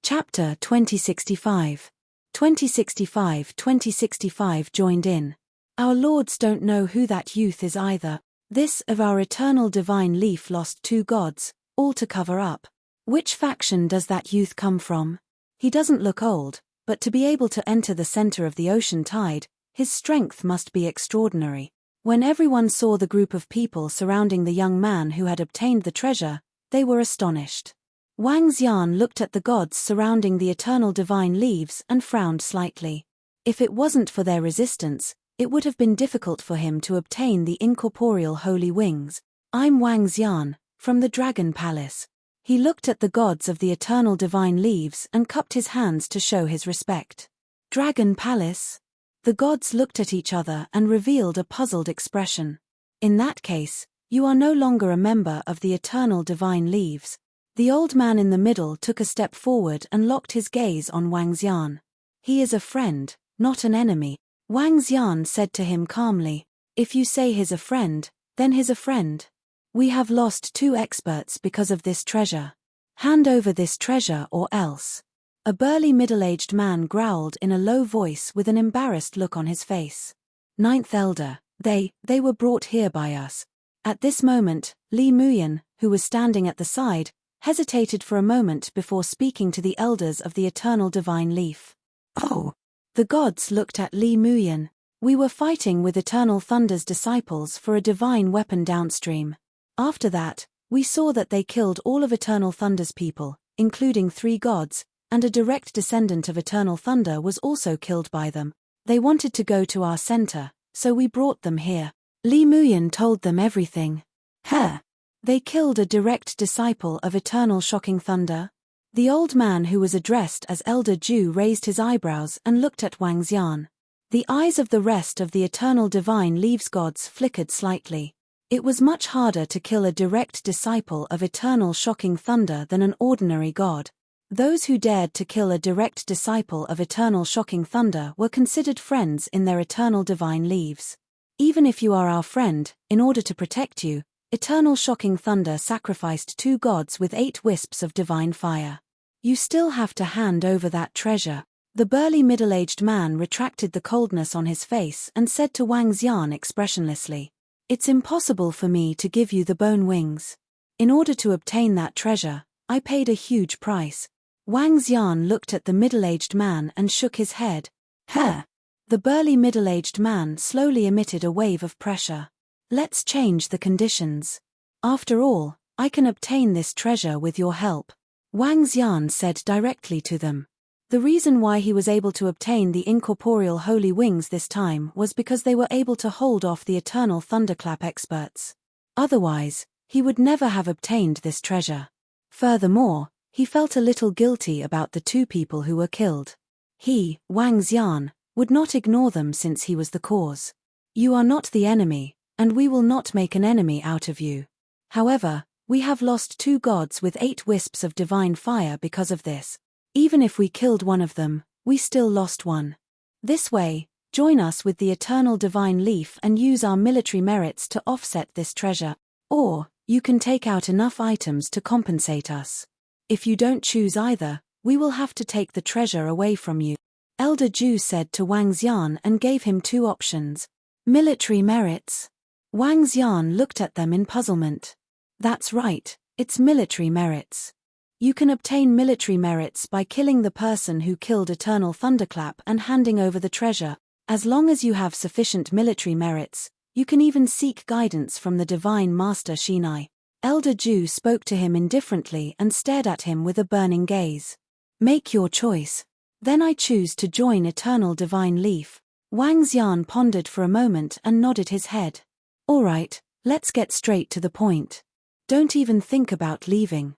Chapter 2065. 2065 joined in. Our lords don't know who that youth is either. This of our eternal divine leaf lost 2 gods, all to cover up. Which faction does that youth come from? He doesn't look old, but to be able to enter the center of the ocean tide, his strength must be extraordinary. When everyone saw the group of people surrounding the young man who had obtained the treasure, they were astonished. Wang Xian looked at the gods surrounding the eternal divine leaves and frowned slightly. If it wasn't for their resistance, it would have been difficult for him to obtain the incorporeal holy wings. I'm Wang Xian, from the Dragon Palace. He looked at the gods of the eternal divine leaves and cupped his hands to show his respect. Dragon Palace? The gods looked at each other and revealed a puzzled expression. In that case, you are no longer a member of the eternal divine leaves. The old man in the middle took a step forward and locked his gaze on Wang Xian. He is a friend, not an enemy. Wang Xian said to him calmly. If you say he's a friend, then he's a friend. We have lost 2 experts because of this treasure. Hand over this treasure or else. A burly middle-aged man growled in a low voice with an embarrassed look on his face. 9th Elder, they were brought here by us. At this moment, Li Muyan, who was standing at the side, hesitated for a moment before speaking to the elders of the eternal divine leaf. Oh! The gods looked at Li Muyan. We were fighting with Eternal Thunder's disciples for a divine weapon downstream. After that, we saw that they killed all of Eternal Thunder's people, including 3 gods, and a direct descendant of Eternal Thunder was also killed by them. They wanted to go to our center, so we brought them here. Li Muyan told them everything. Huh! They killed a direct disciple of Eternal Shocking Thunder? The old man who was addressed as Elder Ju raised his eyebrows and looked at Wang Xian. The eyes of the rest of the Eternal Divine Leaves gods flickered slightly. It was much harder to kill a direct disciple of Eternal Shocking Thunder than an ordinary god. Those who dared to kill a direct disciple of Eternal Shocking Thunder were considered friends in their Eternal Divine Leaves. Even if you are our friend, in order to protect you, Eternal Shocking Thunder sacrificed 2 gods with 8 wisps of divine fire. You still have to hand over that treasure. The burly middle-aged man retracted the coldness on his face and said to Wang Xian expressionlessly, It's impossible for me to give you the bone wings. In order to obtain that treasure, I paid a huge price. Wang Xian looked at the middle-aged man and shook his head. Huh! The burly middle-aged man slowly emitted a wave of pressure. Let's change the conditions. After all, I can obtain this treasure with your help. Wang Xian said directly to them. The reason why he was able to obtain the incorporeal holy wings this time was because they were able to hold off the eternal thunderclap experts. Otherwise, he would never have obtained this treasure. Furthermore, he felt a little guilty about the 2 people who were killed. He, Wang Xian, would not ignore them since he was the cause. You are not the enemy, and we will not make an enemy out of you. However, we have lost 2 gods with 8 wisps of divine fire because of this. Even if we killed one of them, we still lost one. This way, join us with the eternal divine leaf and use our military merits to offset this treasure. Or, you can take out enough items to compensate us. If you don't choose either, we will have to take the treasure away from you. Elder Ju said to Wang Xian and gave him 2 options. Military merits. Wang Xian looked at them in puzzlement. That's right, it's military merits. You can obtain military merits by killing the person who killed Eternal Thunderclap and handing over the treasure. As long as you have sufficient military merits, you can even seek guidance from the Divine Master Shinai. Elder Ju spoke to him indifferently and stared at him with a burning gaze. Make your choice. Then I choose to join Eternal Divine Leaf. Wang Xian pondered for a moment and nodded his head. All right, let's get straight to the point. Don't even think about leaving.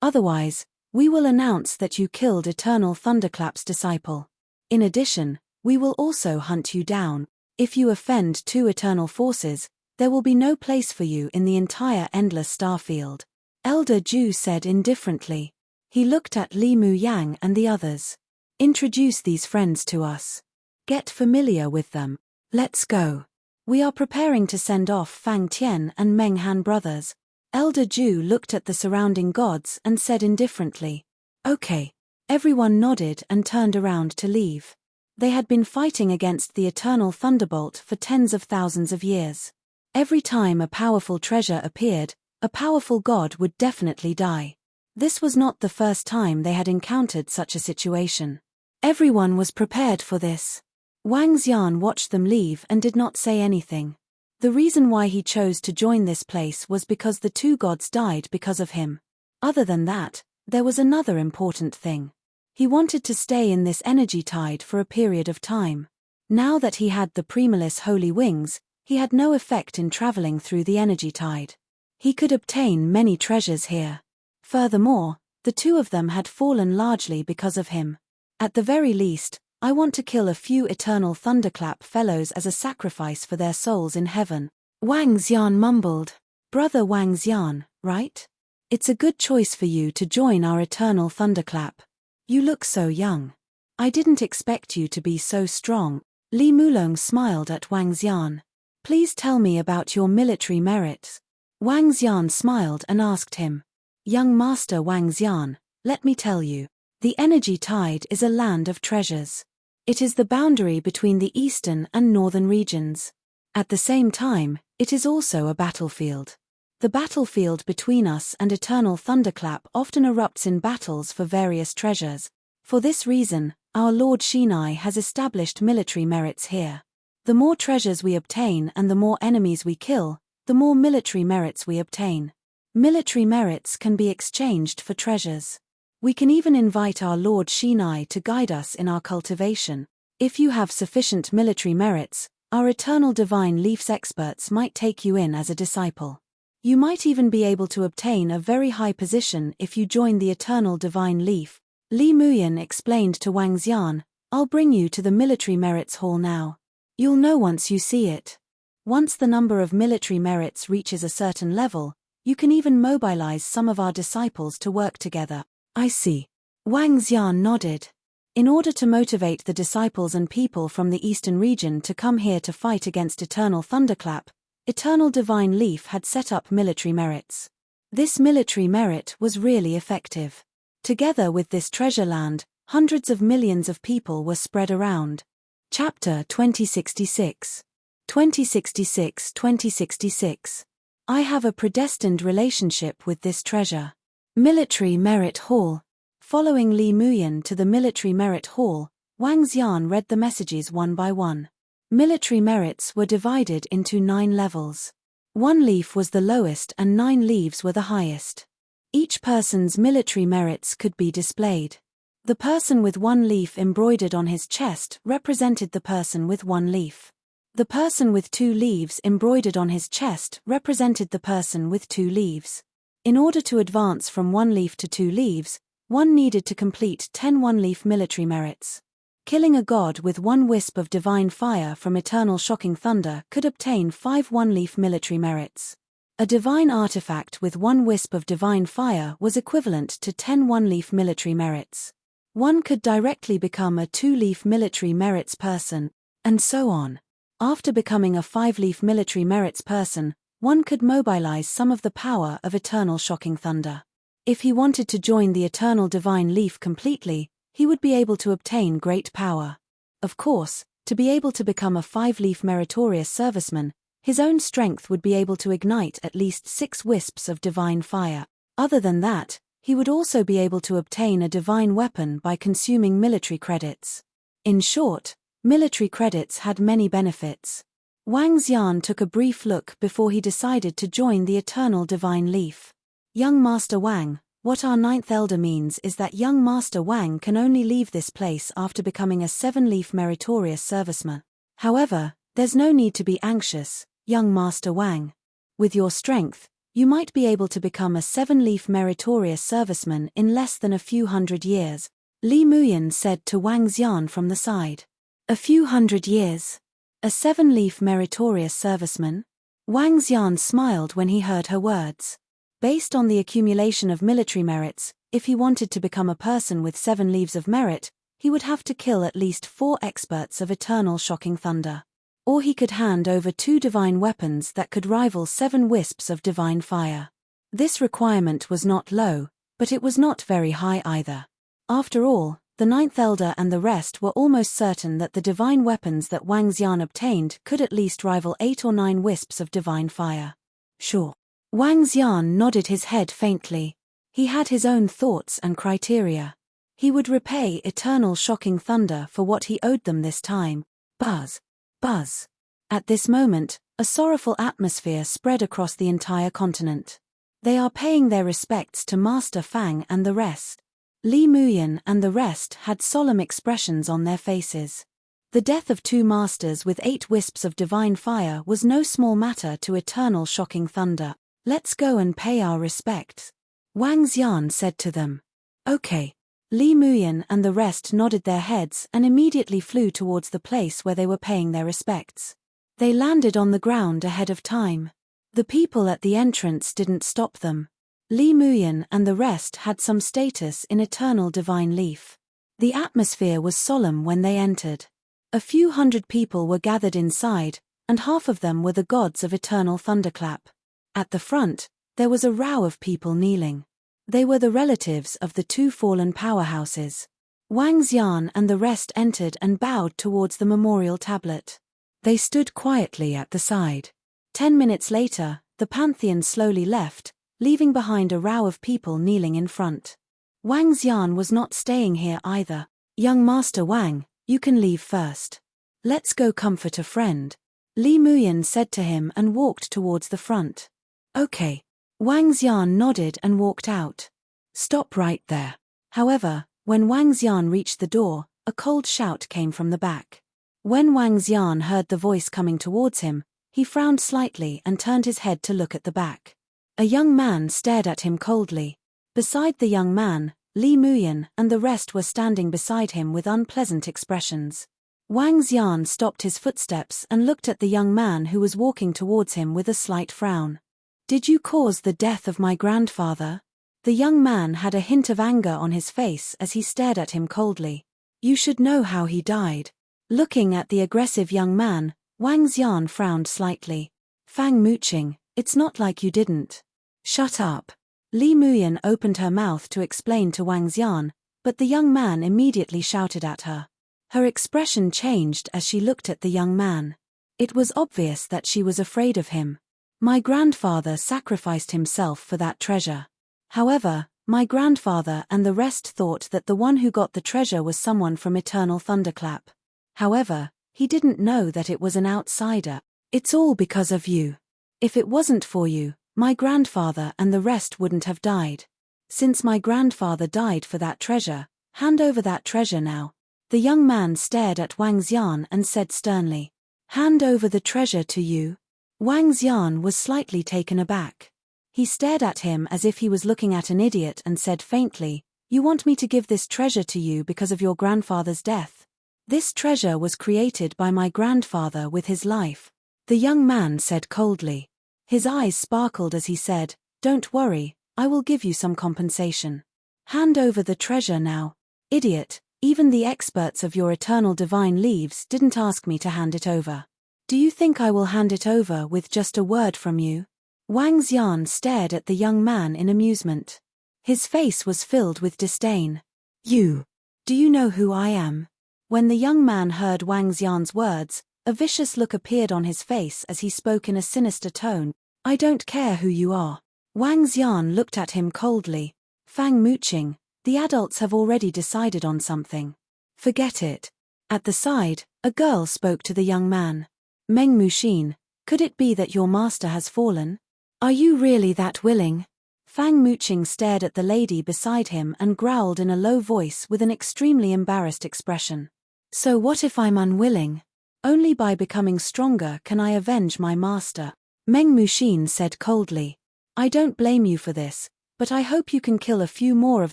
Otherwise, we will announce that you killed Eternal Thunderclap's disciple. In addition, we will also hunt you down. If you offend 2 eternal forces, there will be no place for you in the entire endless starfield. Elder Ju said indifferently. He looked at Li Mu Yang and the others. Introduce these friends to us. Get familiar with them. Let's go. We are preparing to send off Fang Tian and Meng Han brothers. Elder Ju looked at the surrounding gods and said indifferently, Okay. Everyone nodded and turned around to leave. They had been fighting against the eternal thunderbolt for tens of thousands of years. Every time a powerful treasure appeared, a powerful god would definitely die. This was not the first time they had encountered such a situation. Everyone was prepared for this. Wang Xian watched them leave and did not say anything. The reason why he chose to join this place was because the two gods died because of him. Other than that, there was another important thing. He wanted to stay in this energy tide for a period of time. Now that he had the Primalis holy wings, he had no effect in traveling through the energy tide. He could obtain many treasures here. Furthermore, the two of them had fallen largely because of him. At the very least, I want to kill a few eternal thunderclap fellows as a sacrifice for their souls in heaven. Wang Xian mumbled. Brother Wang Xian, right? It's a good choice for you to join our eternal thunderclap. You look so young. I didn't expect you to be so strong. Li Mulong smiled at Wang Xian. Please tell me about your military merits. Wang Xian smiled and asked him. Young Master Wang Xian, let me tell you. The energy tide is a land of treasures. It is the boundary between the eastern and northern regions. At the same time, it is also a battlefield. The battlefield between us and Eternal Thunderclap often erupts in battles for various treasures. For this reason, our Lord Shinai has established military merits here. The more treasures we obtain and the more enemies we kill, the more military merits we obtain. Military merits can be exchanged for treasures. We can even invite our Lord Shinai to guide us in our cultivation. If you have sufficient military merits, our Eternal Divine Leafs experts might take you in as a disciple. You might even be able to obtain a very high position if you join the Eternal Divine Leaf. Li Muyan explained to Wang Xian, I'll bring you to the military merits hall now. You'll know once you see it. Once the number of military merits reaches a certain level, you can even mobilize some of our disciples to work together. I see. Wang Xian nodded. In order to motivate the disciples and people from the eastern region to come here to fight against Eternal Thunderclap, Eternal Divine Leaf had set up military merits. This military merit was really effective. Together with this treasure land, hundreds of millions of people were spread around. Chapter 2066. 2066. I have a predestined relationship with this treasure. Military Merit Hall. Following Li Muyan to the Military Merit Hall, Wang Xian read the messages one by one. Military merits were divided into 9 levels. 1 leaf was the lowest and 9 leaves were the highest. Each person's military merits could be displayed. The person with 1 leaf embroidered on his chest represented the person with 1 leaf. The person with 2 leaves embroidered on his chest represented the person with 2 leaves. In order to advance from 1 leaf to 2 leaves, one needed to complete 10 one-leaf military merits. Killing a god with 1 wisp of divine fire from eternal shocking thunder could obtain 5 one-leaf military merits. A divine artifact with 1 wisp of divine fire was equivalent to 10 one-leaf military merits. One could directly become a 2-leaf military merits person, and so on. After becoming a 5-leaf military merits person, one could mobilize some of the power of eternal shocking thunder. If he wanted to join the eternal divine leaf completely, he would be able to obtain great power. Of course, to be able to become a 5-leaf meritorious serviceman, his own strength would be able to ignite at least 6 wisps of divine fire. Other than that, he would also be able to obtain a divine weapon by consuming military credits. In short, military credits had many benefits. Wang Xian took a brief look before he decided to join the Eternal Divine Leaf. Young Master Wang, what our 9th elder means is that young Master Wang can only leave this place after becoming a 7-leaf meritorious serviceman. However, there's no need to be anxious, young Master Wang. With your strength, you might be able to become a 7-leaf meritorious serviceman in less than a few hundred years, Li Muyan said to Wang Xian from the side. A few hundred years? A 7-leaf meritorious serviceman? Wang Xian smiled when he heard her words. Based on the accumulation of military merits, if he wanted to become a person with 7 leaves of merit, he would have to kill at least 4 experts of eternal shocking thunder. Or he could hand over 2 divine weapons that could rival 7 wisps of divine fire. This requirement was not low, but it was not very high either. After all, the ninth elder and the rest were almost certain that the divine weapons that Wang Xian obtained could at least rival 8 or 9 wisps of divine fire. Sure. Wang Xian nodded his head faintly. He had his own thoughts and criteria. He would repay eternal shocking thunder for what he owed them this time. Buzz. Buzz. At this moment, a sorrowful atmosphere spread across the entire continent. They are paying their respects to Master Fang and the rest. Li Muyan and the rest had solemn expressions on their faces. The death of 2 masters with 8 wisps of divine fire was no small matter to eternal shocking thunder. Let's go and pay our respects, Wang Xian said to them. Okay. Li Muyan and the rest nodded their heads and immediately flew towards the place where they were paying their respects. They landed on the ground ahead of time. The people at the entrance didn't stop them. Li Muyan and the rest had some status in eternal divine leaf. The atmosphere was solemn when they entered. A few hundred people were gathered inside, and half of them were the gods of eternal thunderclap. At the front, there was a row of people kneeling. They were the relatives of the 2 fallen powerhouses. Wang Xian and the rest entered and bowed towards the memorial tablet. They stood quietly at the side. 10 minutes later, the pantheon slowly left, leaving behind a row of people kneeling in front. Wang Xian was not staying here either. Young Master Wang, you can leave first. Let's go comfort a friend, Li Muyan said to him and walked towards the front. Okay. Wang Xian nodded and walked out. Stop right there. However, when Wang Xian reached the door, a cold shout came from the back. When Wang Xian heard the voice coming towards him, he frowned slightly and turned his head to look at the back. A young man stared at him coldly. Beside the young man, Li Muyan and the rest were standing beside him with unpleasant expressions. Wang Xian stopped his footsteps and looked at the young man who was walking towards him with a slight frown. Did you cause the death of my grandfather? The young man had a hint of anger on his face as he stared at him coldly. You should know how he died. Looking at the aggressive young man, Wang Xian frowned slightly. Fang Muqing, it's not like you didn't. Shut up. Li Muyan opened her mouth to explain to Wang Xian, but the young man immediately shouted at her. Her expression changed as she looked at the young man. It was obvious that she was afraid of him. My grandfather sacrificed himself for that treasure. However, my grandfather and the rest thought that the one who got the treasure was someone from Eternal Thunderclap. However, he didn't know that it was an outsider. It's all because of you. If it wasn't for you, my grandfather and the rest wouldn't have died. Since my grandfather died for that treasure, hand over that treasure now. The young man stared at Wang Xian and said sternly. Hand over the treasure to you? Wang Xian was slightly taken aback. He stared at him as if he was looking at an idiot and said faintly, You want me to give this treasure to you because of your grandfather's death? This treasure was created by my grandfather with his life. The young man said coldly. His eyes sparkled as he said, Don't worry, I will give you some compensation. Hand over the treasure now. Idiot, even the experts of your eternal divine leaves didn't ask me to hand it over. Do you think I will hand it over with just a word from you? Wang Xian stared at the young man in amusement. His face was filled with disdain. You. Do you know who I am? When the young man heard Wang Xian's words, a vicious look appeared on his face as he spoke in a sinister tone. I don't care who you are. Wang Xian looked at him coldly. Fang Muqing, the adults have already decided on something. Forget it. At the side, a girl spoke to the young man. Meng Muxin, could it be that your master has fallen? Are you really that willing? Fang Muqing stared at the lady beside him and growled in a low voice with an extremely embarrassed expression. So what if I'm unwilling? Only by becoming stronger can I avenge my master. Meng Muxin said coldly. I don't blame you for this, but I hope you can kill a few more of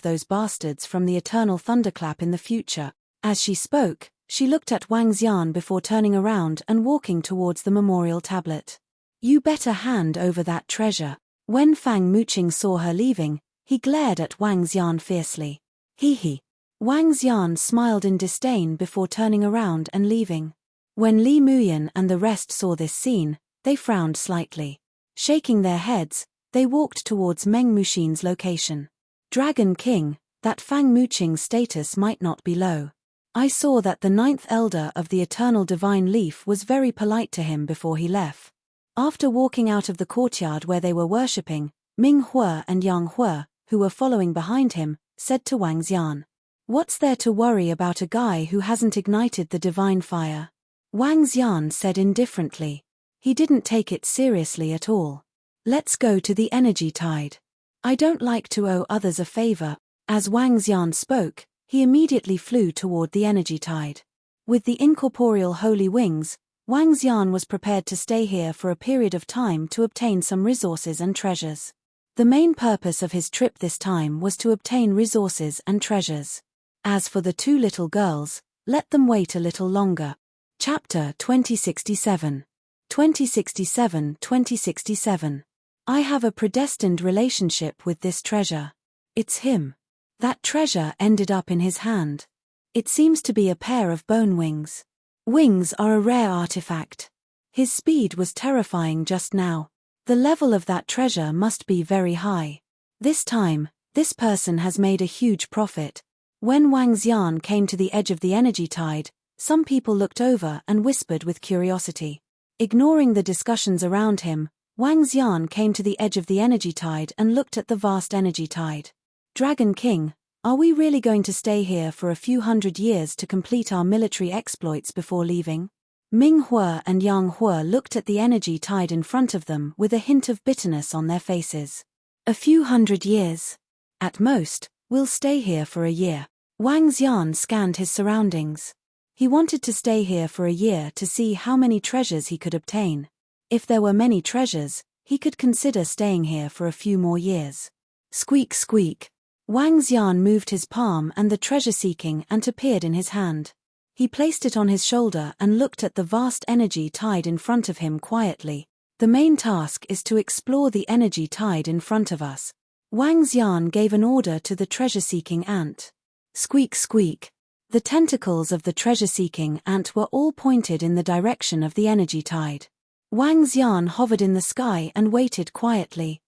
those bastards from the Eternal Thunderclap in the future. As she spoke, she looked at Wang Xian before turning around and walking towards the memorial tablet. You better hand over that treasure. When Fang Muqing saw her leaving, he glared at Wang Xian fiercely. Hee. Wang Xian smiled in disdain before turning around and leaving. When Li Muyan and the rest saw this scene, they frowned slightly. Shaking their heads, they walked towards Meng Muxin's location. Dragon King, that Fang Muqing's status might not be low. I saw that the 9th elder of the eternal divine leaf was very polite to him before he left. After walking out of the courtyard where they were worshipping, Ming Hue and Yang Hue, who were following behind him, said to Wang Xian, "What's there to worry about a guy who hasn't ignited the divine fire?" Wang Xian said indifferently. He didn't take it seriously at all. "Let's go to the energy tide. I don't like to owe others a favor." As Wang Xian spoke, he immediately flew toward the energy tide. With the incorporeal holy wings, Wang Xian was prepared to stay here for a period of time to obtain some resources and treasures. The main purpose of his trip this time was to obtain resources and treasures. As for the two little girls, let them wait a little longer. Chapter 2067. 2067. I have a predestined relationship with this treasure. It's him. That treasure ended up in his hand. It seems to be a pair of bone wings. Wings are a rare artifact. His speed was terrifying just now. The level of that treasure must be very high. This time, this person has made a huge profit. When Wang Xian came to the edge of the energy tide, some people looked over and whispered with curiosity. Ignoring the discussions around him, Wang Xian came to the edge of the energy tide and looked at the vast energy tide. "Dragon King, are we really going to stay here for a few hundred years to complete our military exploits before leaving?" Ming Hue and Yang Hue looked at the energy tide in front of them with a hint of bitterness on their faces. "A few hundred years. At most, we'll stay here for a year." Wang Xian scanned his surroundings. He wanted to stay here for a year to see how many treasures he could obtain. If there were many treasures, he could consider staying here for a few more years. Squeak squeak. Wang Xian moved his palm and the treasure-seeking ant appeared in his hand. He placed it on his shoulder and looked at the vast energy tide in front of him quietly. "The main task is to explore the energy tide in front of us." Wang Xian gave an order to the treasure-seeking ant. Squeak squeak. The tentacles of the treasure-seeking ant were all pointed in the direction of the energy tide. Wang Xian hovered in the sky and waited quietly.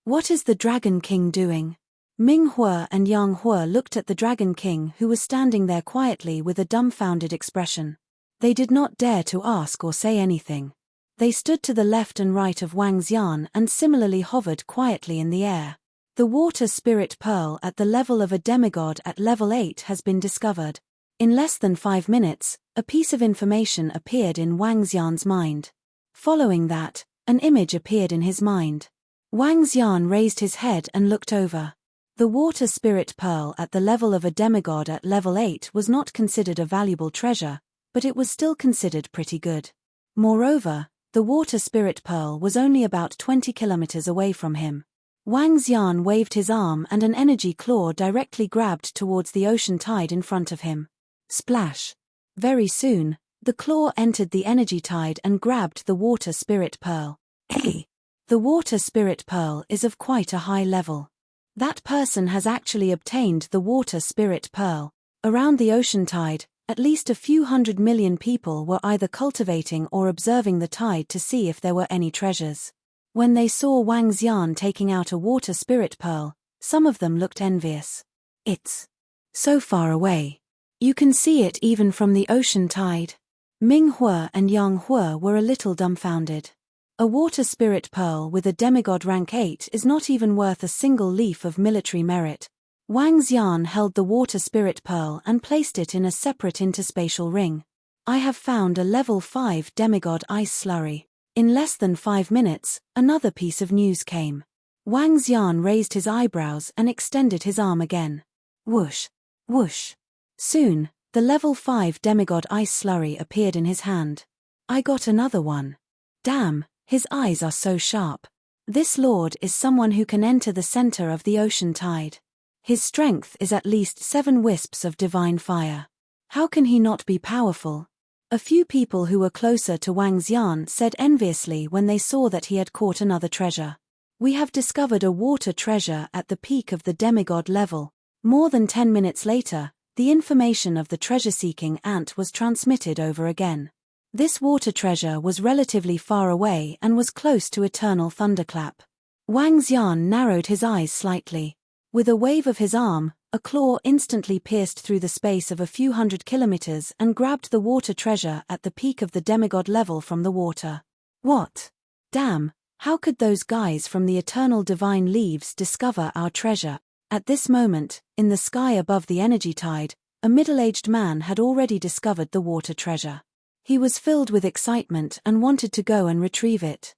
What is the Dragon King doing? Ming Hue and Yang Hue looked at the Dragon King who was standing there quietly with a dumbfounded expression. They did not dare to ask or say anything. They stood to the left and right of Wang Xian and similarly hovered quietly in the air. The water spirit pearl at the level of a demigod at level 8 has been discovered. In less than 5 minutes, a piece of information appeared in Wang Xian's mind. Following that, an image appeared in his mind. Wang Xian raised his head and looked over. The water spirit pearl at the level of a demigod at level 8 was not considered a valuable treasure, but it was still considered pretty good. Moreover, the water spirit pearl was only about 20 kilometers away from him. Wang Xian waved his arm and an energy claw directly grabbed towards the ocean tide in front of him. Splash! Very soon, the claw entered the energy tide and grabbed the water spirit pearl. Hey! The water spirit pearl is of quite a high level. That person has actually obtained the water spirit pearl. Around the ocean tide, at least a few 100 million people were either cultivating or observing the tide to see if there were any treasures. When they saw Wang Xian taking out a water spirit pearl, some of them looked envious. "It's so far away. You can see it even from the ocean tide." Ming Hue and Yang Hue were a little dumbfounded. A water spirit pearl with a demigod rank 8 is not even worth a single leaf of military merit. Wang Xian held the water spirit pearl and placed it in a separate interspatial ring. "I have found a level 5 demigod ice slurry." In less than 5 minutes, another piece of news came. Wang Xian raised his eyebrows and extended his arm again. Whoosh! Whoosh! Soon, the level 5 demigod ice slurry appeared in his hand. "I got another one. Damn! His eyes are so sharp. This lord is someone who can enter the center of the ocean tide. His strength is at least 7 wisps of divine fire. How can he not be powerful?" A few people who were closer to Wang Xian said enviously when they saw that he had caught another treasure. "We have discovered a water treasure at the peak of the demigod level." More than 10 minutes later, the information of the treasure-seeking ant was transmitted over again. This water treasure was relatively far away and was close to eternal thunderclap. Wang Xian narrowed his eyes slightly. With a wave of his arm, a claw instantly pierced through the space of a few hundred kilometers and grabbed the water treasure at the peak of the demigod level from the water. What? Damn, how could those guys from the eternal divine leaves discover our treasure? At this moment, in the sky above the energy tide, a middle-aged man had already discovered the water treasure. He was filled with excitement and wanted to go and retrieve it.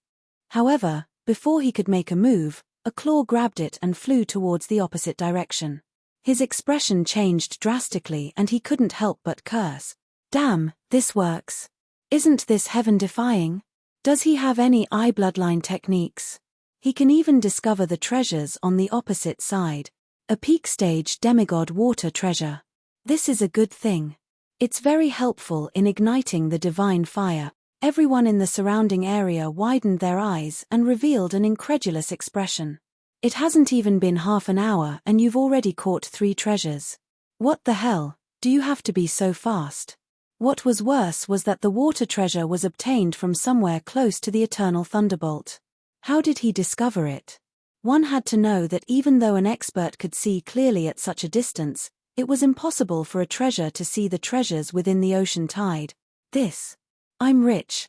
However, before he could make a move, a claw grabbed it and flew towards the opposite direction. His expression changed drastically and he couldn't help but curse. Damn, this works. Isn't this heaven-defying? Does he have any eye bloodline techniques? He can even discover the treasures on the opposite side. A peak stage demigod water treasure. This is a good thing. It's very helpful in igniting the divine fire. Everyone in the surrounding area widened their eyes and revealed an incredulous expression. It hasn't even been half an hour and you've already caught 3 treasures. What the hell, do you have to be so fast? What was worse was that the water treasure was obtained from somewhere close to the eternal thunderbolt. How did he discover it? One had to know that even though an expert could see clearly at such a distance, it was impossible for a treasure to see the treasures within the ocean tide. I'm rich.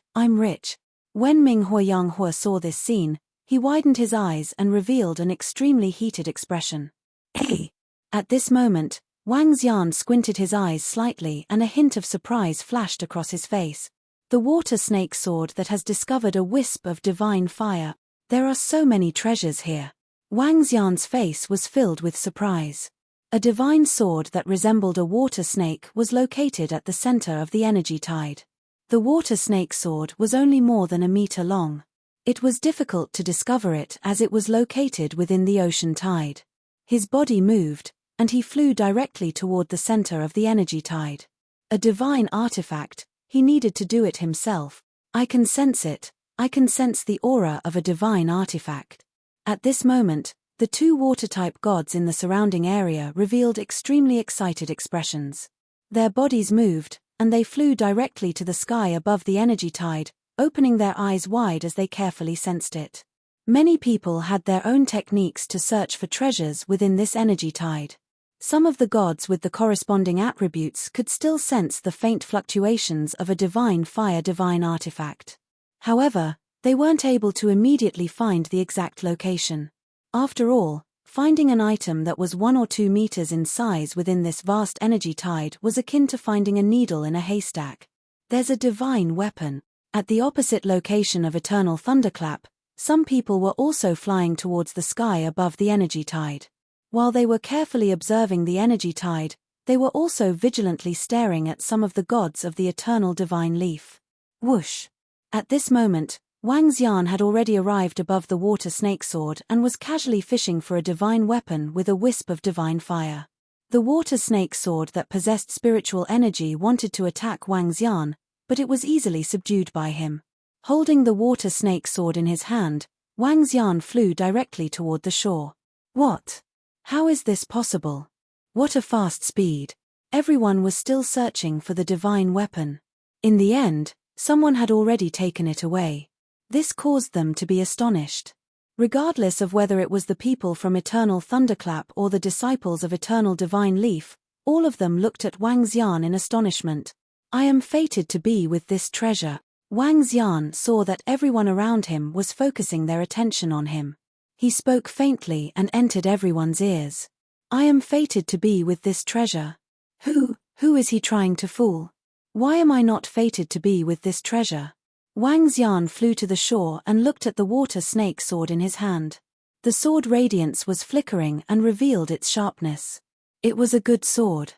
When Ming Huoyang Hua saw this scene, he widened his eyes and revealed an extremely heated expression. Hey! At this moment, Wang Xian squinted his eyes slightly and a hint of surprise flashed across his face. The water snake sword that has discovered a wisp of divine fire. There are so many treasures here. Wang Xian's face was filled with surprise. A divine sword that resembled a water snake was located at the center of the energy tide. The water snake sword was only more than a meter long. It was difficult to discover it as it was located within the ocean tide. His body moved, and he flew directly toward the center of the energy tide. A divine artifact, he needed to do it himself. I can sense it. I can sense the aura of a divine artifact. At this moment, the 2 water-type gods in the surrounding area revealed extremely excited expressions. Their bodies moved, and they flew directly to the sky above the energy tide, opening their eyes wide as they carefully sensed it. Many people had their own techniques to search for treasures within this energy tide. Some of the gods with the corresponding attributes could still sense the faint fluctuations of a divine fire divine artifact. However, they weren't able to immediately find the exact location. After all, finding an item that was 1 or 2 meters in size within this vast energy tide was akin to finding a needle in a haystack. There's a divine weapon. At the opposite location of eternal thunderclap, some people were also flying towards the sky above the energy tide. While they were carefully observing the energy tide, they were also vigilantly staring at some of the gods of the eternal divine leaf. Whoosh! At this moment, Wang Xian had already arrived above the water snake sword and was casually fishing for a divine weapon with a wisp of divine fire. The water snake sword that possessed spiritual energy wanted to attack Wang Xian, but it was easily subdued by him. Holding the water snake sword in his hand, Wang Xian flew directly toward the shore. What? How is this possible? What a fast speed. Everyone was still searching for the divine weapon. In the end, someone had already taken it away. This caused them to be astonished. Regardless of whether it was the people from Eternal Thunderclap or the disciples of Eternal Divine Leaf, all of them looked at Wang Xian in astonishment. I am fated to be with this treasure. Wang Xian saw that everyone around him was focusing their attention on him. He spoke faintly and entered everyone's ears. I am fated to be with this treasure. Who is he trying to fool? Why am I not fated to be with this treasure? Wang Xian flew to the shore and looked at the water snake sword in his hand. The sword radiance was flickering and revealed its sharpness. It was a good sword.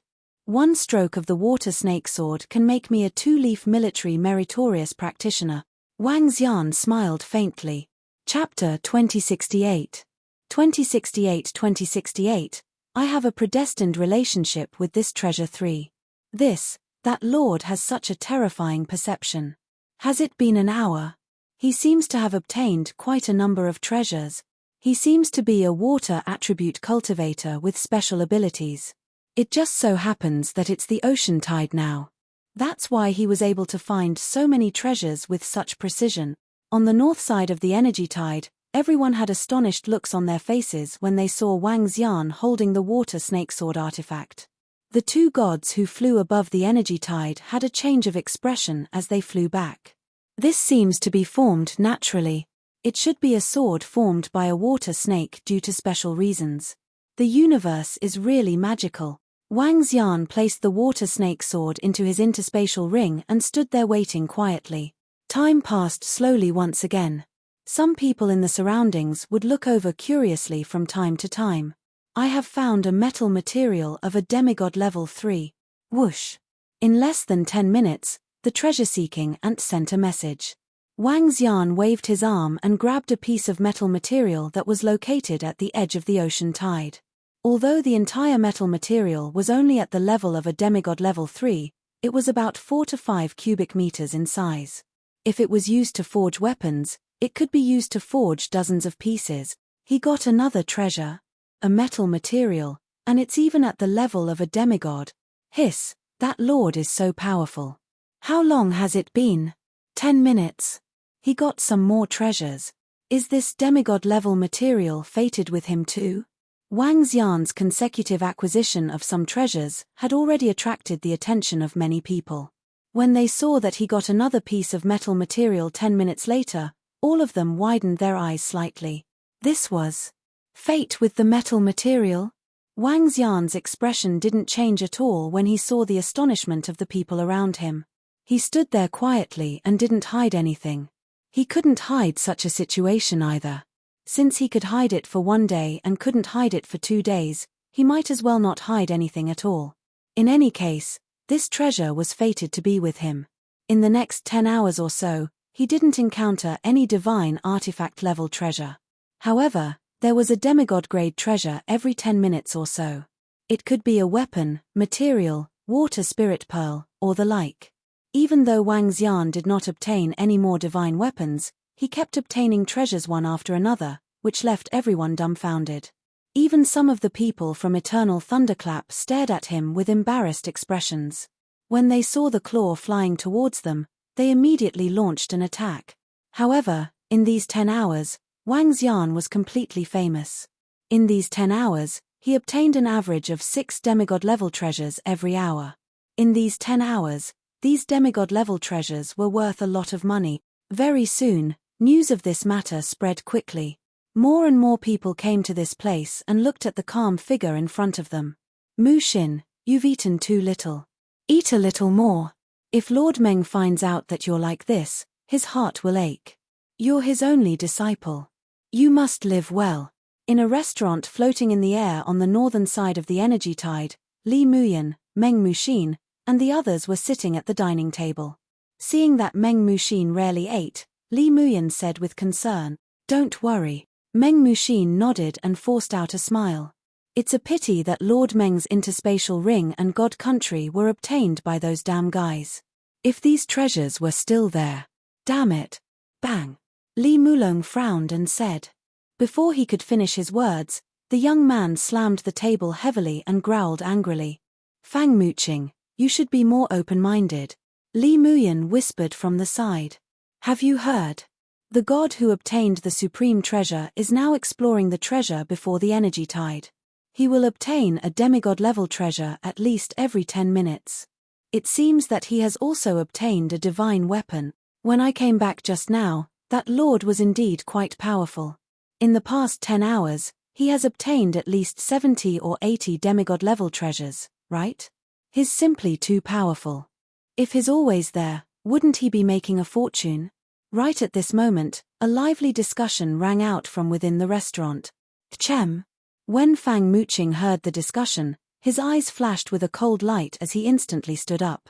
1 stroke of the water snake sword can make me a 2-leaf military meritorious practitioner. Wang Xian smiled faintly. Chapter 2068. 2068. I have a predestined relationship with this treasure 3. That lord has such a terrifying perception. Has it been an hour? He seems to have obtained quite a number of treasures. He seems to be a water attribute cultivator with special abilities. It just so happens that it's the ocean tide now. That's why he was able to find so many treasures with such precision. On the north side of the energy tide, Everyone had astonished looks on their faces when they saw Wang Xian holding the water snake sword artifact. The two gods who flew above the energy tide had a change of expression as they flew back. This seems to be formed naturally. It should be a sword formed by a water snake due to special reasons. The universe is really magical. Wang Xian placed the water snake sword into his interspatial ring and stood there waiting quietly. Time passed slowly once again. Some people in the surroundings would look over curiously from time to time. I have found a metal material of a demigod level 3. Whoosh. In less than 10 minutes, the treasure-seeking ant sent a message. Wang Xian waved his arm and grabbed a piece of metal material that was located at the edge of the ocean tide. Although the entire metal material was only at the level of a demigod level 3, it was about 4 to 5 cubic meters in size. If it was used to forge weapons, it could be used to forge dozens of pieces. He got another treasure. A metal material, and it's even at the level of a demigod. Hiss, that lord is so powerful. How long has it been? 10 minutes. He got some more treasures. Is this demigod level material fated with him too? Wang Xian's consecutive acquisition of some treasures had already attracted the attention of many people. When they saw that he got another piece of metal material 10 minutes later, all of them widened their eyes slightly. This was fate with the metal material? Wang Xian's expression didn't change at all when he saw the astonishment of the people around him. He stood there quietly and didn't hide anything. He couldn't hide such a situation either. Since he could hide it for 1 day and couldn't hide it for 2 days, he might as well not hide anything at all. In any case, this treasure was fated to be with him. In the next 10 hours or so, he didn't encounter any divine artifact level treasure. However, there was a demigod-grade treasure every 10 minutes or so. It could be a weapon, material, water spirit pearl, or the like. Even though Wang Xian did not obtain any more divine weapons, he kept obtaining treasures one after another, which left everyone dumbfounded. Even some of the people from Eternal Thunderclap stared at him with embarrassed expressions. When they saw the claw flying towards them, they immediately launched an attack. However, in these 10 hours, Wang Xian was completely famous. In these 10 hours, he obtained an average of 6 demigod-level treasures every hour. In these 10 hours, these demigod-level treasures were worth a lot of money. Very soon, news of this matter spread quickly. More and more people came to this place and looked at the calm figure in front of them. Mu Xin, you've eaten too little. Eat a little more. If Lord Meng finds out that you're like this, his heart will ache. You're his only disciple. You must live well. In a restaurant floating in the air on the northern side of the energy tide, Li Muyan, Meng Muxin, and the others were sitting at the dining table. Seeing that Meng Muxin rarely ate, Li Muyan said with concern, "Don't worry." Meng Muxin nodded and forced out a smile. It's a pity that Lord Meng's interspatial ring and God Country were obtained by those damn guys. If these treasures were still there. Damn it. Bang. Li Mulong frowned and said. Before he could finish his words, the young man slammed the table heavily and growled angrily. Fang Muqing, you should be more open-minded. Li Muyan whispered from the side. Have you heard? The god who obtained the supreme treasure is now exploring the treasure before the energy tide. He will obtain a demigod-level treasure at least every 10 minutes. It seems that he has also obtained a divine weapon. When I came back just now, that lord was indeed quite powerful. In the past 10 hours, he has obtained at least 70 or 80 demigod-level treasures, right? He's simply too powerful. If he's always there, wouldn't he be making a fortune? Right at this moment, a lively discussion rang out from within the restaurant. Chem. When Fang Muqing heard the discussion, his eyes flashed with a cold light as he instantly stood up.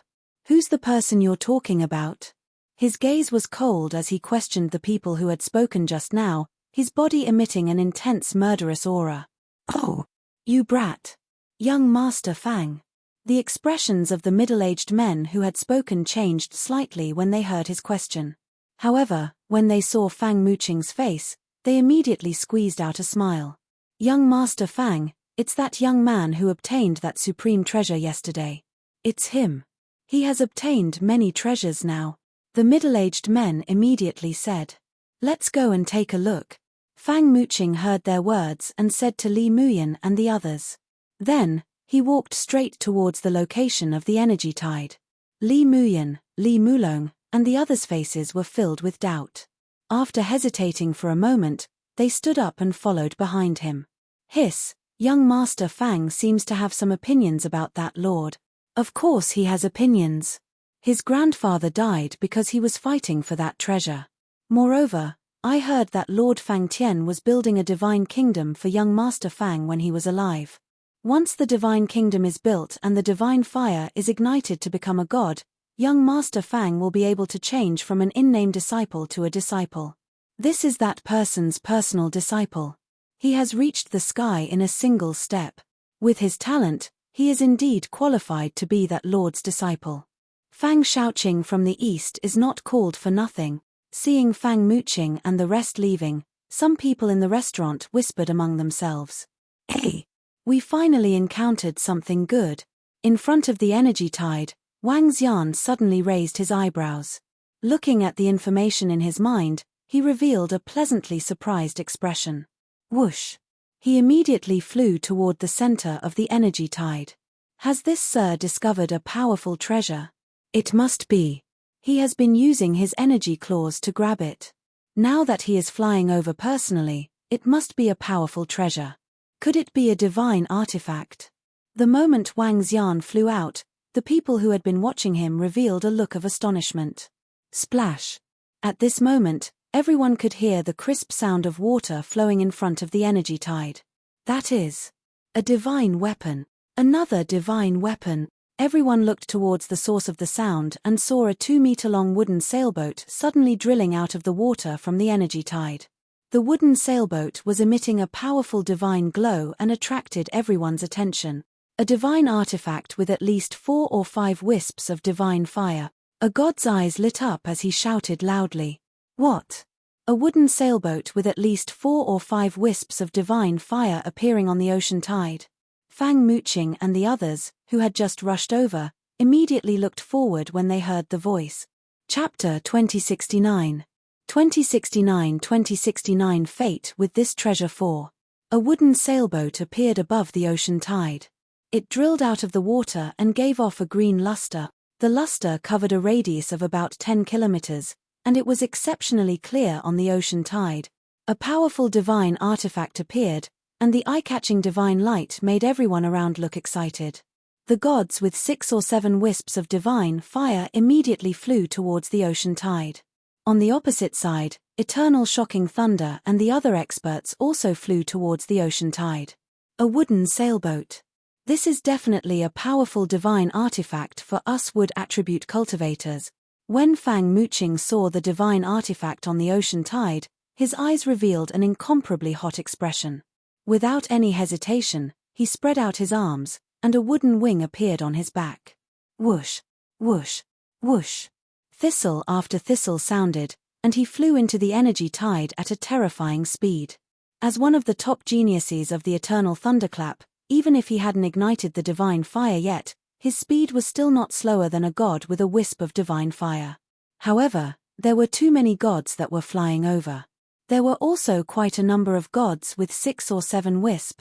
Who's the person you're talking about? His gaze was cold as he questioned the people who had spoken just now, his body emitting an intense murderous aura. Oh, you brat. Young Master Fang. The expressions of the middle-aged men who had spoken changed slightly when they heard his question. However, when they saw Fang Muqing's face, they immediately squeezed out a smile. Young Master Fang, it's that young man who obtained that supreme treasure yesterday. It's him. He has obtained many treasures now. The middle-aged men immediately said. Let's go and take a look. Fang Muqing heard their words and said to Li Muyan and the others. Then, he walked straight towards the location of the energy tide. Li Muyan, Li Mulong, and the others' faces were filled with doubt. After hesitating for a moment, they stood up and followed behind him. Hiss, young Master Fang seems to have some opinions about that lord. Of course he has opinions. His grandfather died because he was fighting for that treasure. Moreover, I heard that Lord Fang Tian was building a divine kingdom for young Master Fang when he was alive. Once the divine kingdom is built and the divine fire is ignited to become a god, young Master Fang will be able to change from an in-name disciple to a disciple. This is that person's personal disciple. He has reached the sky in a single step. With his talent, he is indeed qualified to be that Lord's disciple. Fang Shaoqing from the east is not called for nothing. Seeing Fang Muqing and the rest leaving, some people in the restaurant whispered among themselves. Hey! We finally encountered something good. In front of the energy tide, Wang Xian suddenly raised his eyebrows. Looking at the information in his mind, he revealed a pleasantly surprised expression. Whoosh! He immediately flew toward the center of the energy tide. Has this sir discovered a powerful treasure? It must be. He has been using his energy claws to grab it. Now that he is flying over personally, it must be a powerful treasure. Could it be a divine artifact? The moment Wang Xian flew out, the people who had been watching him revealed a look of astonishment. Splash! At this moment, everyone could hear the crisp sound of water flowing in front of the energy tide. That is a divine weapon. Another divine weapon. Everyone looked towards the source of the sound and saw a 2-meter-long wooden sailboat suddenly drilling out of the water from the energy tide. The wooden sailboat was emitting a powerful divine glow and attracted everyone's attention. A divine artifact with at least 4 or 5 wisps of divine fire. A god's eyes lit up as he shouted loudly. What? A wooden sailboat with at least 4 or 5 wisps of divine fire appearing on the ocean tide. Fang Muqing and the others, who had just rushed over, immediately looked forward when they heard the voice. Chapter 2069. 2069 Fate with this treasure 4. A wooden sailboat appeared above the ocean tide. It drilled out of the water and gave off a green luster. The luster covered a radius of about 10 kilometers, and it was exceptionally clear on the ocean tide. A powerful divine artifact appeared, and the eye-catching divine light made everyone around look excited. The gods with 6 or 7 wisps of divine fire immediately flew towards the ocean tide. On the opposite side, eternal shocking thunder and the other experts also flew towards the ocean tide. A wooden sailboat. This is definitely a powerful divine artifact for us wood attribute cultivators. When Fang Muqing saw the divine artifact on the ocean tide, his eyes revealed an incomparably hot expression. Without any hesitation, he spread out his arms, and a wooden wing appeared on his back. Whoosh! Whoosh! Whoosh! Thistle after thistle sounded, and he flew into the energy tide at a terrifying speed. As one of the top geniuses of the eternal thunderclap, even if he hadn't ignited the divine fire yet, his speed was still not slower than a god with a wisp of divine fire. However, there were too many gods that were flying over. There were also quite a number of gods with 6 or 7 wisp.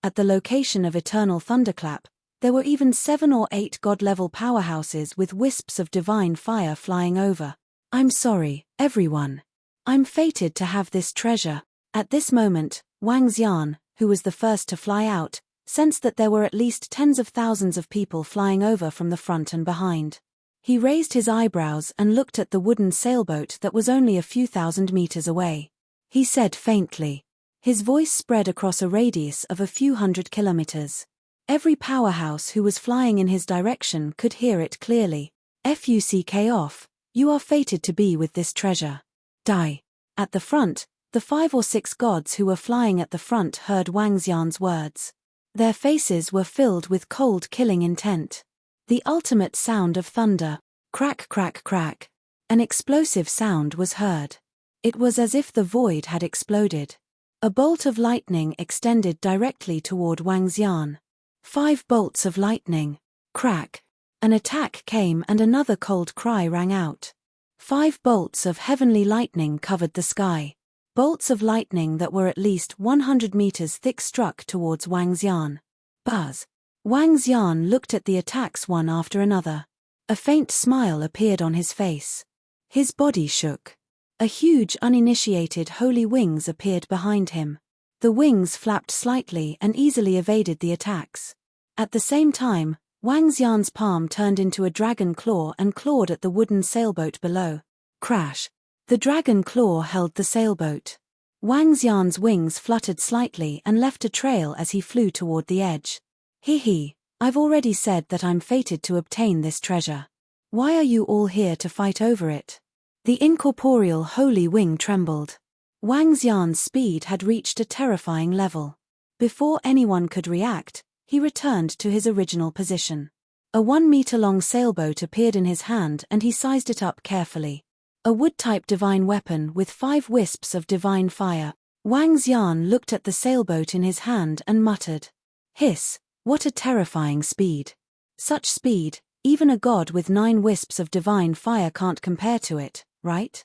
At the location of Eternal Thunderclap, there were even 7 or 8 god-level powerhouses with wisps of divine fire flying over. I'm sorry, everyone. I'm fated to have this treasure. At this moment, Wang Xian, who was the first to fly out, sensed that there were at least tens of thousands of people flying over from the front and behind. He raised his eyebrows and looked at the wooden sailboat that was only a few thousand meters away. He said faintly. His voice spread across a radius of a few hundred kilometers. Every powerhouse who was flying in his direction could hear it clearly. Fuck off, you are fated to be with this treasure. Die. At the front, the 5 or 6 gods who were flying at the front heard Wang Xian's words. Their faces were filled with cold killing intent. The ultimate sound of thunder. Crack crack crack. An explosive sound was heard. It was as if the void had exploded. A bolt of lightning extended directly toward Wang Xian. 5 bolts of lightning. Crack. An attack came and another cold cry rang out. 5 bolts of heavenly lightning covered the sky. Bolts of lightning that were at least 100 meters thick struck towards Wang Xian. Buzz. Wang Xian looked at the attacks one after another. A faint smile appeared on his face. His body shook. A huge uninitiated holy wings appeared behind him. The wings flapped slightly and easily evaded the attacks. At the same time, Wang Xian's palm turned into a dragon claw and clawed at the wooden sailboat below. Crash. The dragon claw held the sailboat. Wang Xian's wings fluttered slightly and left a trail as he flew toward the edge. He, I've already said that I'm fated to obtain this treasure. Why are you all here to fight over it? The incorporeal holy wing trembled. Wang Xian's speed had reached a terrifying level. Before anyone could react, he returned to his original position. A 1-meter-long sailboat appeared in his hand and he sized it up carefully. A wood-type divine weapon with 5 wisps of divine fire. Wang Xian looked at the sailboat in his hand and muttered. Hiss, what a terrifying speed. Such speed, even a god with 9 wisps of divine fire can't compare to it, right?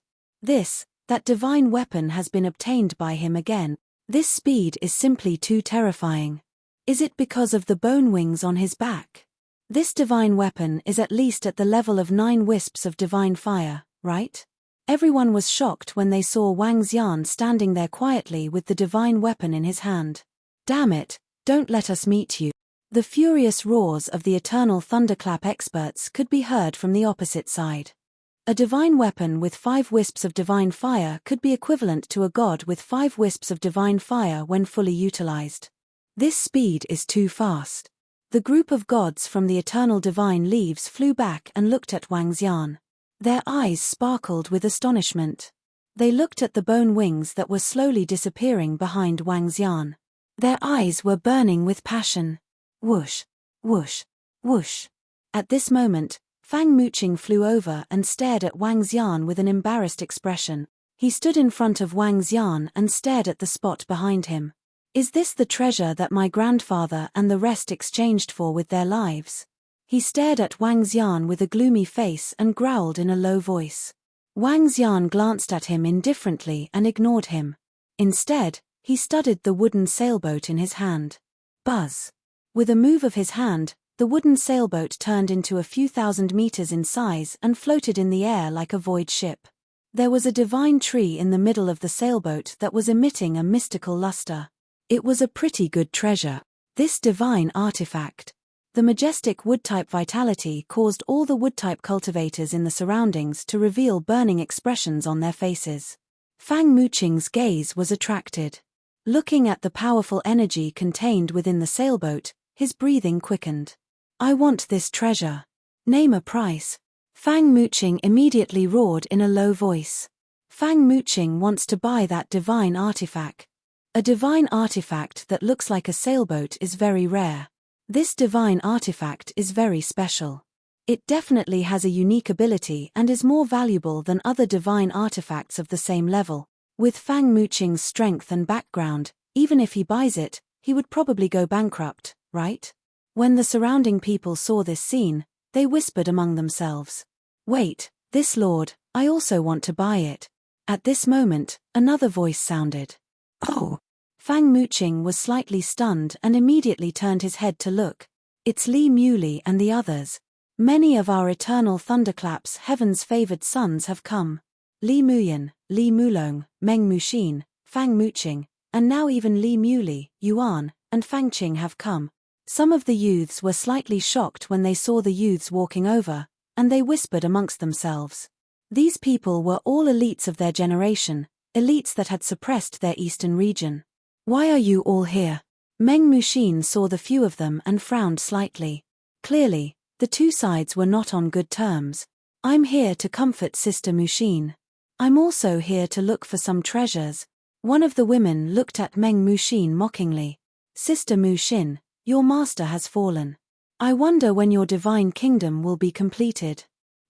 That divine weapon has been obtained by him again. This speed is simply too terrifying. Is it because of the bone wings on his back? This divine weapon is at least at the level of 9 wisps of divine fire, right? Everyone was shocked when they saw Wang Xian standing there quietly with the divine weapon in his hand. Damn it, don't let us meet you. The furious roars of the eternal thunderclap experts could be heard from the opposite side. A divine weapon with 5 wisps of divine fire could be equivalent to a god with 5 wisps of divine fire when fully utilized. This speed is too fast. The group of gods from the eternal divine leaves flew back and looked at Wang Xian. Their eyes sparkled with astonishment. They looked at the bone wings that were slowly disappearing behind Wang Xian. Their eyes were burning with passion. Whoosh, whoosh, whoosh. At this moment, Fang Muqing flew over and stared at Wang Xian with an embarrassed expression. He stood in front of Wang Xian and stared at the spot behind him. Is this the treasure that my grandfather and the rest exchanged for with their lives? He stared at Wang Xian with a gloomy face and growled in a low voice. Wang Xian glanced at him indifferently and ignored him. Instead, he studied the wooden sailboat in his hand. Buzz. With a move of his hand, the wooden sailboat turned into a few thousand meters in size and floated in the air like a void ship. There was a divine tree in the middle of the sailboat that was emitting a mystical luster. It was a pretty good treasure. This divine artifact. The majestic wood-type vitality caused all the wood-type cultivators in the surroundings to reveal burning expressions on their faces. Fang Muqing's gaze was attracted. Looking at the powerful energy contained within the sailboat, his breathing quickened. I want this treasure. Name a price. Fang Muqing immediately roared in a low voice. Fang Muqing wants to buy that divine artifact. A divine artifact that looks like a sailboat is very rare. This divine artifact is very special. It definitely has a unique ability and is more valuable than other divine artifacts of the same level. With Fang Muqing's strength and background, even if he buys it, he would probably go bankrupt, right? When the surrounding people saw this scene, they whispered among themselves. Wait, this lord, I also want to buy it. At this moment, another voice sounded. Oh! Fang Muqing was slightly stunned and immediately turned his head to look. It's Li Muley and the others. Many of our eternal thunderclaps heaven's favored sons have come. Li Muyan, Li Mulong, Meng Muxin, Fang Muqing, and now even Li Muley, Yuan, and Fang Qing have come. Some of the youths were slightly shocked when they saw the youths walking over, and they whispered amongst themselves. These people were all elites of their generation, elites that had suppressed their eastern region. Why are you all here? Meng Muxin saw the few of them and frowned slightly. Clearly, the two sides were not on good terms. I'm here to comfort Sister Muxin. I'm also here to look for some treasures. One of the women looked at Meng Muxin mockingly. Sister Muxin, your master has fallen. I wonder when your divine kingdom will be completed.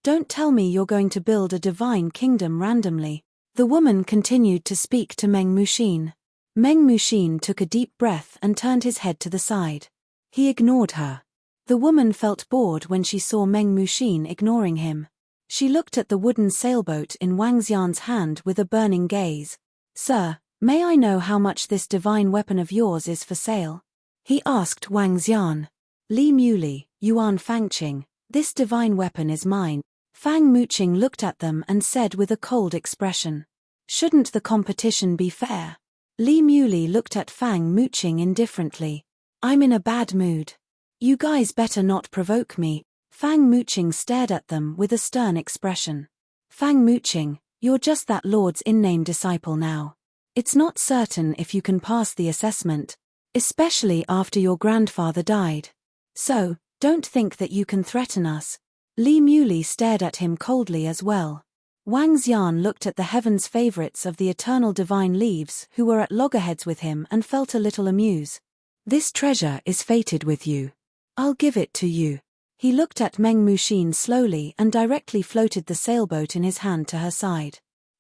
Don't tell me you're going to build a divine kingdom randomly. The woman continued to speak to Meng Muxin. Meng Muxin took a deep breath and turned his head to the side. He ignored her. The woman felt bored when she saw Meng Muxin ignoring him. She looked at the wooden sailboat in Wang Xian's hand with a burning gaze. Sir, may I know how much this divine weapon of yours is for sale? He asked Wang Xian. Li Muli, Yuan Fangqing, this divine weapon is mine. Fang Muqing looked at them and said with a cold expression. Shouldn't the competition be fair? Li Muli looked at Fang Muqing indifferently. I'm in a bad mood. You guys better not provoke me. Fang Muqing stared at them with a stern expression. Fang Muqing, you're just that Lord's in-name disciple now. It's not certain if you can pass the assessment, especially after your grandfather died. So, don't think that you can threaten us. Li Muli stared at him coldly as well. Wang Xian looked at the heavens favorites of the eternal divine leaves who were at loggerheads with him and felt a little amused. This treasure is fated with you. I'll give it to you. He looked at Meng Muxin slowly and directly floated the sailboat in his hand to her side.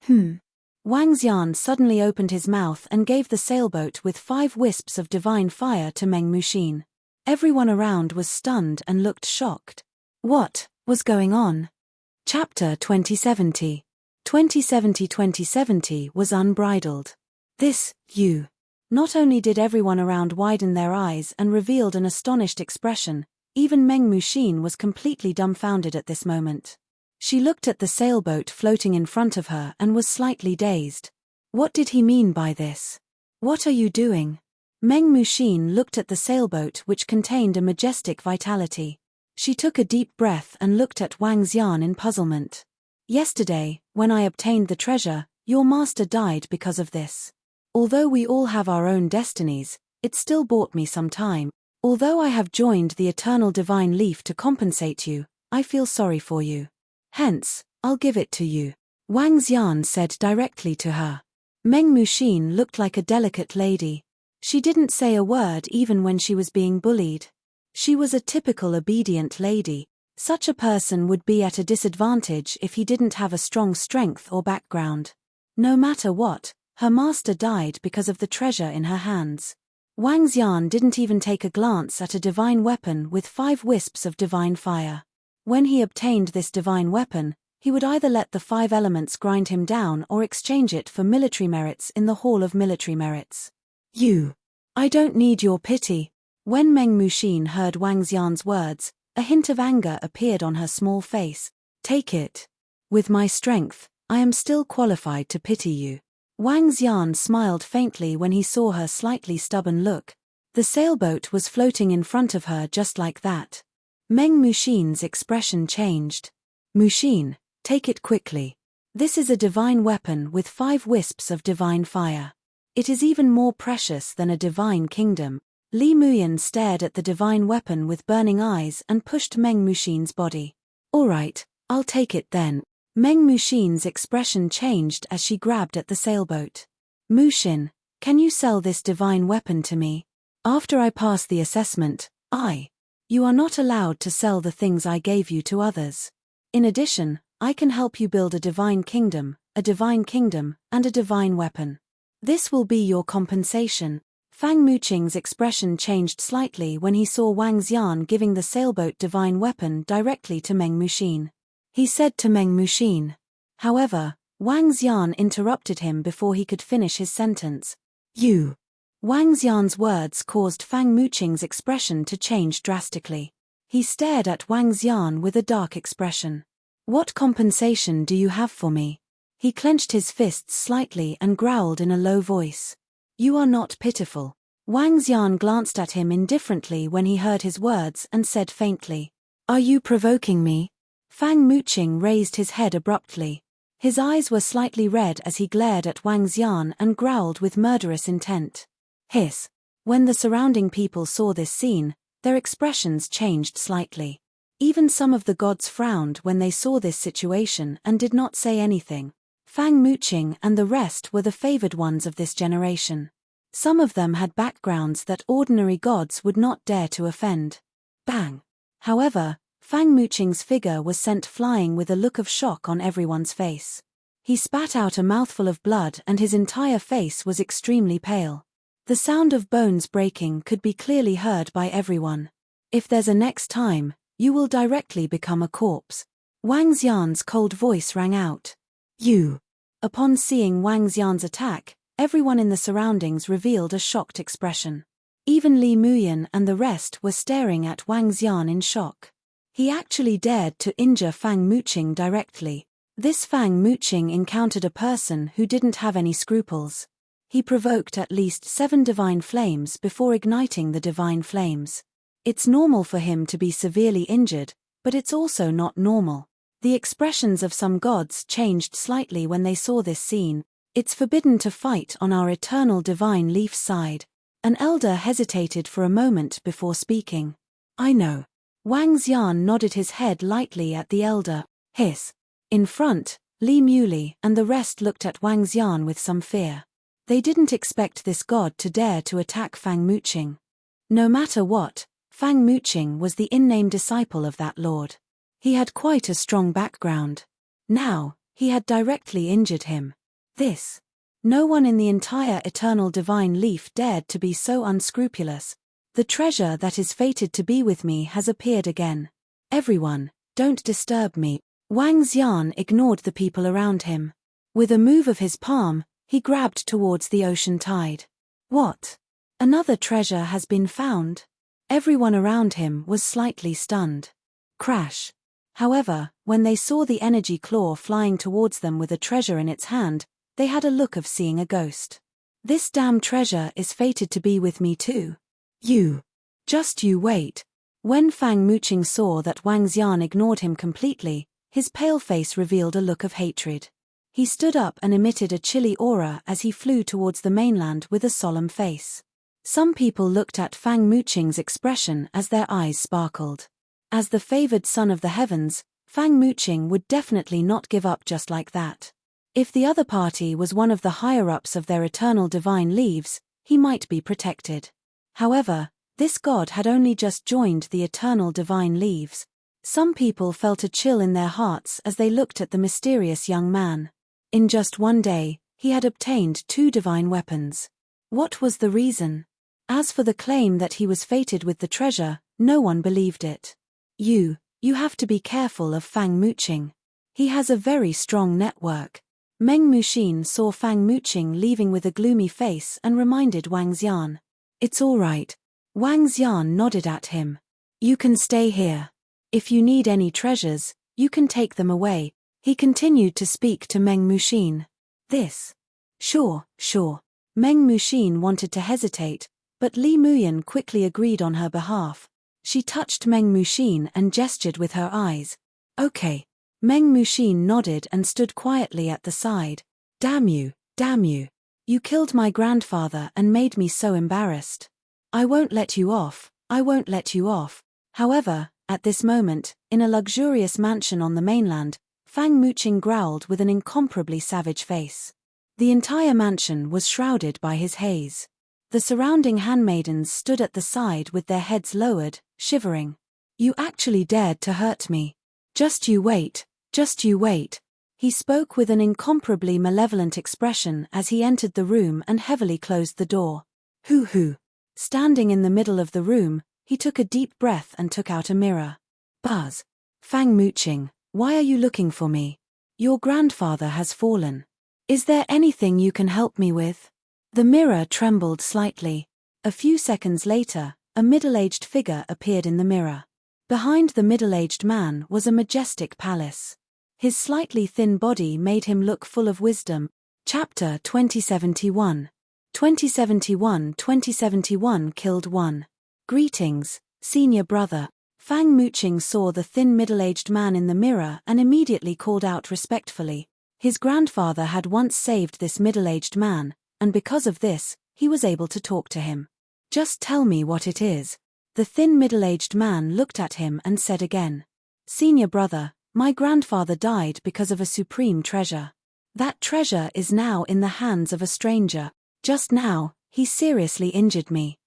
Wang Xian suddenly opened his mouth and gave the sailboat with 5 wisps of divine fire to Meng Muxin. Everyone around was stunned and looked shocked. What was going on? Chapter 2070. 2070 was unbridled. This, you. Not only did everyone around widen their eyes and revealed an astonished expression, even Meng Muxin was completely dumbfounded at this moment. She looked at the sailboat floating in front of her and was slightly dazed. What did he mean by this? What are you doing? Meng Muxin looked at the sailboat which contained a majestic vitality. She took a deep breath and looked at Wang Xian in puzzlement. Yesterday, when I obtained the treasure, your master died because of this. Although we all have our own destinies, it still bought me some time. Although I have joined the eternal divine leaf to compensate you, I feel sorry for you. Hence, I'll give it to you. Wang Xian said directly to her. Meng Muxin looked like a delicate lady. She didn't say a word even when she was being bullied. She was a typical obedient lady. Such a person would be at a disadvantage if he didn't have a strong strength or background. No matter what, her master died because of the treasure in her hands. Wang Xian didn't even take a glance at a divine weapon with 5 wisps of divine fire. When he obtained this divine weapon, he would either let the 5 elements grind him down or exchange it for military merits in the Hall of Military Merits. I don't need your pity. When Meng Muxin heard Wang Xian's words, a hint of anger appeared on her small face. Take it. With my strength, I am still qualified to pity you. Wang Xian smiled faintly when he saw her slightly stubborn look. The sailboat was floating in front of her just like that. Meng Muxin's expression changed. Muxin, take it quickly. This is a divine weapon with 5 wisps of divine fire. It is even more precious than a divine kingdom. Li Muyan stared at the divine weapon with burning eyes and pushed Meng Muxin's body. All right, I'll take it then. Meng Muxin's expression changed as she grabbed at the sailboat. Muxin, can you sell this divine weapon to me? After I pass the assessment, You are not allowed to sell the things I gave you to others. In addition, I can help you build a divine kingdom, and a divine weapon. This will be your compensation. Fang Muqing's expression changed slightly when he saw Wang Xian giving the sailboat divine weapon directly to Meng Muxin. He said to Meng Muxin. However, Wang Xian interrupted him before he could finish his sentence. Wang Xian's words caused Fang Muqing's expression to change drastically. He stared at Wang Xian with a dark expression. What compensation do you have for me? He clenched his fists slightly and growled in a low voice. You are not pitiful. Wang Xian glanced at him indifferently when he heard his words and said faintly. Are you provoking me? Fang Muqing raised his head abruptly. His eyes were slightly red as he glared at Wang Xian and growled with murderous intent. Hiss. When the surrounding people saw this scene, their expressions changed slightly. Even some of the gods frowned when they saw this situation and did not say anything. Fang Muqing and the rest were the favored ones of this generation. Some of them had backgrounds that ordinary gods would not dare to offend. Bang! However, Fang Muqing's figure was sent flying with a look of shock on everyone's face. He spat out a mouthful of blood and his entire face was extremely pale. The sound of bones breaking could be clearly heard by everyone. If there's a next time, you will directly become a corpse. Wang Xian's cold voice rang out. Upon seeing Wang Xian's attack, everyone in the surroundings revealed a shocked expression. Even Li Muyan and the rest were staring at Wang Xian in shock. He actually dared to injure Fang Muqing directly. This Fang Muqing encountered a person who didn't have any scruples. He provoked at least 7 divine flames before igniting the divine flames. It's normal for him to be severely injured, but it's also not normal. The expressions of some gods changed slightly when they saw this scene. It's forbidden to fight on our eternal divine leaf side. An elder hesitated for a moment before speaking. I know. Wang Xian nodded his head lightly at the elder. Hiss. In front, Li Muley and the rest looked at Wang Xian with some fear. They didn't expect this god to dare to attack Fang Muqing. No matter what, Fang Muqing was the in-name disciple of that lord. He had quite a strong background. Now, he had directly injured him. No one in the entire eternal divine leaf dared to be so unscrupulous. The treasure that is fated to be with me has appeared again. Everyone, don't disturb me. Wang Xian ignored the people around him. With a move of his palm, he grabbed towards the ocean tide. What? Another treasure has been found? Everyone around him was slightly stunned. Crash. However, when they saw the energy claw flying towards them with a treasure in its hand, they had a look of seeing a ghost. This damn treasure is fated to be with me too. Just you wait. When Fang Muqing saw that Wang Xian ignored him completely, his pale face revealed a look of hatred. He stood up and emitted a chilly aura as he flew towards the mainland with a solemn face. Some people looked at Fang Muqing's expression as their eyes sparkled. As the favored son of the heavens, Fang Muqing would definitely not give up just like that. If the other party was one of the higher-ups of their eternal divine leaves, he might be protected. However, this god had only just joined the eternal divine leaves. Some people felt a chill in their hearts as they looked at the mysterious young man. In just one day, he had obtained 2 divine weapons. What was the reason? As for the claim that he was fated with the treasure, no one believed it. You have to be careful of Fang Muqing. He has a very strong network. Meng Muxin saw Fang Muqing leaving with a gloomy face and reminded Wang Xian. It's all right. Wang Xian nodded at him. You can stay here. If you need any treasures, you can take them away. He continued to speak to Meng Muxin. Sure. Meng Muxin wanted to hesitate, but Li Muyan quickly agreed on her behalf. She touched Meng Muxin and gestured with her eyes. Okay. Meng Muxin nodded and stood quietly at the side. Damn you. You killed my grandfather and made me so embarrassed. I won't let you off. However, at this moment, in a luxurious mansion on the mainland, Fang Muqing growled with an incomparably savage face. The entire mansion was shrouded by his haze. The surrounding handmaidens stood at the side with their heads lowered, shivering. You actually dared to hurt me. Just you wait. He spoke with an incomparably malevolent expression as he entered the room and heavily closed the door. Hoo. Standing in the middle of the room, he took a deep breath and took out a mirror. Buzz. Fang Muqing, why are you looking for me? Your grandfather has fallen. Is there anything you can help me with? The mirror trembled slightly. A few seconds later, a middle-aged figure appeared in the mirror. Behind the middle-aged man was a majestic palace. His slightly thin body made him look full of wisdom. Chapter 2071. 2071 killed one. Greetings, senior brother. Fang Muqing saw the thin middle-aged man in the mirror and immediately called out respectfully. His grandfather had once saved this middle-aged man, and because of this, he was able to talk to him. Just tell me what it is. The thin middle-aged man looked at him and said again. Senior brother, my grandfather died because of a supreme treasure. That treasure is now in the hands of a stranger. Just now, he seriously injured me.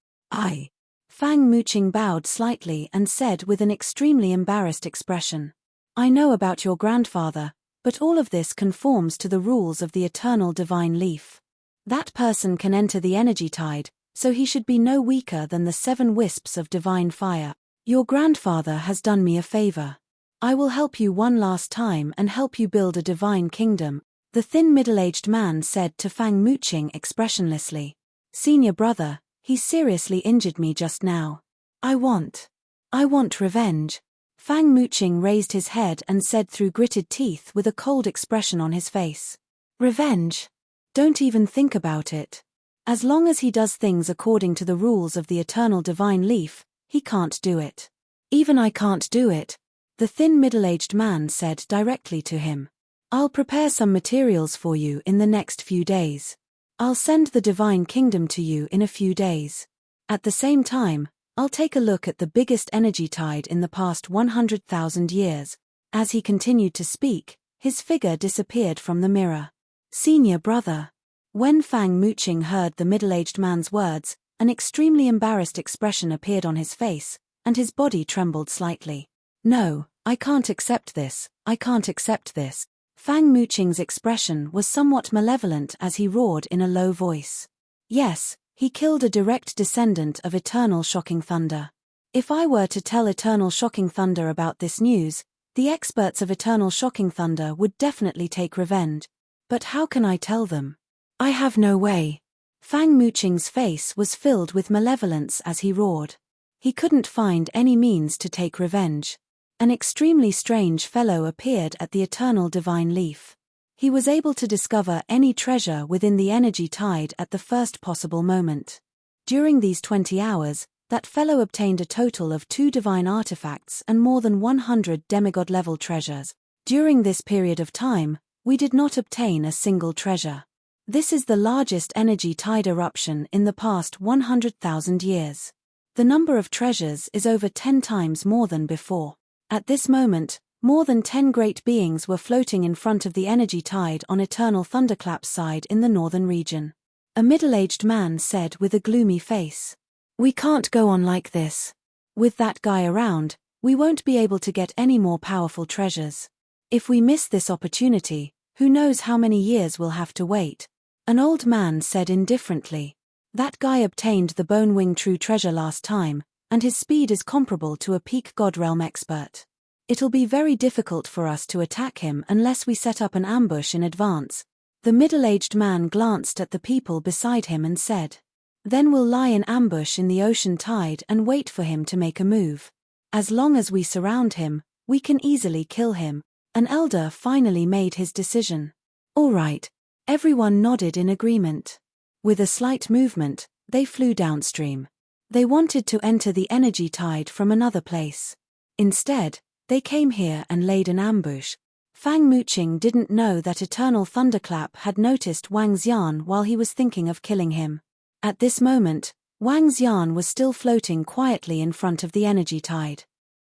Fang Muqing bowed slightly and said with an extremely embarrassed expression. I know about your grandfather, but all of this conforms to the rules of the eternal divine leaf. That person can enter the energy tide, so he should be no weaker than the 7 wisps of divine fire. Your grandfather has done me a favor. I will help you one last time and help you build a divine kingdom. The thin middle-aged man said to Fang Muqing expressionlessly. Senior brother, he seriously injured me just now. I want revenge. Fang Muqing raised his head and said through gritted teeth with a cold expression on his face. Revenge? Don't even think about it. As long as he does things according to the rules of the eternal divine leaf, he can't do it. Even I can't do it, the thin middle-aged man said directly to him. I'll prepare some materials for you in the next few days. I'll send the divine kingdom to you in a few days. At the same time, I'll take a look at the biggest energy tide in the past 100,000 years. As he continued to speak, his figure disappeared from the mirror. Senior brother. When Fang Muqing heard the middle-aged man's words, an extremely embarrassed expression appeared on his face, and his body trembled slightly. No, I can't accept this, I can't accept this. Fang Muqing's expression was somewhat malevolent as he roared in a low voice. Yes, he killed a direct descendant of Eternal Shocking Thunder. If I were to tell Eternal Shocking Thunder about this news, the experts of Eternal Shocking Thunder would definitely take revenge. But how can I tell them? I have no way. Fang Muqing's face was filled with malevolence as he roared. He couldn't find any means to take revenge. An extremely strange fellow appeared at the Eternal Divine Leaf. He was able to discover any treasure within the energy tide at the first possible moment. During these 20 hours, that fellow obtained a total of 2 divine artifacts and more than 100 demigod-level treasures. During this period of time, we did not obtain a single treasure. This is the largest energy tide eruption in the past 100,000 years. The number of treasures is over 10 times more than before. At this moment, more than 10 great beings were floating in front of the energy tide on Eternal Thunderclap's side in the northern region. A middle-aged man said with a gloomy face. We can't go on like this. With that guy around, we won't be able to get any more powerful treasures. If we miss this opportunity, who knows how many years we'll have to wait. An old man said indifferently. That guy obtained the Bone Wing True Treasure last time, and his speed is comparable to a peak God Realm expert. It'll be very difficult for us to attack him unless we set up an ambush in advance. The middle-aged man glanced at the people beside him and said. Then we'll lie in ambush in the ocean tide and wait for him to make a move. As long as we surround him, we can easily kill him. An elder finally made his decision. All right. Everyone nodded in agreement. With a slight movement, they flew downstream. They wanted to enter the energy tide from another place. Instead, they came here and laid an ambush. Fang Muqing didn't know that Eternal Thunderclap had noticed Wang Xian while he was thinking of killing him. At this moment, Wang Xian was still floating quietly in front of the energy tide.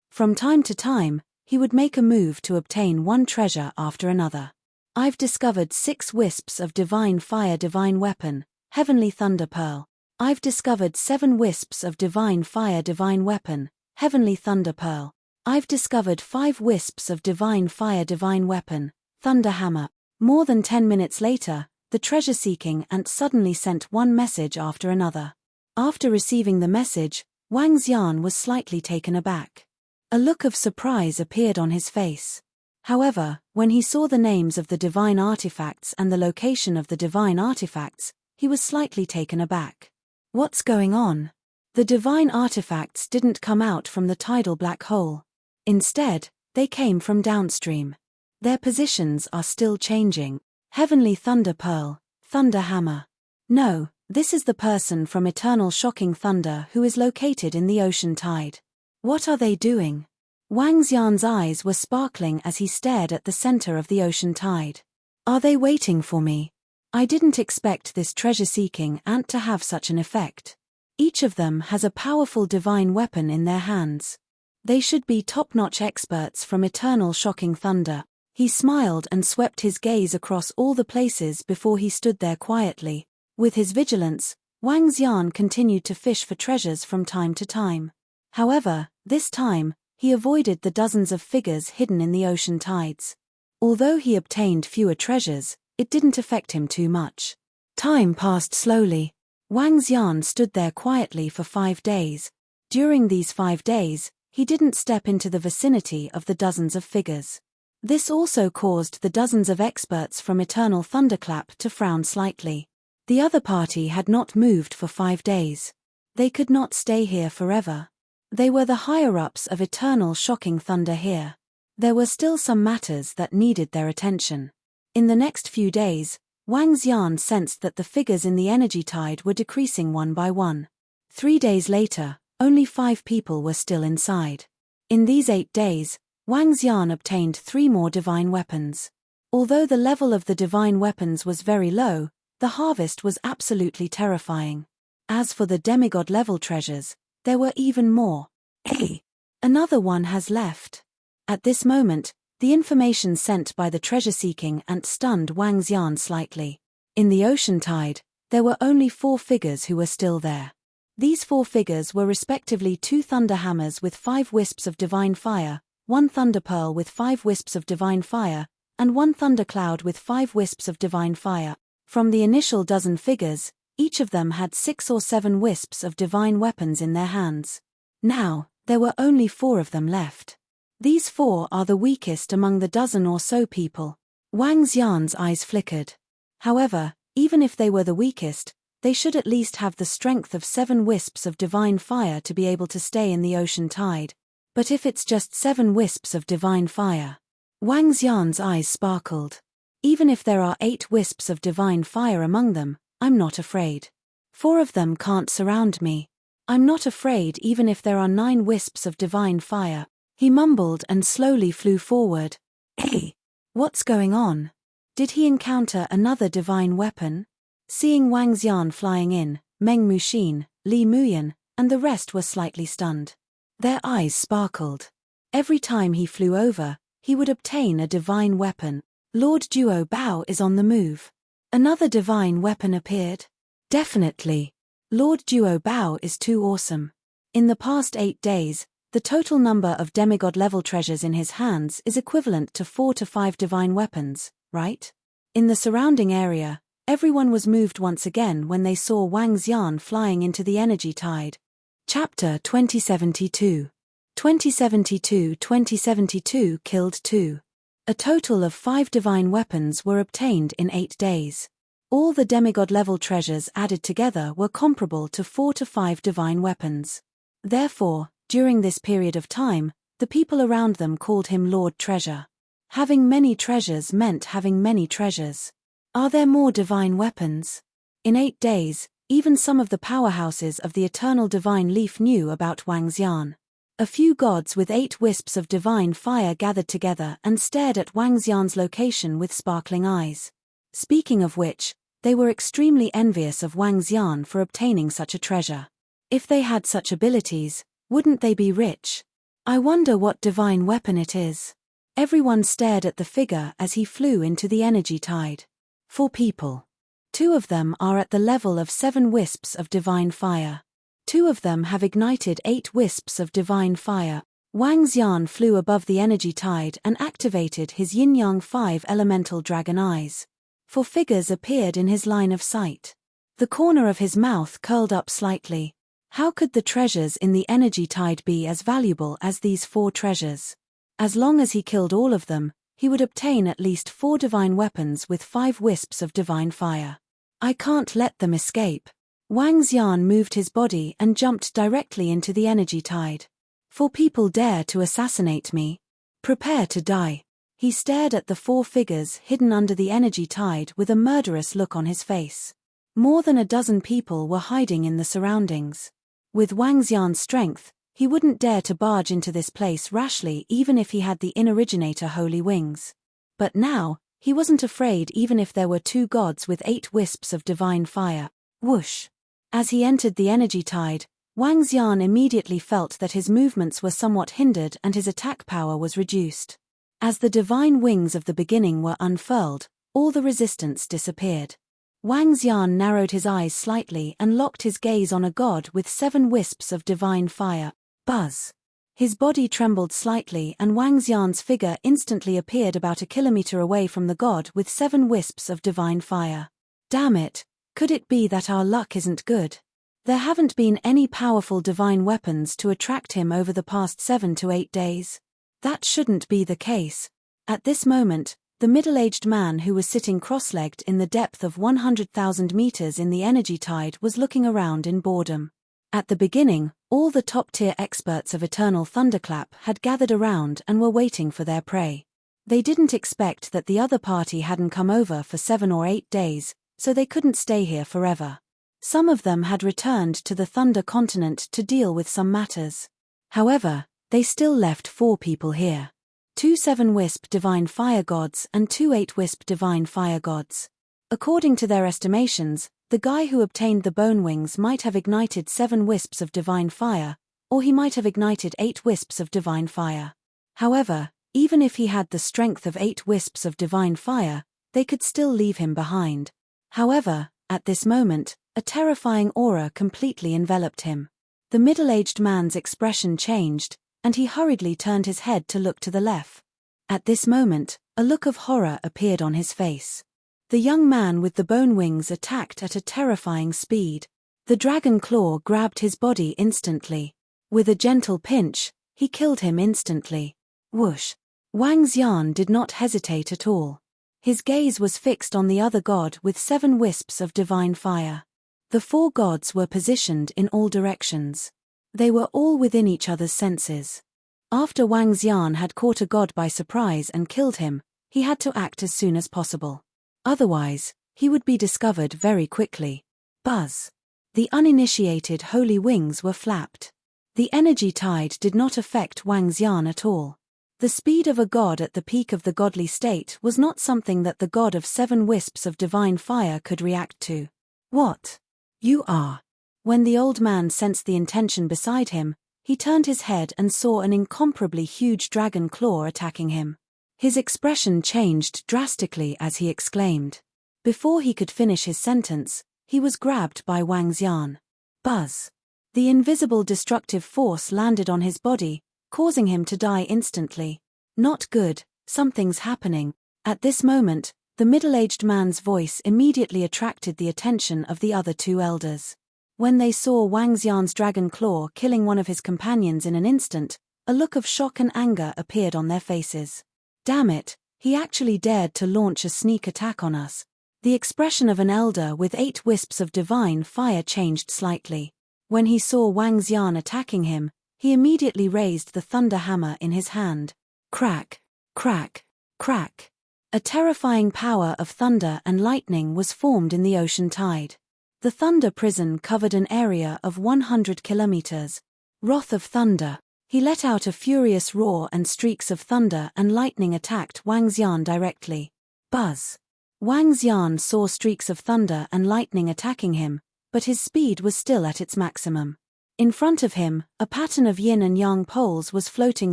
From time to time, he would make a move to obtain one treasure after another. I've discovered 6 wisps of Divine Fire Divine Weapon, Heavenly Thunder Pearl. I've discovered 7 wisps of Divine Fire Divine Weapon, Heavenly Thunder Pearl. I've discovered 5 wisps of Divine Fire Divine Weapon, Thunder Hammer. More than 10 minutes later, the treasure-seeking ant suddenly sent one message after another. After receiving the message, Wang Xian was slightly taken aback. A look of surprise appeared on his face. However, when he saw the names of the divine artifacts and the location of the divine artifacts, he was slightly taken aback. What's going on? The divine artifacts didn't come out from the tidal black hole. Instead, they came from downstream. Their positions are still changing. Heavenly Thunder Pearl, Thunder Hammer. No, this is the person from Eternal Shocking Thunder who is located in the ocean tide. What are they doing? Wang Xian's eyes were sparkling as he stared at the center of the ocean tide. Are they waiting for me? I didn't expect this treasure-seeking ant to have such an effect. Each of them has a powerful divine weapon in their hands. They should be top-notch experts from Eternal Shocking Thunder. He smiled and swept his gaze across all the places before he stood there quietly. With his vigilance, Wang Xian continued to fish for treasures from time to time. However, this time, he avoided the dozens of figures hidden in the ocean tides. Although he obtained fewer treasures, it didn't affect him too much. Time passed slowly. Wang Xian stood there quietly for 5 days. During these 5 days, he didn't step into the vicinity of the dozens of figures. This also caused the dozens of experts from Eternal Thunderclap to frown slightly. The other party had not moved for 5 days. They could not stay here forever. They were the higher-ups of Eternal Shocking Thunder here. There were still some matters that needed their attention. In the next few days, Wang Xian sensed that the figures in the energy tide were decreasing one by one. 3 days later, only 5 people were still inside. In these 8 days, Wang Xian obtained 3 more divine weapons. Although the level of the divine weapons was very low, the harvest was absolutely terrifying. As for the demigod-level treasures, there were even more. Hey! Another one has left. At this moment, the information sent by the treasure-seeking ant stunned Wang Xian slightly. In the ocean tide, there were only 4 figures who were still there. These 4 figures were respectively 2 thunder hammers with 5 wisps of divine fire, 1 thunder pearl with 5 wisps of divine fire, and 1 thunder cloud with 5 wisps of divine fire. From the initial dozen figures, each of them had 6 or 7 wisps of divine weapons in their hands. Now, there were only 4 of them left. These 4 are the weakest among the dozen or so people. Wang Xian's eyes flickered. However, even if they were the weakest, they should at least have the strength of 7 wisps of divine fire to be able to stay in the ocean tide. But if it's just 7 wisps of divine fire... Wang Xian's eyes sparkled. Even if there are 8 wisps of divine fire among them, I'm not afraid. 4 of them can't surround me. I'm not afraid even if there are 9 wisps of divine fire. He mumbled and slowly flew forward. Hey! What's going on? Did he encounter another divine weapon? Seeing Wang Xian flying in, Meng Muxin, Li Muyan, and the rest were slightly stunned. Their eyes sparkled. Every time he flew over, he would obtain a divine weapon. Lord Duo Bao is on the move. Another divine weapon appeared? Definitely. Lord Duo Bao is too awesome. In the past 8 days, the total number of demigod-level treasures in his hands is equivalent to 4 to 5 divine weapons, right? In the surrounding area, everyone was moved once again when they saw Wang Xian flying into the energy tide. Chapter 2072. 2072 killed 2. A total of 5 divine weapons were obtained in 8 days. All the demigod-level treasures added together were comparable to 4 to 5 divine weapons. Therefore, during this period of time, the people around them called him Lord Treasure. Having many treasures meant having many treasures. Are there more divine weapons? In 8 days, even some of the powerhouses of the Eternal Divine Leaf knew about Wang Xian. A few gods with 8 wisps of divine fire gathered together and stared at Wang Xian's location with sparkling eyes. Speaking of which, they were extremely envious of Wang Xian for obtaining such a treasure. If they had such abilities, wouldn't they be rich? I wonder what divine weapon it is. Everyone stared at the figure as he flew into the energy tide. 4 people. 2 of them are at the level of 7 wisps of divine fire. 2 of them have ignited 8 wisps of divine fire. Wang Xian flew above the energy tide and activated his yin-yang 5 elemental dragon eyes. 4 figures appeared in his line of sight. The corner of his mouth curled up slightly. How could the treasures in the energy tide be as valuable as these 4 treasures? As long as he killed all of them, he would obtain at least 4 divine weapons with 5 wisps of divine fire. I can't let them escape. Wang Xian moved his body and jumped directly into the energy tide. 4 people dare to assassinate me. Prepare to die. He stared at the 4 figures hidden under the energy tide with a murderous look on his face. More than a dozen people were hiding in the surroundings. With Wang Xian's strength, he wouldn't dare to barge into this place rashly even if he had the Inoriginator Holy Wings. But now, he wasn't afraid even if there were 2 gods with 8 wisps of divine fire. Whoosh! As he entered the energy tide, Wang Xian immediately felt that his movements were somewhat hindered and his attack power was reduced. As the divine wings of the beginning were unfurled, all the resistance disappeared. Wang Xian narrowed his eyes slightly and locked his gaze on a god with 7 wisps of divine fire. Buzz! His body trembled slightly and Wang Xian's figure instantly appeared about a kilometer away from the god with 7 wisps of divine fire. Damn it! Could it be that our luck isn't good? There haven't been any powerful divine weapons to attract him over the past 7 to 8 days. That shouldn't be the case. At this moment, the middle-aged man who was sitting cross-legged in the depth of 100,000 meters in the energy tide was looking around in boredom. At the beginning, all the top-tier experts of Eternal Thunderclap had gathered around and were waiting for their prey. They didn't expect that the other party hadn't come over for 7 or 8 days, so they couldn't stay here forever. Some of them had returned to the Thunder Continent to deal with some matters. However, they still left 4 people here. 2 7-wisp divine fire gods and 2 8-wisp divine fire gods. According to their estimations, the guy who obtained the bone wings might have ignited 7 wisps of divine fire, or he might have ignited 8 wisps of divine fire. However, even if he had the strength of 8 wisps of divine fire, they could still leave him behind. However, at this moment, a terrifying aura completely enveloped him. The middle-aged man's expression changed, and he hurriedly turned his head to look to the left. At this moment, a look of horror appeared on his face. The young man with the bone wings attacked at a terrifying speed. The dragon claw grabbed his body instantly. With a gentle pinch, he killed him instantly. Whoosh! Wang Xian did not hesitate at all. His gaze was fixed on the other god with 7 wisps of divine fire. The 4 gods were positioned in all directions. They were all within each other's senses. After Wang Xian had caught a god by surprise and killed him, he had to act as soon as possible. Otherwise, he would be discovered very quickly. Buzz! The uninitiated holy wings were flapped. The energy tide did not affect Wang Xian at all. The speed of a god at the peak of the godly state was not something that the god of 7 wisps of divine fire could react to. What? You are? When the old man sensed the intention beside him, he turned his head and saw an incomparably huge dragon claw attacking him. His expression changed drastically as he exclaimed. Before he could finish his sentence, he was grabbed by Wang Xian. Buzz! The invisible destructive force landed on his body, causing him to die instantly. Not good, something's happening. At this moment, the middle-aged man's voice immediately attracted the attention of the other 2 elders. When they saw Wang Xian's dragon claw killing one of his companions in an instant, a look of shock and anger appeared on their faces. Damn it, he actually dared to launch a sneak attack on us. The expression of an elder with 8 wisps of divine fire changed slightly. When he saw Wang Xian attacking him, he immediately raised the thunder hammer in his hand. Crack, crack, crack. A terrifying power of thunder and lightning was formed in the ocean tide. The thunder prison covered an area of 100 kilometers. Wrath of thunder. He let out a furious roar and streaks of thunder and lightning attacked Wang Xian directly. Buzz! Wang Xian saw streaks of thunder and lightning attacking him, but his speed was still at its maximum. In front of him, a pattern of yin and yang poles was floating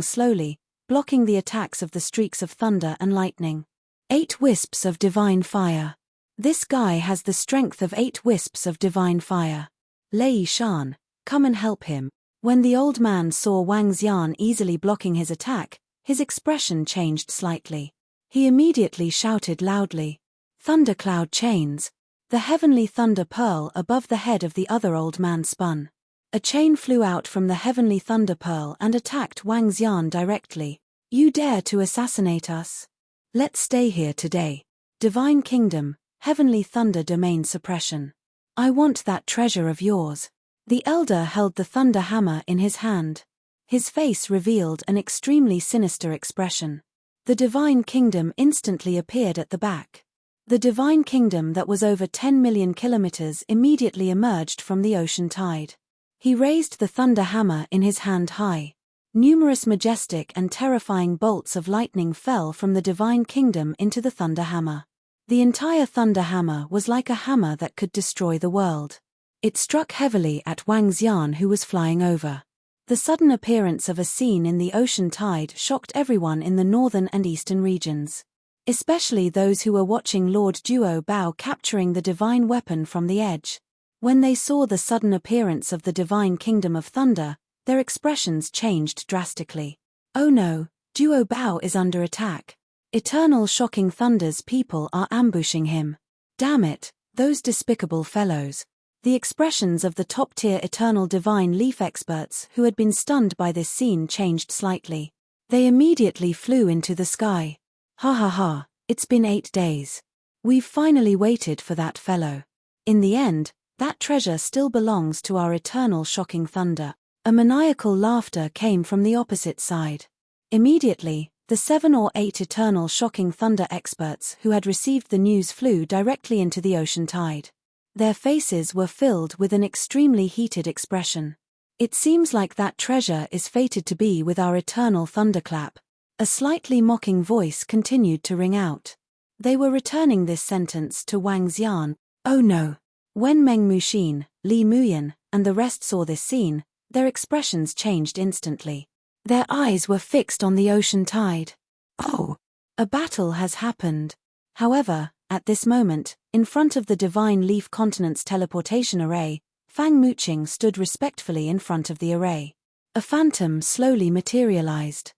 slowly, blocking the attacks of the streaks of thunder and lightning. 8 wisps of divine fire. This guy has the strength of 8 wisps of divine fire. Lei Shan, come and help him. When the old man saw Wang Xian easily blocking his attack, his expression changed slightly. He immediately shouted loudly, "Thundercloud chains!" The heavenly thunder pearl above the head of the other old man spun. A chain flew out from the heavenly thunder pearl and attacked Wang Xian directly. You dare to assassinate us? Let's stay here today. Divine Kingdom, Heavenly Thunder Domain Suppression. I want that treasure of yours. The elder held the thunder hammer in his hand. His face revealed an extremely sinister expression. The Divine Kingdom instantly appeared at the back. The Divine Kingdom that was over 10 million kilometers immediately emerged from the ocean tide. He raised the thunder hammer in his hand high. Numerous majestic and terrifying bolts of lightning fell from the Divine Kingdom into the thunder hammer. The entire thunder hammer was like a hammer that could destroy the world. It struck heavily at Wang Xian, who was flying over. The sudden appearance of a scene in the ocean tide shocked everyone in the northern and eastern regions. Especially those who were watching Lord Duo Bao capturing the divine weapon from the edge. When they saw the sudden appearance of the Divine Kingdom of Thunder, their expressions changed drastically. Oh no, Duo Bao is under attack. Eternal Shocking Thunder's people are ambushing him. Damn it, those despicable fellows. The expressions of the top-tier Eternal Divine Leaf experts who had been stunned by this scene changed slightly. They immediately flew into the sky. Ha ha ha, it's been 8 days. We've finally waited for that fellow. In the end, that treasure still belongs to our eternal shocking thunder. A maniacal laughter came from the opposite side. Immediately, the 7 or 8 eternal shocking thunder experts who had received the news flew directly into the ocean tide. Their faces were filled with an extremely heated expression. It seems like that treasure is fated to be with our eternal thunderclap. A slightly mocking voice continued to ring out. They were returning this sentence to Wang Xian. Oh no! When Meng Muxin, Li Muyan, and the rest saw this scene, their expressions changed instantly. Their eyes were fixed on the ocean tide. Oh! A battle has happened. However, at this moment, in front of the Divine Leaf Continent's teleportation array, Fang Muqing stood respectfully in front of the array. A phantom slowly materialized.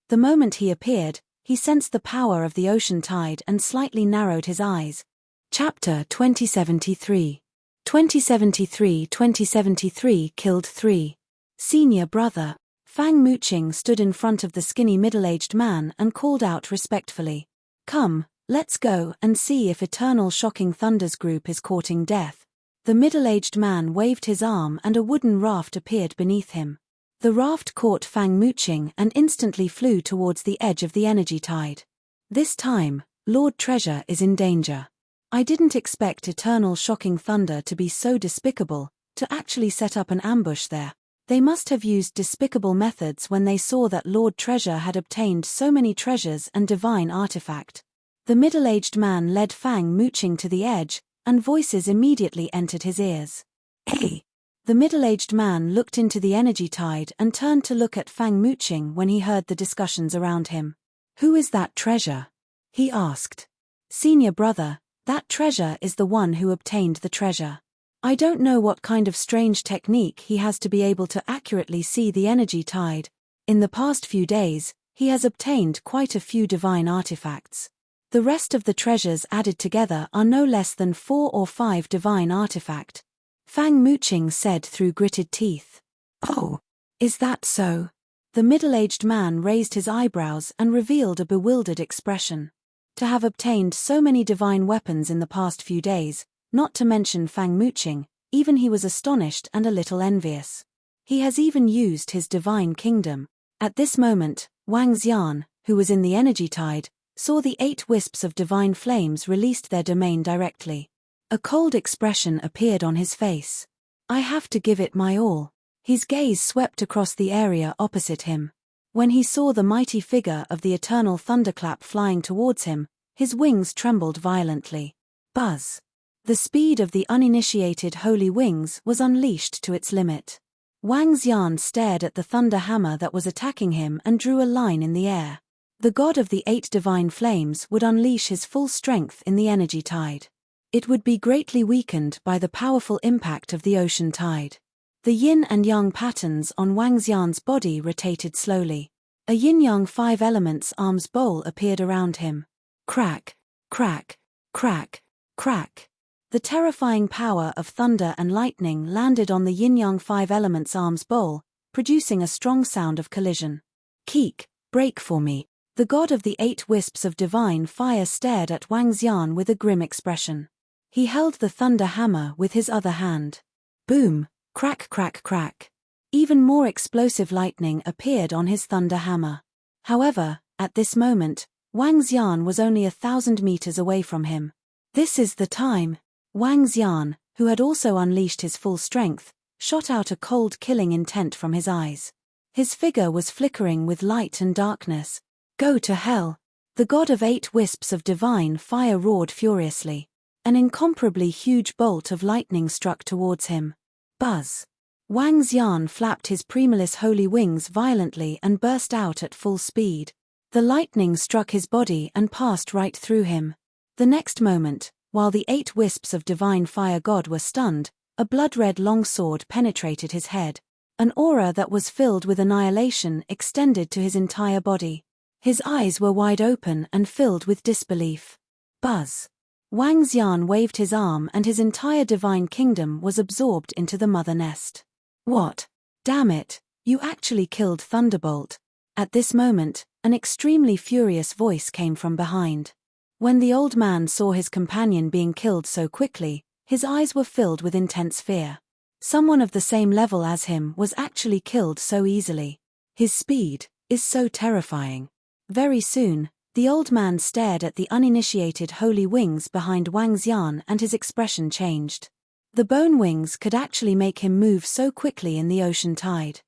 The moment he appeared, he sensed the power of the ocean tide and slightly narrowed his eyes. Chapter 2073. 2073 killed 3. Senior brother. Fang Muqing stood in front of the skinny middle-aged man and called out respectfully. Come, let's go and see if Eternal Shocking Thunder's group is courting death. The middle-aged man waved his arm and a wooden raft appeared beneath him. The raft caught Fang Muqing and instantly flew towards the edge of the energy tide. This time, Lord Treasure is in danger. I didn't expect Eternal Shocking Thunder to be so despicable, to actually set up an ambush there. They must have used despicable methods when they saw that Lord Treasure had obtained so many treasures and divine artifact. The middle-aged man led Fang Muqing to the edge, and voices immediately entered his ears. Hey! The middle-aged man looked into the energy tide and turned to look at Fang Muqing when he heard the discussions around him. Who is that treasure? He asked. Senior brother, that treasure is the one who obtained the treasure. I don't know what kind of strange technique he has to be able to accurately see the energy tide. In the past few days, he has obtained quite a few divine artifacts. The rest of the treasures added together are no less than 4 or 5 divine artifact. Fang Muqing said through gritted teeth. Oh, is that so? The middle-aged man raised his eyebrows and revealed a bewildered expression. To have obtained so many divine weapons in the past few days, not to mention Fang Muqing, even he was astonished and a little envious. He has even used his divine kingdom. At this moment, Wang Xian, who was in the energy tide, saw the 8 wisps of divine flames released their domain directly. A cold expression appeared on his face. I have to give it my all. His gaze swept across the area opposite him. When he saw the mighty figure of the eternal thunderclap flying towards him, his wings trembled violently. Buzz! The speed of the uninitiated holy wings was unleashed to its limit. Wang Xian stared at the thunder hammer that was attacking him and drew a line in the air. The god of the 8 divine flames would unleash his full strength in the energy tide. It would be greatly weakened by the powerful impact of the ocean tide. The yin and yang patterns on Wang Xian's body rotated slowly. A yin-yang 5 elements arms bowl appeared around him. Crack, crack, crack, crack. The terrifying power of thunder and lightning landed on the yin-yang 5 elements arms bowl, producing a strong sound of collision. Keek, break for me. The god of the 8 wisps of divine fire stared at Wang Xian with a grim expression. He held the thunder hammer with his other hand. Boom, crack crack crack. Even more explosive lightning appeared on his thunder hammer. However, at this moment, Wang Xian was only 1,000 meters away from him. This is the time. Wang Xian, who had also unleashed his full strength, shot out a cold killing intent from his eyes. His figure was flickering with light and darkness. Go to hell! The god of 8 wisps of divine fire roared furiously. An incomparably huge bolt of lightning struck towards him. Buzz! Wang Xian flapped his premalis holy wings violently and burst out at full speed. The lightning struck his body and passed right through him. The next moment, while the 8 wisps of divine fire god were stunned, a blood-red longsword penetrated his head. An aura that was filled with annihilation extended to his entire body. His eyes were wide open and filled with disbelief. Buzz! Wang Xian waved his arm and his entire divine kingdom was absorbed into the mother nest. What? Damn it, you actually killed Thunderbolt. At this moment, an extremely furious voice came from behind. When the old man saw his companion being killed so quickly, his eyes were filled with intense fear. Someone of the same level as him was actually killed so easily. His speed is so terrifying. Very soon, the old man stared at the uninitiated holy wings behind Wang Xian and his expression changed. The bone wings could actually make him move so quickly in the ocean tide.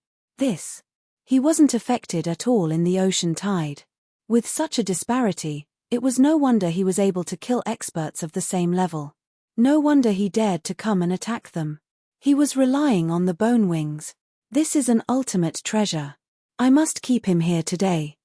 He wasn't affected at all in the ocean tide. With such a disparity, it was no wonder he was able to kill experts of the same level. No wonder he dared to come and attack them. He was relying on the bone wings. This is an ultimate treasure. I must keep him here today.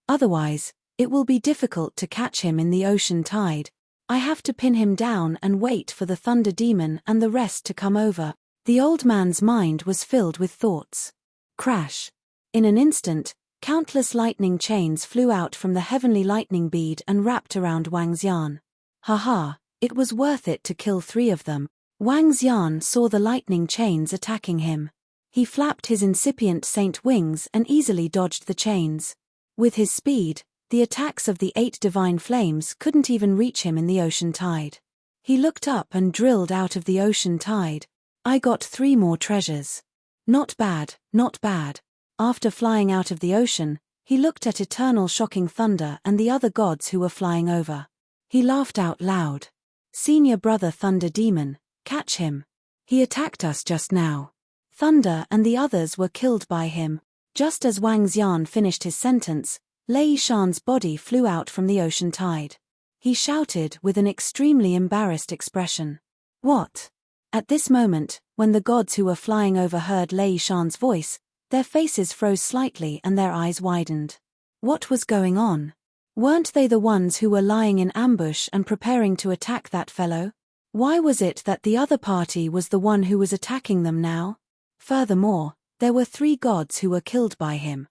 Otherwise, it will be difficult to catch him in the ocean tide. I have to pin him down and wait for the thunder demon and the rest to come over. The old man's mind was filled with thoughts. Crash. In an instant, countless lightning chains flew out from the heavenly lightning bead and wrapped around Wang Xian. Haha, it was worth it to kill 3 of them. Wang Xian saw the lightning chains attacking him. He flapped his incipient saint wings and easily dodged the chains. With his speed, the attacks of the 8 divine flames couldn't even reach him in the ocean tide. He looked up and drilled out of the ocean tide. I got 3 more treasures. Not bad, not bad. After flying out of the ocean, he looked at eternal shocking thunder and the other gods who were flying over. He laughed out loud. Senior brother Thunder Demon, catch him. He attacked us just now. Thunder and the others were killed by him. Just as Wang Xian finished his sentence, Lei Shan's body flew out from the ocean tide. He shouted with an extremely embarrassed expression. What? At this moment, when the gods who were flying over heard Lei Shan's voice, their faces froze slightly and their eyes widened. What was going on? Weren't they the ones who were lying in ambush and preparing to attack that fellow? Why was it that the other party was the one who was attacking them now? Furthermore, there were 3 gods who were killed by him.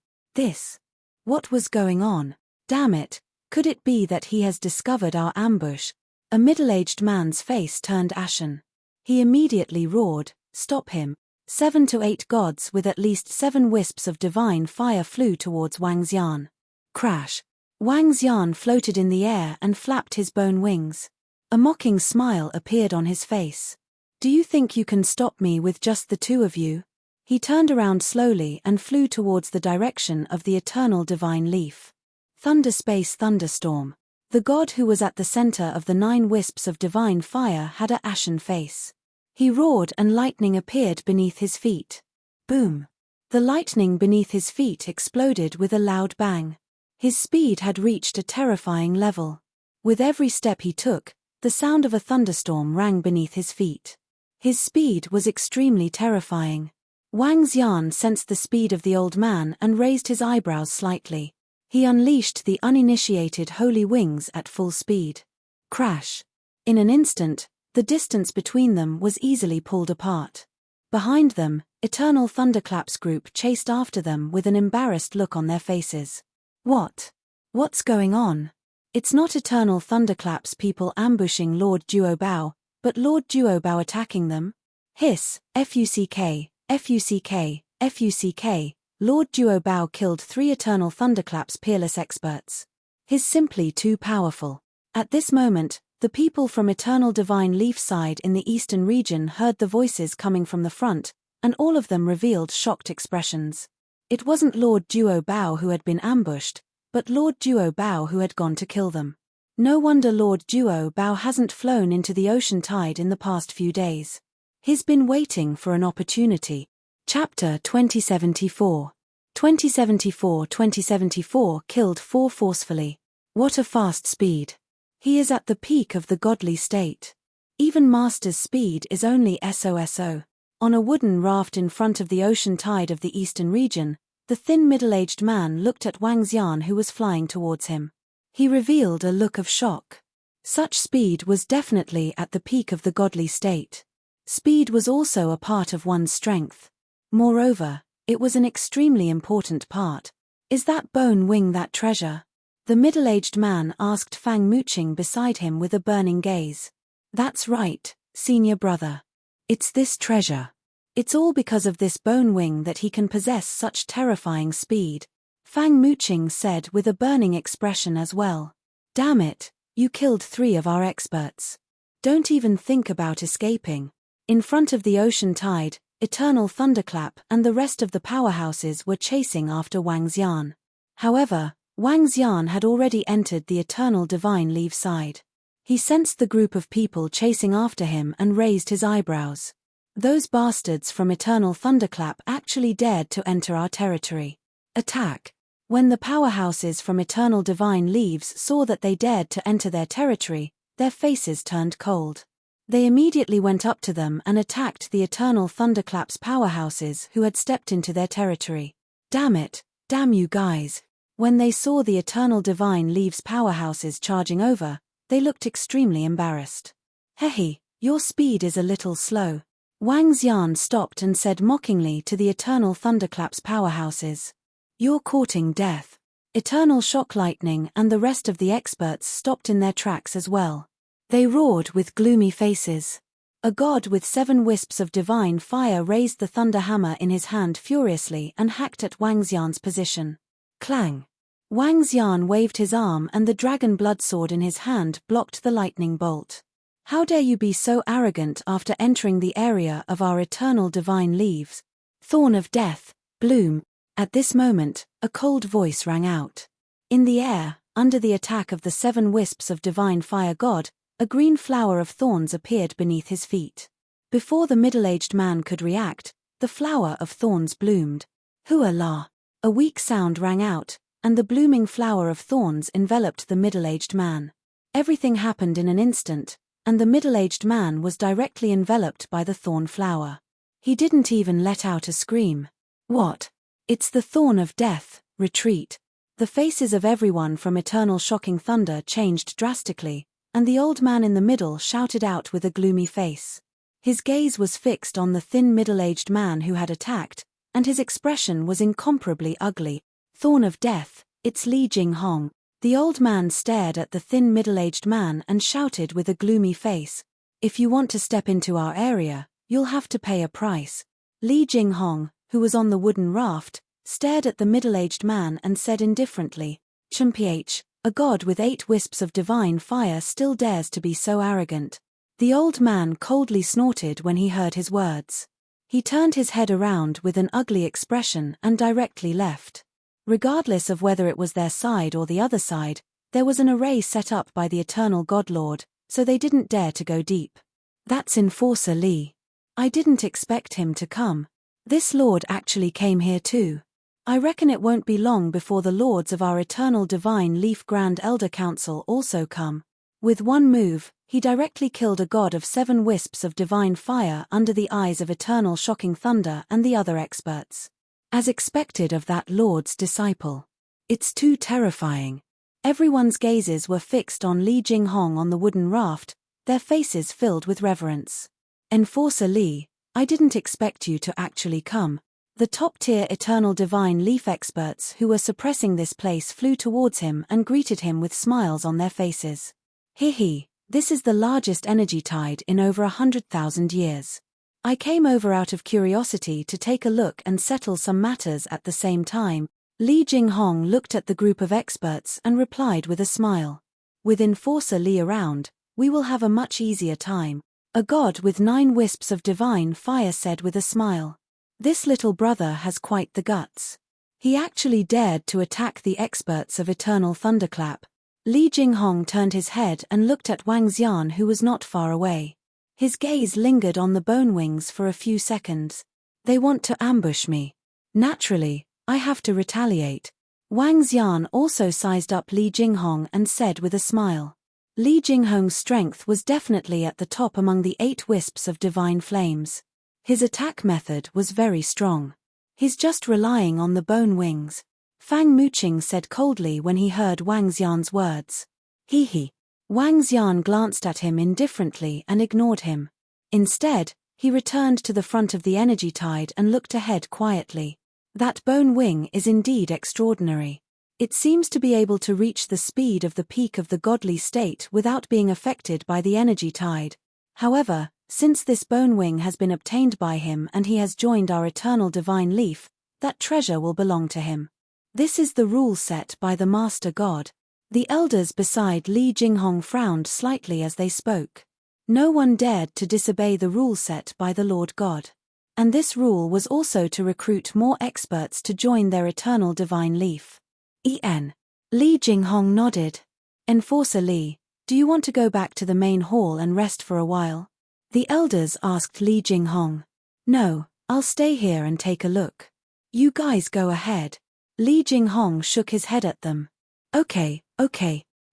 What was going on? Damn it, could it be that he has discovered our ambush? A middle-aged man's face turned ashen. He immediately roared, "Stop him." 7 to 8 gods with at least 7 wisps of divine fire flew towards Wang Xian. Crash. Wang Xian floated in the air and flapped his bone wings. A mocking smile appeared on his face. Do you think you can stop me with just the 2 of you? He turned around slowly and flew towards the direction of the eternal divine leaf. Thunder Space Thunderstorm. The god who was at the center of the 9 wisps of divine fire had an ashen face. He roared and lightning appeared beneath his feet. Boom! The lightning beneath his feet exploded with a loud bang. His speed had reached a terrifying level. With every step he took, the sound of a thunderstorm rang beneath his feet. His speed was extremely terrifying. Wang Xian sensed the speed of the old man and raised his eyebrows slightly. He unleashed the uninitiated holy wings at full speed. Crash! In an instant, the distance between them was easily pulled apart. Behind them, Eternal Thunderclaps group chased after them with an embarrassed look on their faces. What's going on? It's not Eternal Thunderclaps people ambushing Lord Duobao, but Lord Duobao attacking them? Hiss, FUCK, FUCK, FUCK. Lord Duobao killed 3 Eternal Thunderclaps peerless experts. He's simply too powerful. At this moment, the people from Eternal Divine Leaf side in the eastern region heard the voices coming from the front, and all of them revealed shocked expressions. It wasn't Lord Duobao who had been ambushed, but Lord Duobao who had gone to kill them. No wonder Lord Duobao hasn't flown into the ocean tide in the past few days. He's been waiting for an opportunity. Chapter 2074. 2074 killed 4 forcefully. What a fast speed. He is at the peak of the godly state. Even Master's speed is only SOSO. On a wooden raft in front of the ocean tide of the eastern region, the thin middle-aged man looked at Wang Xian who was flying towards him. He revealed a look of shock. Such speed was definitely at the peak of the godly state. Speed was also a part of one's strength. Moreover, it was an extremely important part. Is that bone wing that treasure? The middle-aged man asked Fang Muqing beside him with a burning gaze. That's right, senior brother. It's this treasure. It's all because of this bone wing that he can possess such terrifying speed. Fang Muqing said with a burning expression as well. Damn it, you killed 3 of our experts. Don't even think about escaping. In front of the ocean tide, Eternal Thunderclap and the rest of the powerhouses were chasing after Wang Xian. However, Wang Xian had already entered the Eternal Divine Leaf side. He sensed the group of people chasing after him and raised his eyebrows. Those bastards from Eternal Thunderclap actually dared to enter our territory. Attack! When the powerhouses from Eternal Divine Leaves saw that they dared to enter their territory, their faces turned cold. They immediately went up to them and attacked the Eternal Thunderclap's powerhouses who had stepped into their territory. Damn it, damn you guys. When they saw the Eternal Divine Leaves powerhouses charging over, they looked extremely embarrassed. Hehe, your speed is a little slow. Wang Xian stopped and said mockingly to the Eternal Thunderclap's powerhouses. You're courting death. Eternal Shock Lightning and the rest of the experts stopped in their tracks as well. They roared with gloomy faces. A god with 7 wisps of divine fire raised the thunder hammer in his hand furiously and hacked at Wang Xian's position. Clang! Wang Xian waved his arm and the dragon blood sword in his hand blocked the lightning bolt. How dare you be so arrogant after entering the area of our Eternal Divine Leaves? Thorn of Death, bloom! At this moment, a cold voice rang out. In the air, under the attack of the 7 wisps of divine fire god, a green flower of thorns appeared beneath his feet. Before the middle-aged man could react, the flower of thorns bloomed. Hua la! A weak sound rang out, and the blooming flower of thorns enveloped the middle-aged man. Everything happened in an instant, and the middle-aged man was directly enveloped by the thorn flower. He didn't even let out a scream. What? It's the thorn of death, retreat. The faces of everyone from Eternal Shocking Thunder changed drastically, and the old man in the middle shouted out with a gloomy face. His gaze was fixed on the thin middle-aged man who had attacked, and his expression was incomparably ugly. Thorn of Death, it's Li Jinghong. The old man stared at the thin middle-aged man and shouted with a gloomy face. If you want to step into our area, you'll have to pay a price. Li Jinghong, who was on the wooden raft, stared at the middle-aged man and said indifferently, Chumph, a god with 8 wisps of divine fire still dares to be so arrogant. The old man coldly snorted when he heard his words. He turned his head around with an ugly expression and directly left. Regardless of whether it was their side or the other side, there was an array set up by the Eternal Godlord, so they didn't dare to go deep. That's Enforcer Li. I didn't expect him to come. This lord actually came here too. I reckon it won't be long before the lords of our Eternal Divine Leaf Grand Elder Council also come. With one move, he directly killed a god of 7 wisps of divine fire under the eyes of Eternal Shocking Thunder and the other experts. As expected of that lord's disciple. It's too terrifying. Everyone's gazes were fixed on Li Jinghong on the wooden raft, their faces filled with reverence. Enforcer Li, I didn't expect you to actually come. The top-tier Eternal Divine Leaf experts who were suppressing this place flew towards him and greeted him with smiles on their faces. Hehe, this is the largest energy tide in over 100,000 years. I came over out of curiosity to take a look and settle some matters at the same time. Li Jinghong looked at the group of experts and replied with a smile. With Enforcer Li around, we will have a much easier time. A god with 9 wisps of divine fire said with a smile. This little brother has quite the guts. He actually dared to attack the experts of Eternal Thunderclap. Li Jinghong turned his head and looked at Wang Xian, who was not far away. His gaze lingered on the bone wings for a few seconds. They want to ambush me. Naturally, I have to retaliate. Wang Xian also sized up Li Jinghong and said with a smile. Li Jinghong's strength was definitely at the top among the 8 wisps of divine flames. His attack method was very strong. He's just relying on the bone wings. Fang Muqing said coldly when he heard Wang Xian's words. Hehe. Wang Xian glanced at him indifferently and ignored him. Instead, he returned to the front of the energy tide and looked ahead quietly. That bone wing is indeed extraordinary. It seems to be able to reach the speed of the peak of the godly state without being affected by the energy tide. However, since this bone wing has been obtained by him and he has joined our Eternal Divine Leaf, that treasure will belong to him. This is the rule set by the Master God. The elders beside Li Jinghong frowned slightly as they spoke. No one dared to disobey the rule set by the Lord God. And this rule was also to recruit more experts to join their eternal divine leaf. Li Jinghong nodded. Enforcer Li, do you want to go back to the main hall and rest for a while? The elders asked Li Jinghong. No, I'll stay here and take a look. You guys go ahead. Li Jinghong shook his head at them. Okay.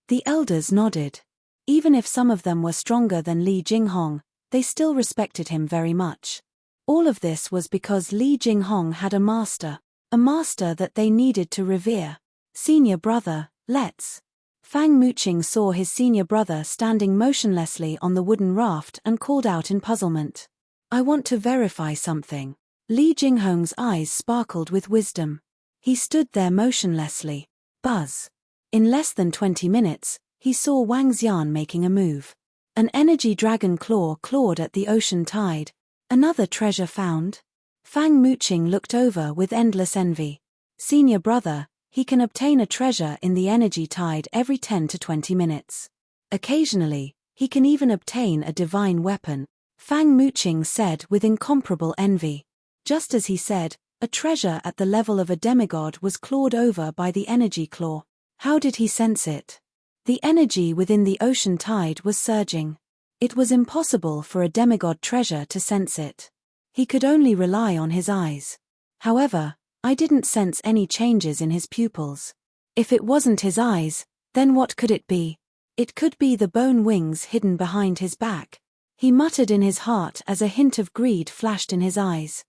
The elders nodded. Even if some of them were stronger than Li Jinghong, they still respected him very much. All of this was because Li Jinghong had a master that they needed to revere. Senior brother, let's. Fang Muqing saw his senior brother standing motionlessly on the wooden raft and called out in puzzlement. I want to verify something. Li Jinghong's eyes sparkled with wisdom. He stood there motionlessly. Buzz. In less than 20 minutes, he saw Wang Xian making a move. An energy dragon claw clawed at the ocean tide. Another treasure found? Fang Muqing looked over with endless envy. Senior brother, he can obtain a treasure in the energy tide every 10 to 20 minutes. Occasionally, he can even obtain a divine weapon, Fang Muqing said with incomparable envy. Just as he said, a treasure at the level of a demigod was clawed over by the energy claw. How did he sense it? The energy within the ocean tide was surging. It was impossible for a demigod treasure to sense it. He could only rely on his eyes. However, I didn't sense any changes in his pupils. If it wasn't his eyes, then what could it be? It could be the bone wings hidden behind his back. He muttered in his heart as a hint of greed flashed in his eyes.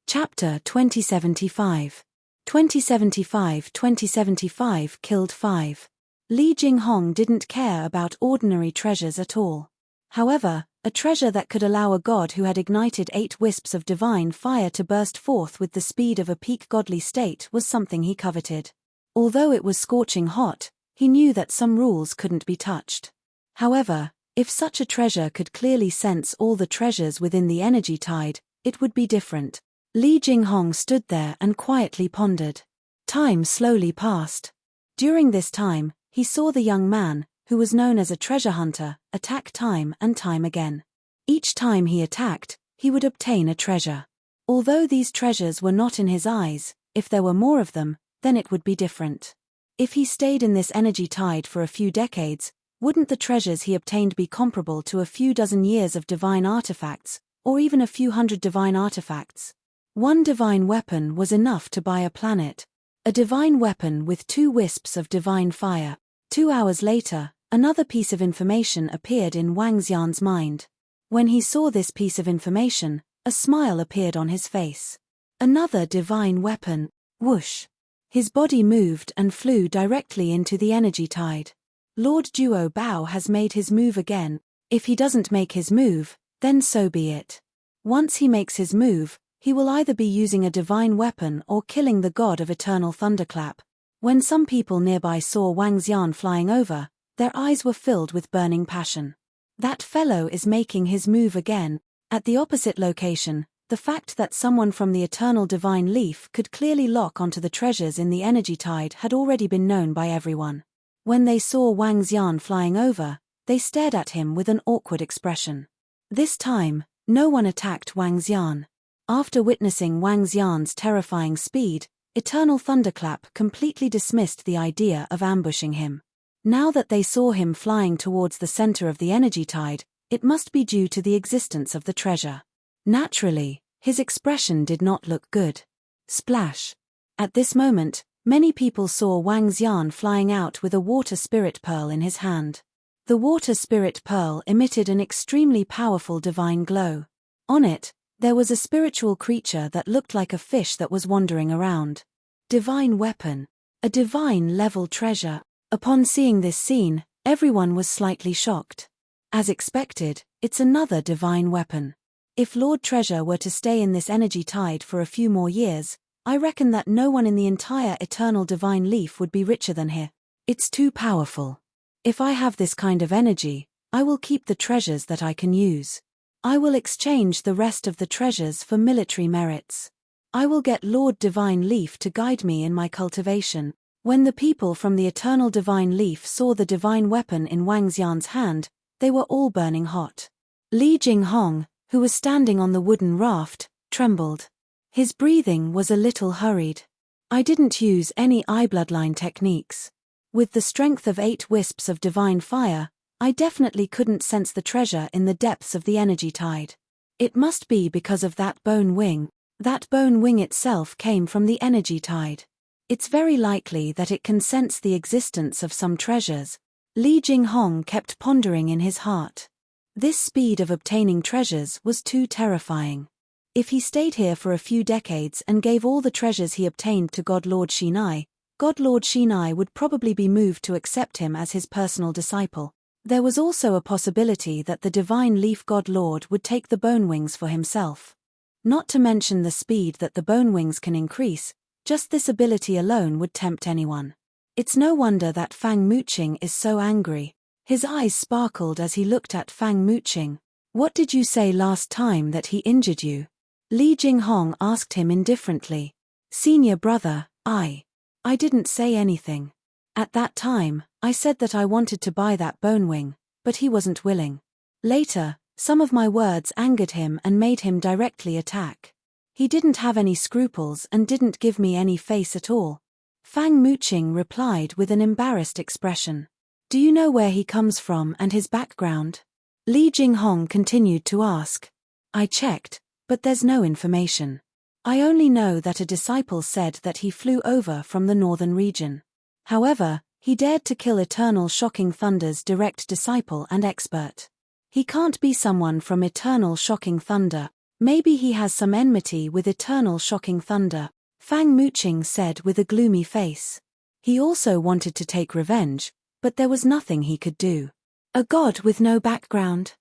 Chapter 2075. 2075 killed 5. Li Jinghong didn't care about ordinary treasures at all. However, a treasure that could allow a god who had ignited 8 wisps of divine fire to burst forth with the speed of a peak godly state was something he coveted. Although it was scorching hot, he knew that some rules couldn't be touched. However, if such a treasure could clearly sense all the treasures within the energy tide, it would be different. Li Jinghong stood there and quietly pondered. Time slowly passed. During this time, he saw the young man, who was known as a treasure hunter, attack time and time again. Each time he attacked, he would obtain a treasure. Although these treasures were not in his eyes, if there were more of them, then it would be different. If he stayed in this energy tide for a few decades, wouldn't the treasures he obtained be comparable to a few dozen years of divine artifacts, or even a few hundred divine artifacts? One divine weapon was enough to buy a planet. A divine weapon with 2 wisps of divine fire. 2 hours later, another piece of information appeared in Wang Xian's mind. When he saw this piece of information, a smile appeared on his face. Another divine weapon. Whoosh. His body moved and flew directly into the energy tide. Lord Duo Bao has made his move again. If he doesn't make his move, then so be it. Once he makes his move, he will either be using a divine weapon or killing the god of eternal thunderclap. When some people nearby saw Wang Xian flying over, their eyes were filled with burning passion. That fellow is making his move again. At the opposite location, the fact that someone from the eternal divine leaf could clearly lock onto the treasures in the energy tide had already been known by everyone. When they saw Wang Xian flying over, they stared at him with an awkward expression. This time, no one attacked Wang Xian. After witnessing Wang Xian's terrifying speed, Eternal Thunderclap completely dismissed the idea of ambushing him. Now that they saw him flying towards the center of the energy tide, it must be due to the existence of the treasure. Naturally, his expression did not look good. Splash. At this moment, many people saw Wang Xian flying out with a water spirit pearl in his hand. The water spirit pearl emitted an extremely powerful divine glow. On it, there was a spiritual creature that looked like a fish that was wandering around. Divine weapon. A divine-level treasure. Upon seeing this scene, everyone was slightly shocked. As expected, it's another divine weapon. If Lord Treasure were to stay in this energy tide for a few more years, I reckon that no one in the entire eternal divine leaf would be richer than he. It's too powerful. If I have this kind of energy, I will keep the treasures that I can use. I will exchange the rest of the treasures for military merits. I will get Lord Divine Leaf to guide me in my cultivation. When the people from the Eternal Divine Leaf saw the divine weapon in Wang Xian's hand, they were all burning hot. Li Jinghong, who was standing on the wooden raft, trembled. His breathing was a little hurried. I didn't use any eye-bloodline techniques. With the strength of 8 wisps of divine fire, I definitely couldn't sense the treasure in the depths of the energy tide. It must be because of that bone wing. That bone wing itself came from the energy tide. It's very likely that it can sense the existence of some treasures. Li Jinghong kept pondering in his heart. This speed of obtaining treasures was too terrifying. If he stayed here for a few decades and gave all the treasures he obtained to God Lord Shinai, God Lord Shinai would probably be moved to accept him as his personal disciple. There was also a possibility that the Divine Leaf God Lord would take the bone wings for himself. Not to mention the speed that the bone wings can increase, just this ability alone would tempt anyone. It's no wonder that Fang Muqing is so angry. His eyes sparkled as he looked at Fang Muqing. What did you say last time that he injured you? Li Jinghong asked him indifferently. Senior brother, I didn't say anything. At that time, I said that I wanted to buy that bone wing, but he wasn't willing. Later, some of my words angered him and made him directly attack. He didn't have any scruples and didn't give me any face at all. Fang Muqing replied with an embarrassed expression. Do you know where he comes from and his background? Li Jinghong continued to ask. I checked, but there's no information. I only know that a disciple said that he flew over from the northern region. However, he dared to kill Eternal Shocking Thunder's direct disciple and expert. He can't be someone from Eternal Shocking Thunder. Maybe he has some enmity with Eternal Shocking Thunder, Fang Muqing said with a gloomy face. He also wanted to take revenge, but there was nothing he could do. A god with no background?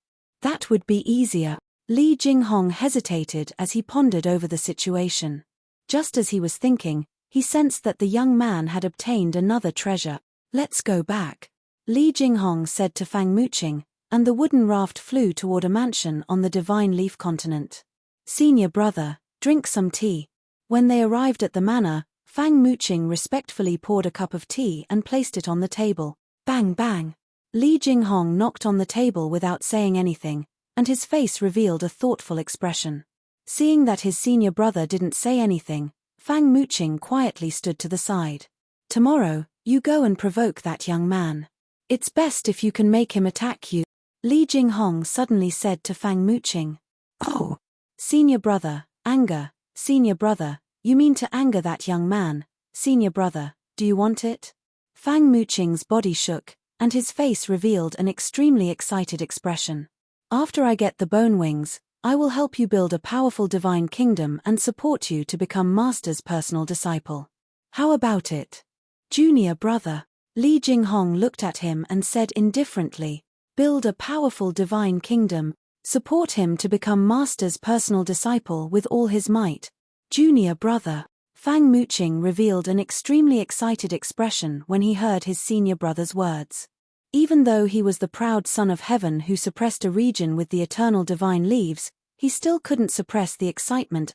That would be easier. Li Jinghong hesitated as he pondered over the situation. Just as he was thinking, he sensed that the young man had obtained another treasure. Let's go back, Li Jinghong said to Fang Muqing, and the wooden raft flew toward a mansion on the Divine Leaf continent. Senior brother, drink some tea. When they arrived at the manor, Fang Muqing respectfully poured a cup of tea and placed it on the table. Bang bang. Li Jinghong knocked on the table without saying anything, and his face revealed a thoughtful expression. Seeing that his senior brother didn't say anything, Fang Muqing quietly stood to the side. Tomorrow, you go and provoke that young man. It's best if you can make him attack you, Li Jinghong suddenly said to Fang Muqing. Oh! Senior brother, anger, senior brother, you mean to anger that young man, senior brother, do you want it? Fang Muqing's body shook, and his face revealed an extremely excited expression. After I get the bone wings, I will help you build a powerful divine kingdom and support you to become Master's personal disciple. How about it? Junior brother, Li Jinghong looked at him and said indifferently, build a powerful divine kingdom, support him to become Master's personal disciple with all his might. Junior brother, Fang Muqing revealed an extremely excited expression when he heard his senior brother's words. Even though he was the proud son of heaven who suppressed a region with the eternal divine leaves, he still couldn't suppress the excitement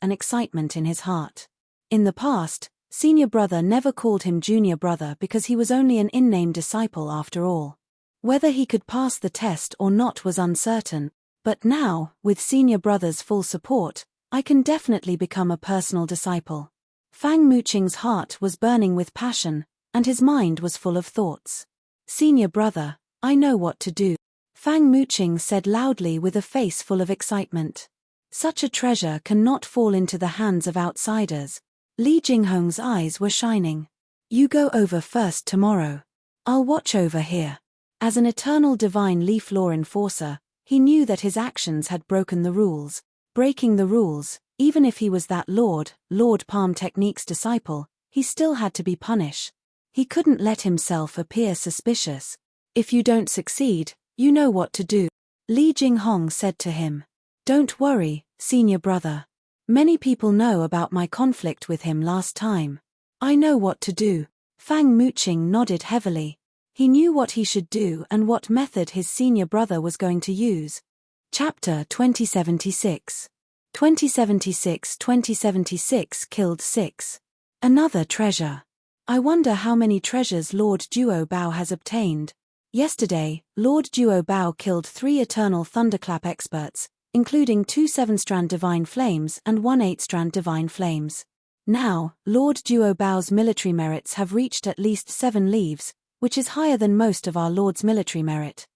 in his heart. In the past, senior brother never called him junior brother because he was only an in-name disciple after all. Whether he could pass the test or not was uncertain, but now, with senior brother's full support, I can definitely become a personal disciple. Fang Muqing's heart was burning with passion, and his mind was full of thoughts. Senior brother, I know what to do, Fang Muqing said loudly with a face full of excitement. Such a treasure cannot fall into the hands of outsiders. Li Jinghong's eyes were shining. You go over first tomorrow. I'll watch over here. As an eternal divine leaf law enforcer, he knew that his actions had broken the rules. Breaking the rules, even if he was that Lord Palm Technique's disciple, he still had to be punished. He couldn't let himself appear suspicious. If you don't succeed, you know what to do, Li Jinghong said to him. Don't worry, senior brother. Many people know about my conflict with him last time. I know what to do. Fang Muqing nodded heavily. He knew what he should do and what method his senior brother was going to use. Chapter 2076. 2076 killed 6. Another treasure. I wonder how many treasures Lord Duo Bao has obtained. Yesterday, Lord Duo Bao killed 3 eternal thunderclap experts, including 2 7-strand divine flames and 1 8-strand divine flames. Now, Lord Duo Bao's military merits have reached at least 7 leaves, which is higher than most of our Lord's military merit.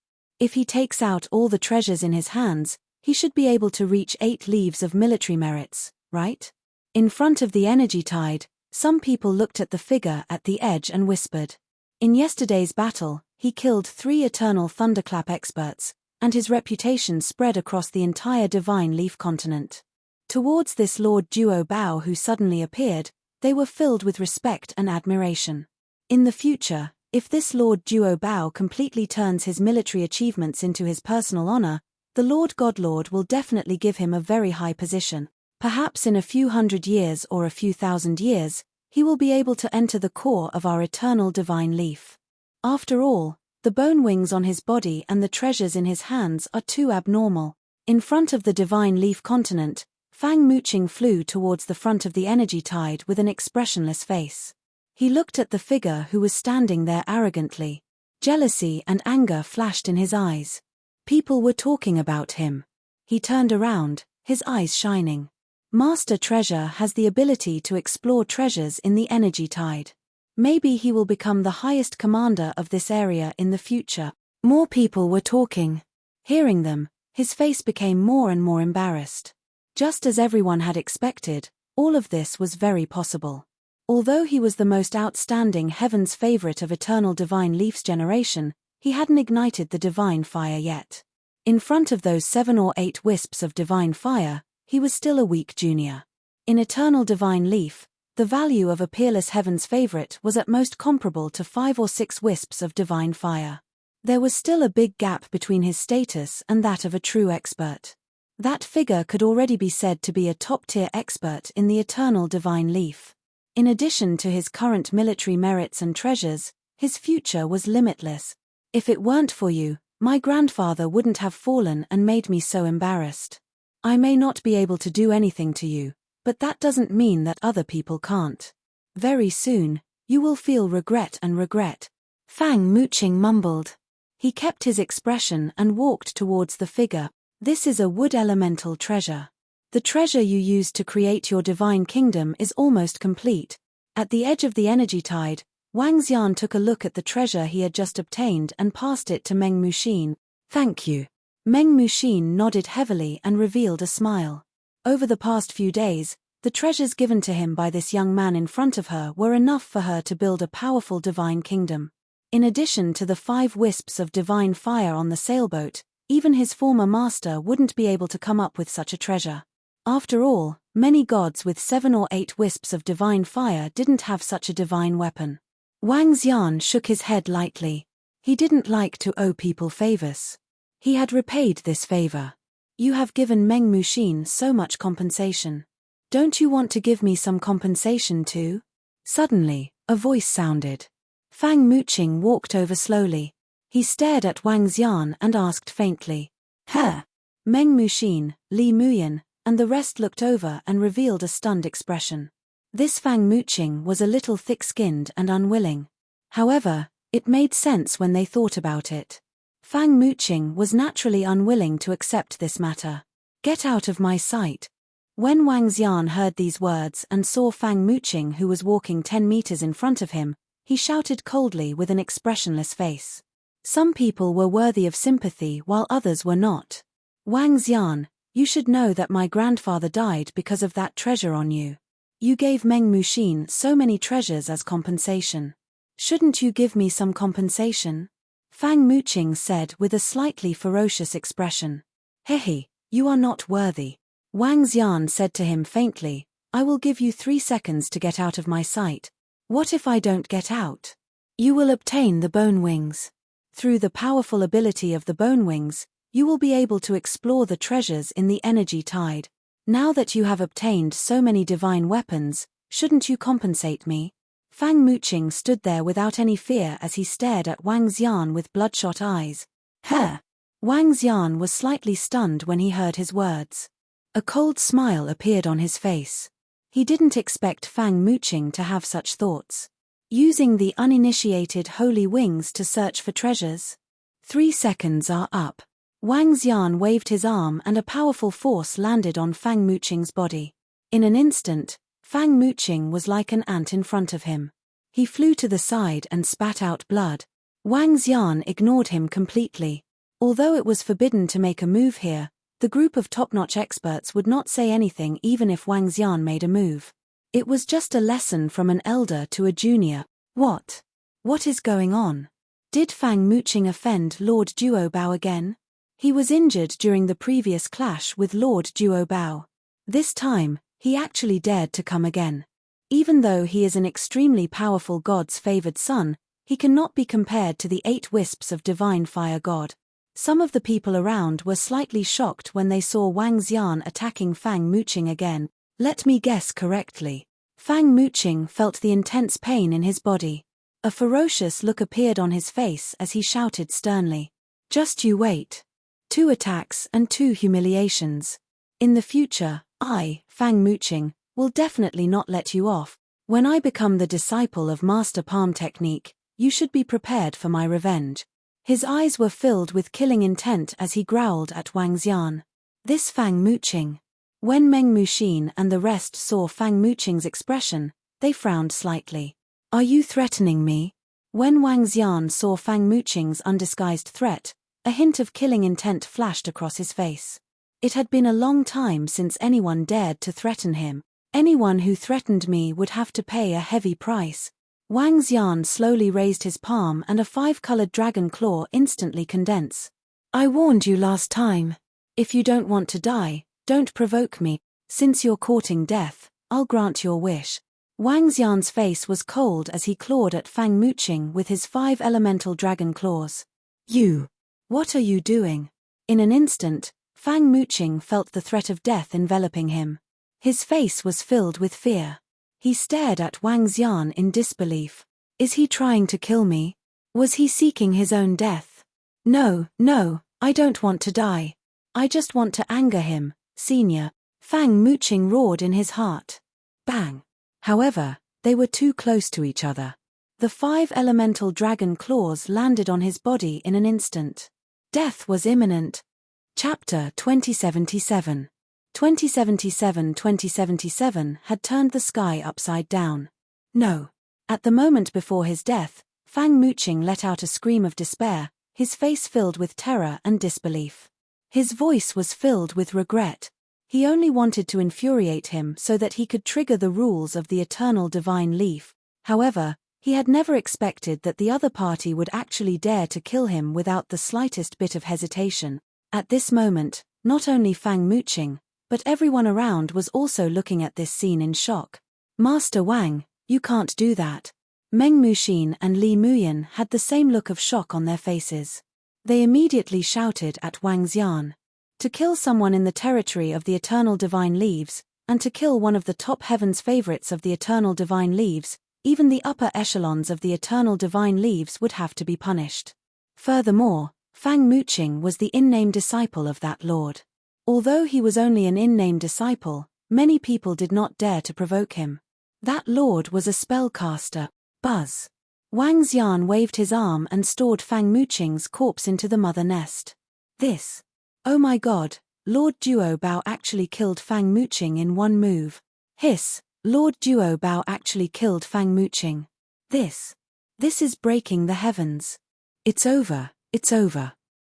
If he takes out all the treasures in his hands, he should be able to reach 8 leaves of military merits, right? In front of the energy tide, some people looked at the figure at the edge and whispered. In yesterday's battle, he killed 3 eternal thunderclap experts, and his reputation spread across the entire Divine Leaf continent. Towards this Lord Duo Bao who suddenly appeared, they were filled with respect and admiration. In the future, if this Lord Duo Bao completely turns his military achievements into his personal honor, the Lord Godlord will definitely give him a very high position. Perhaps in a few hundred years or a few thousand years, he will be able to enter the core of our eternal divine leaf. After all, the bone wings on his body and the treasures in his hands are too abnormal. In front of the divine leaf continent, Fang Muqing flew towards the front of the energy tide with an expressionless face. He looked at the figure who was standing there arrogantly. Jealousy and anger flashed in his eyes. People were talking about him. He turned around, his eyes shining. Master Treasure has the ability to explore treasures in the energy tide. Maybe he will become the highest commander of this area in the future. More people were talking. Hearing them, his face became more and more embarrassed. Just as everyone had expected, all of this was very possible. Although he was the most outstanding heaven's favorite of eternal divine leaf's generation, he hadn't ignited the divine fire yet. In front of those 7 or 8 wisps of divine fire, he was still a weak junior. In eternal divine leaf, the value of a peerless heaven's favorite was at most comparable to 5 or 6 wisps of divine fire. There was still a big gap between his status and that of a true expert. That figure could already be said to be a top-tier expert in the eternal divine leaf. In addition to his current military merits and treasures, his future was limitless. If it weren't for you, my grandfather wouldn't have fallen and made me so embarrassed. I may not be able to do anything to you, but that doesn't mean that other people can't. Very soon, you will feel regret and regret. Fang Muqing mumbled. He kept his expression and walked towards the figure. This is a wood elemental treasure. The treasure you used to create your divine kingdom is almost complete. At the edge of the energy tide, Wang Xian took a look at the treasure he had just obtained and passed it to Meng Muxin. Thank you. Meng Muxin nodded heavily and revealed a smile. Over the past few days, the treasures given to him by this young man in front of her were enough for her to build a powerful divine kingdom. In addition to the 5 wisps of divine fire on the sailboat, even his former master wouldn't be able to come up with such a treasure. After all, many gods with 7 or 8 wisps of divine fire didn't have such a divine weapon. Wang Xian shook his head lightly. He didn't like to owe people favors. He had repaid this favor. You have given Meng Muxin so much compensation. Don't you want to give me some compensation too? Suddenly, a voice sounded. Fang Muqing walked over slowly. He stared at Wang Xian and asked faintly. Huh? Meng Muxin, Li Muyan, and the rest looked over and revealed a stunned expression. This Fang Muqing was a little thick-skinned and unwilling. However, it made sense when they thought about it. Fang Muqing was naturally unwilling to accept this matter. Get out of my sight. When Wang Xian heard these words and saw Fang Muqing who was walking 10 meters in front of him, he shouted coldly with an expressionless face. Some people were worthy of sympathy while others were not. Wang Xian, you should know that my grandfather died because of that treasure on you. You gave Meng Muxin so many treasures as compensation. Shouldn't you give me some compensation? Fang Muqing said with a slightly ferocious expression. Hehe, you are not worthy. Wang Xian said to him faintly, I will give you 3 seconds to get out of my sight. What if I don't get out? You will obtain the bone wings. Through the powerful ability of the bone wings, you will be able to explore the treasures in the energy tide. Now that you have obtained so many divine weapons, shouldn't you compensate me? Fang Muqing stood there without any fear as he stared at Wang Xian with bloodshot eyes. Huh? Wang Xian was slightly stunned when he heard his words. A cold smile appeared on his face. He didn't expect Fang Muqing to have such thoughts. Using the uninitiated holy wings to search for treasures? 3 seconds are up. Wang Xian waved his arm and a powerful force landed on Fang Muqing's body. In an instant, Fang Muqing was like an ant in front of him. He flew to the side and spat out blood. Wang Xian ignored him completely. Although it was forbidden to make a move here, the group of top-notch experts would not say anything even if Wang Xian made a move. It was just a lesson from an elder to a junior. What? What is going on? Did Fang Muqing offend Lord Duobao again? He was injured during the previous clash with Lord Duobao. This time, he actually dared to come again. Even though he is an extremely powerful god's favored son, he cannot be compared to the 8 wisps of divine fire god. Some of the people around were slightly shocked when they saw Wang Xian attacking Fang Muqing again. Let me guess correctly. Fang Muqing felt the intense pain in his body. A ferocious look appeared on his face as he shouted sternly. Just you wait. 2 attacks and 2 humiliations. In the future, I, Fang Muqing, will definitely not let you off. When I become the disciple of Master Palm Technique, you should be prepared for my revenge. His eyes were filled with killing intent as he growled at Wang Xian. This Fang Muqing. When Meng Muxin and the rest saw Fang Muqing's expression, they frowned slightly. Are you threatening me? When Wang Xian saw Fang Muqing's undisguised threat, a hint of killing intent flashed across his face. It had been a long time since anyone dared to threaten him. Anyone who threatened me would have to pay a heavy price. Wang Xian slowly raised his palm and a 5-colored dragon claw instantly condensed. I warned you last time. If you don't want to die, don't provoke me. Since you're courting death, I'll grant your wish. Wang Xian's face was cold as he clawed at Fang Muqing with his 5 elemental dragon claws. You! What are you doing? In an instant, Fang Muqing felt the threat of death enveloping him. His face was filled with fear. He stared at Wang Xian in disbelief. Is he trying to kill me? Was he seeking his own death? No, I don't want to die. I just want to anger him, senior. Fang Muqing roared in his heart. Bang! However, they were too close to each other. The 5 elemental dragon claws landed on his body in an instant. Death was imminent. Chapter 2077. 2077 had turned the sky upside down. No. At the moment before his death, Fang Muqing let out a scream of despair, his face filled with terror and disbelief. His voice was filled with regret. He only wanted to infuriate him so that he could trigger the rules of the eternal divine leaf. However, he had never expected that the other party would actually dare to kill him without the slightest bit of hesitation. At this moment, not only Fang Muqing, but everyone around was also looking at this scene in shock. Master Wang, you can't do that. Meng Muxin and Li Muyan had the same look of shock on their faces. They immediately shouted at Wang Xian. To kill someone in the territory of the Eternal Divine Leaves, and to kill one of the top heavens favorites of the Eternal Divine Leaves, even the upper echelons of the Eternal Divine Leaves would have to be punished. Furthermore, Fang Muqing was the in-name disciple of that lord. Although he was only an in-name disciple, many people did not dare to provoke him. That lord was a spellcaster. Buzz. Wang Xian waved his arm and stored Fang Muqing's corpse into the mother nest. This. Oh my god, Lord Duobao actually killed Fang Muqing in one move. Hiss, Lord Duobao actually killed Fang Muqing. This is breaking the heavens. It's over.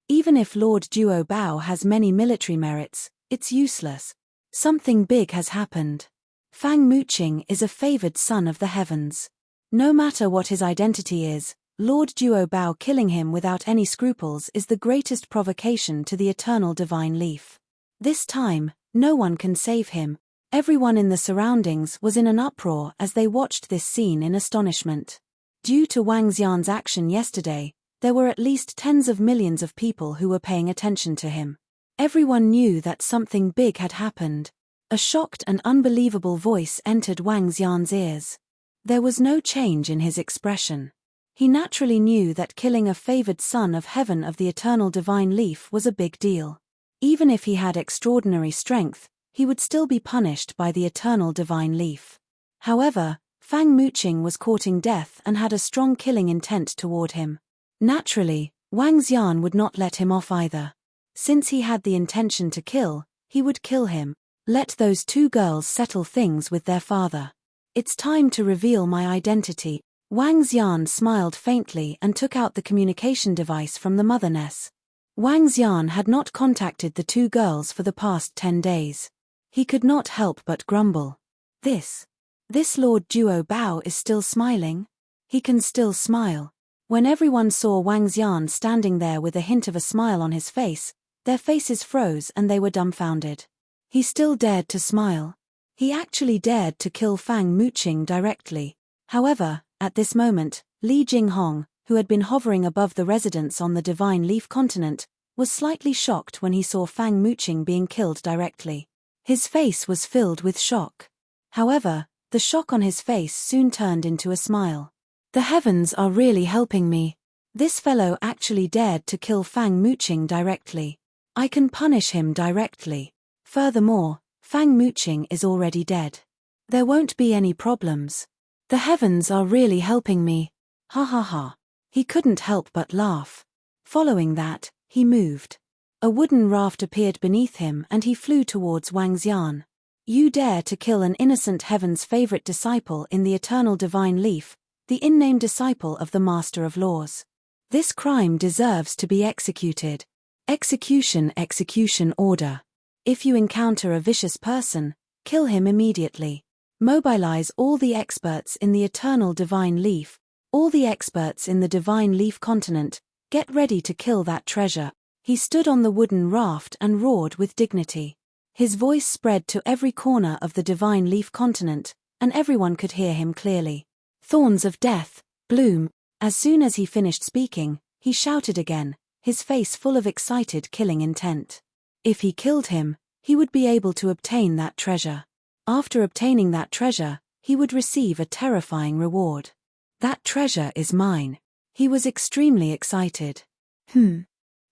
Even if Lord Duobao has many military merits, it's useless. Something big has happened. Fang Muqing is a favored son of the heavens. No matter what his identity is, Lord Duobao killing him without any scruples is the greatest provocation to the eternal divine leaf. This time, no one can save him. Everyone in the surroundings was in an uproar as they watched this scene in astonishment. Due to Wang Xian's action yesterday, there were at least tens of millions of people who were paying attention to him. Everyone knew that something big had happened. A shocked and unbelievable voice entered Wang Xian's ears. There was no change in his expression. He naturally knew that killing a favored son of heaven of the eternal divine leaf was a big deal. Even if he had extraordinary strength, he would still be punished by the eternal divine leaf. However, Fang Muqing was courting death and had a strong killing intent toward him. Naturally, Wang Xian would not let him off either. Since he had the intention to kill, he would kill him. Let those two girls settle things with their father. It's time to reveal my identity. Wang Xian smiled faintly and took out the communication device from the mother nest. Wang Xian had not contacted the two girls for the past 10 days. He could not help but grumble. This Lord Duo Bao is still smiling? He can still smile. When everyone saw Wang Xian standing there with a hint of a smile on his face, their faces froze and they were dumbfounded. He still dared to smile. He actually dared to kill Fang Muqing directly. However, at this moment, Li Jinghong, who had been hovering above the residents on the Divine Leaf continent, was slightly shocked when he saw Fang Muqing being killed directly. His face was filled with shock. However, the shock on his face soon turned into a smile. The heavens are really helping me. This fellow actually dared to kill Fang Muqing directly. I can punish him directly. Furthermore, Fang Muqing is already dead. There won't be any problems. The heavens are really helping me. Ha ha ha. He couldn't help but laugh. Following that, he moved. A wooden raft appeared beneath him and he flew towards Wang Xian. You dare to kill an innocent heaven's favorite disciple in the eternal divine leaf, the in-name disciple of the Master of Laws. This crime deserves to be executed. Execution order. If you encounter a vicious person, kill him immediately. Mobilize all the experts in the eternal divine leaf, all the experts in the divine leaf continent, get ready to kill that treasure. He stood on the wooden raft and roared with dignity. His voice spread to every corner of the divine leaf continent, and everyone could hear him clearly. Thorns of death, bloom. As soon as he finished speaking, he shouted again, his face full of excited killing intent. If he killed him, he would be able to obtain that treasure. After obtaining that treasure, he would receive a terrifying reward. That treasure is mine. He was extremely excited.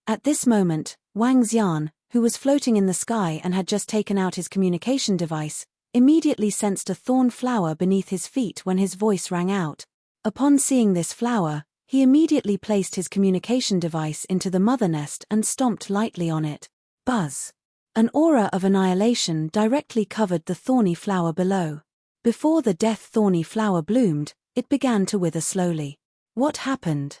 At this moment, Wang Xian, who was floating in the sky and had just taken out his communication device, immediately sensed a thorn flower beneath his feet when his voice rang out. Upon seeing this flower, he immediately placed his communication device into the mother nest and stomped lightly on it. Buzz! An aura of annihilation directly covered the thorny flower below. Before the death thorny flower bloomed, it began to wither slowly. What happened?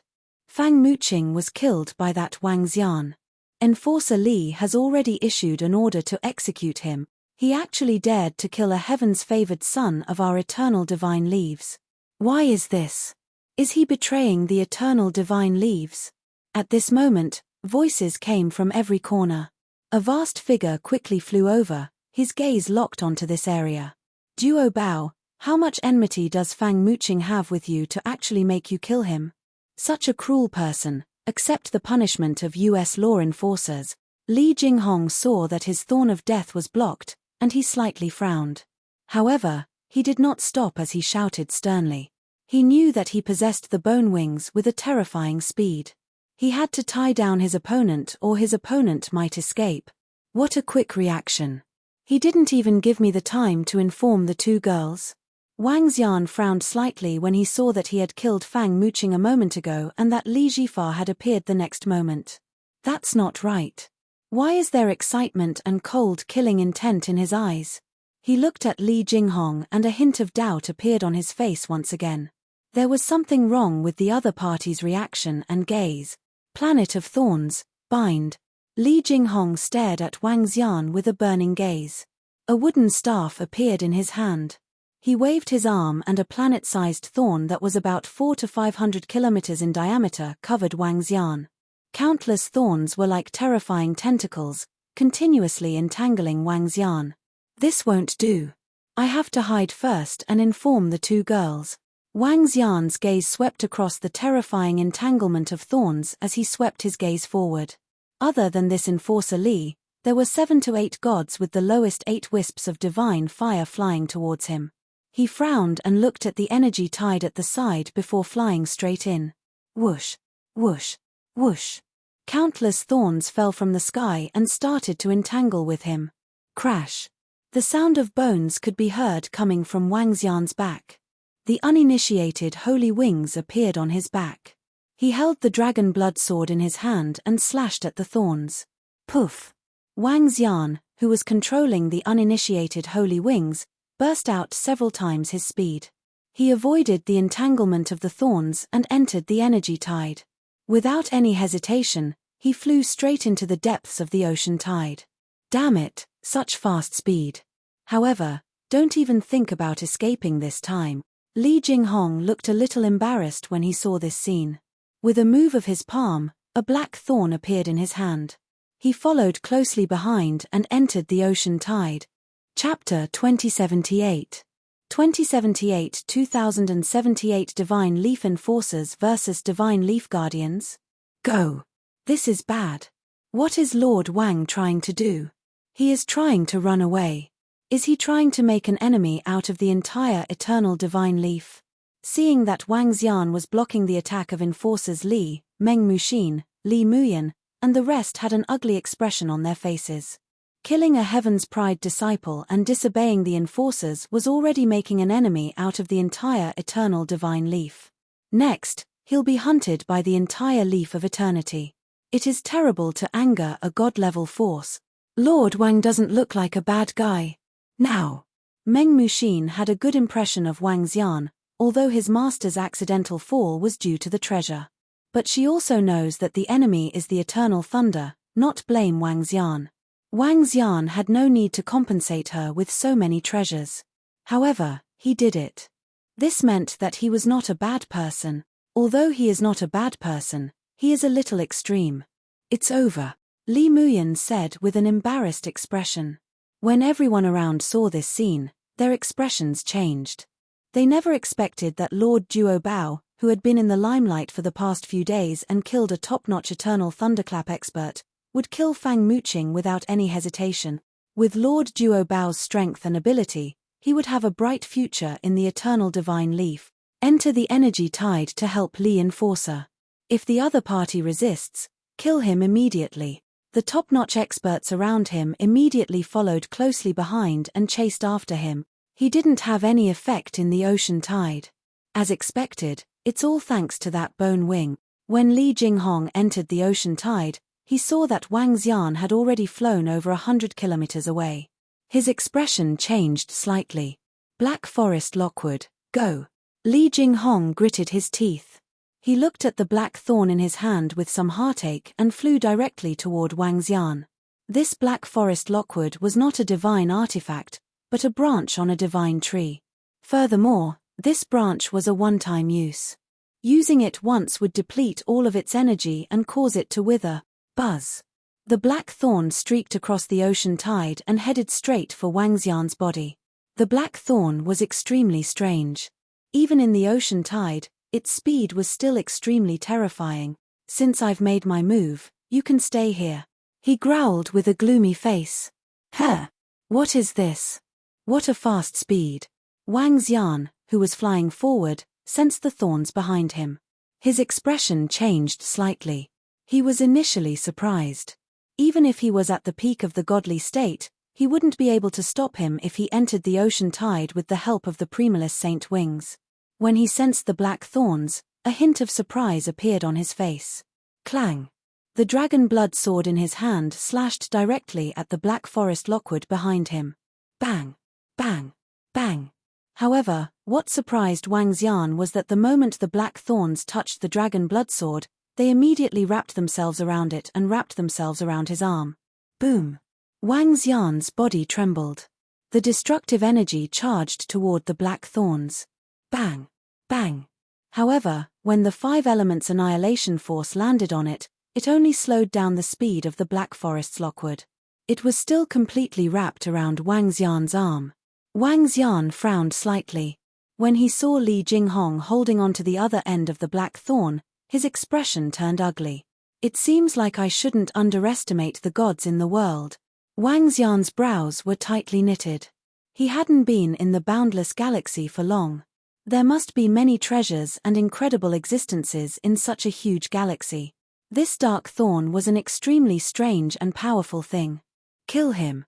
Fang Muqing was killed by that Wang Xian. Enforcer Li has already issued an order to execute him. He actually dared to kill a heaven's favored son of our eternal divine leaves. Why is this? Is he betraying the eternal divine leaves? At this moment, voices came from every corner. A vast figure quickly flew over, his gaze locked onto this area. Duo Bao, how much enmity does Fang Muqing have with you to actually make you kill him? Such a cruel person. Accept the punishment of US law enforcers. Li Jinghong saw that his thorn of death was blocked, and he slightly frowned. However, he did not stop as he shouted sternly. He knew that he possessed the bone wings with a terrifying speed. He had to tie down his opponent or his opponent might escape. What a quick reaction. He didn't even give me the time to inform the two girls. Wang Xian frowned slightly when he saw that he had killed Fang Muqing a moment ago and that Li Jifar had appeared the next moment. That's not right. Why is there excitement and cold killing intent in his eyes? He looked at Li Jinghong and a hint of doubt appeared on his face once again. There was something wrong with the other party's reaction and gaze. Planet of Thorns, bind. Li Jinghong stared at Wang Xian with a burning gaze. A wooden staff appeared in his hand. He waved his arm and a planet-sized thorn that was about 400 to 500 kilometers in diameter covered Wang Xian. Countless thorns were like terrifying tentacles, continuously entangling Wang Xian. This won't do. I have to hide first and inform the two girls. Wang Xian's gaze swept across the terrifying entanglement of thorns as he swept his gaze forward. Other than this enforcer Li, there were 7 to 8 gods with the lowest 8 wisps of divine fire flying towards him. He frowned and looked at the energy tied at the side before flying straight in. Whoosh, whoosh, whoosh. Countless thorns fell from the sky and started to entangle with him. Crash. The sound of bones could be heard coming from Wang Xian's back. The uninitiated holy wings appeared on his back. He held the dragon blood sword in his hand and slashed at the thorns. Poof! Wang Xian, who was controlling the uninitiated holy wings, burst out several times his speed. He avoided the entanglement of the thorns and entered the energy tide. Without any hesitation, he flew straight into the depths of the ocean tide. Damn it, such fast speed. However, don't even think about escaping this time. Li Jinghong looked a little embarrassed when he saw this scene. With a move of his palm, a black thorn appeared in his hand. He followed closely behind and entered the ocean tide. Chapter 2078. 2078 Divine Leaf Enforcers vs Divine Leaf Guardians. Go! This is bad. What is Lord Wang trying to do? He is trying to run away. Is he trying to make an enemy out of the entire Eternal Divine Leaf? Seeing that Wang Xian was blocking the attack of Enforcers Li, Meng Muxin, Li Muyan, and the rest had an ugly expression on their faces. Killing a Heaven's Pride disciple and disobeying the Enforcers was already making an enemy out of the entire Eternal Divine Leaf. Next, he'll be hunted by the entire Leaf of Eternity. It is terrible to anger a God-level force. Lord Wang doesn't look like a bad guy. Now, Meng Muxin had a good impression of Wang Xian, although his master's accidental fall was due to the treasure. But she also knows that the enemy is the Eternal Thunder, not blame Wang Xian. Wang Xian had no need to compensate her with so many treasures. However, he did it. This meant that he was not a bad person. Although he is not a bad person, he is a little extreme. It's over, Li Muyan said with an embarrassed expression. When everyone around saw this scene, their expressions changed. They never expected that Lord Duo Bao, who had been in the limelight for the past few days and killed a top-notch Eternal Thunderclap expert, would kill Fang Muqing without any hesitation. With Lord Duo Bao's strength and ability, he would have a bright future in the Eternal Divine Leaf. Enter the energy tide to help Li Enforcer. If the other party resists, kill him immediately. The top-notch experts around him immediately followed closely behind and chased after him. He didn't have any effect in the ocean tide. As expected, it's all thanks to that bone wing. When Li Jinghong entered the ocean tide, he saw that Wang Xian had already flown over 100 kilometers away. His expression changed slightly. Black Forest Lockwood, go. Li Jinghong gritted his teeth. He looked at the black thorn in his hand with some heartache and flew directly toward Wang Xian. This Black Forest Lockwood was not a divine artifact, but a branch on a divine tree. Furthermore, this branch was a one-time use. Using it once would deplete all of its energy and cause it to wither. Buzz. The black thorn streaked across the ocean tide and headed straight for Wang Xian's body. The black thorn was extremely strange. Even in the ocean tide, its speed was still extremely terrifying. Since I've made my move, you can stay here. He growled with a gloomy face. Huh? What is this? What a fast speed. Wang Xian, who was flying forward, sensed the thorns behind him. His expression changed slightly. He was initially surprised. Even if he was at the peak of the godly state, he wouldn't be able to stop him if he entered the ocean tide with the help of the Primalist Saint wings. When he sensed the black thorns, a hint of surprise appeared on his face. Clang! The dragon blood sword in his hand slashed directly at the Black Forest Lockwood behind him. Bang! Bang! Bang! However, what surprised Wang Xian was that the moment the black thorns touched the dragon blood sword, they immediately wrapped themselves around it and wrapped themselves around his arm. Boom! Wang Xian's body trembled. The destructive energy charged toward the black thorns. Bang! Bang! However, when the 5 elements annihilation force landed on it, it only slowed down the speed of the Black Forest's Lockwood. It was still completely wrapped around Wang Xian's arm. Wang Xian frowned slightly. When he saw Li Jinghong holding onto the other end of the black thorn, his expression turned ugly. It seems like I shouldn't underestimate the gods in the world. Wang Xian's brows were tightly knitted. He hadn't been in the boundless galaxy for long. There must be many treasures and incredible existences in such a huge galaxy. This dark thorn was an extremely strange and powerful thing. Kill him.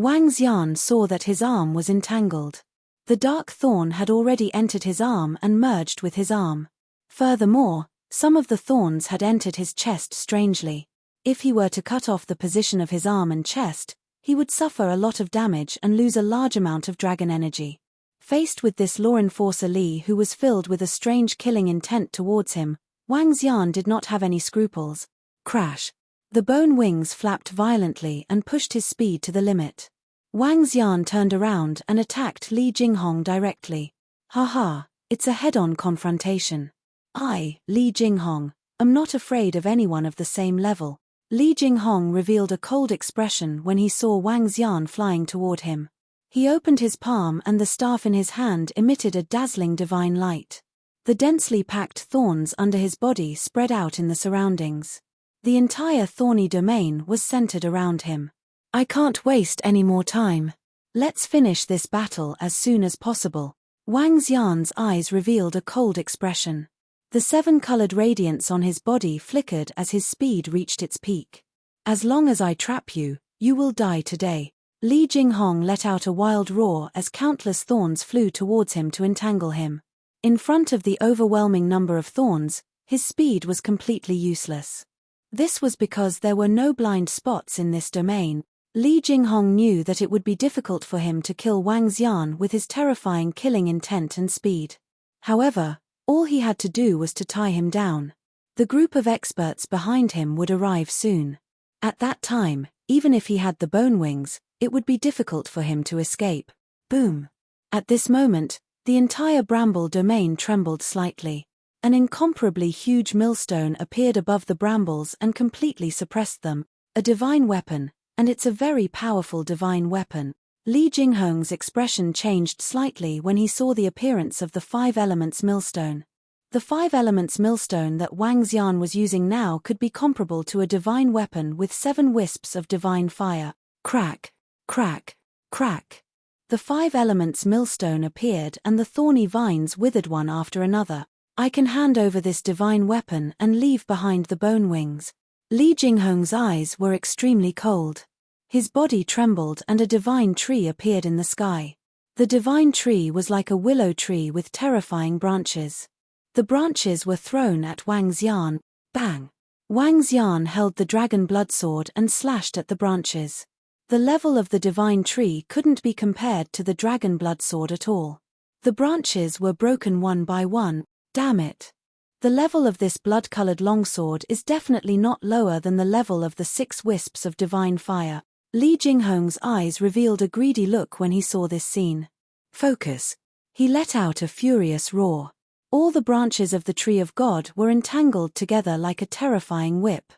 Wang Xian saw that his arm was entangled. The dark thorn had already entered his arm and merged with his arm. Furthermore, some of the thorns had entered his chest strangely. If he were to cut off the position of his arm and chest, he would suffer a lot of damage and lose a large amount of dragon energy. Faced with this law enforcer Li, who was filled with a strange killing intent towards him, Wang Xian did not have any scruples. Crash! The bone wings flapped violently and pushed his speed to the limit. Wang Xian turned around and attacked Li Jinghong directly. Haha, it's a head-on confrontation. I, Li Jinghong, am not afraid of anyone of the same level. Li Jinghong revealed a cold expression when he saw Wang Xian flying toward him. He opened his palm and the staff in his hand emitted a dazzling divine light. The densely packed thorns under his body spread out in the surroundings. The entire thorny domain was centered around him. I can't waste any more time. Let's finish this battle as soon as possible. Wang Xian's eyes revealed a cold expression. The seven-colored radiance on his body flickered as his speed reached its peak. As long as I trap you, you will die today. Li Jinghong let out a wild roar as countless thorns flew towards him to entangle him. In front of the overwhelming number of thorns, his speed was completely useless. This was because there were no blind spots in this domain. Li Jinghong knew that it would be difficult for him to kill Wang Xian with his terrifying killing intent and speed. However, all he had to do was to tie him down. The group of experts behind him would arrive soon. At that time, even if he had the bone wings, it would be difficult for him to escape. Boom! At this moment, the entire bramble domain trembled slightly. An incomparably huge millstone appeared above the brambles and completely suppressed them. A divine weapon, and it's a very powerful divine weapon. Li Jinghong's expression changed slightly when he saw the appearance of the Five Elements millstone. The Five Elements millstone that Wang Xian was using now could be comparable to a divine weapon with 7 wisps of divine fire. Crack! Crack! Crack! The Five Elements millstone appeared and the thorny vines withered one after another. I can hand over this divine weapon and leave behind the bone wings. Li Jinghong's eyes were extremely cold. His body trembled and a divine tree appeared in the sky. The divine tree was like a willow tree with terrifying branches. The branches were thrown at Wang Xian. Bang! Wang Xian held the dragon blood sword and slashed at the branches. The level of the divine tree couldn't be compared to the dragon blood sword at all. The branches were broken one by one. Damn it! The level of this blood-colored longsword is definitely not lower than the level of the 6 wisps of divine fire. Li Jinghong's eyes revealed a greedy look when he saw this scene. Focus! He let out a furious roar. All the branches of the Tree of God were entangled together like a terrifying whip.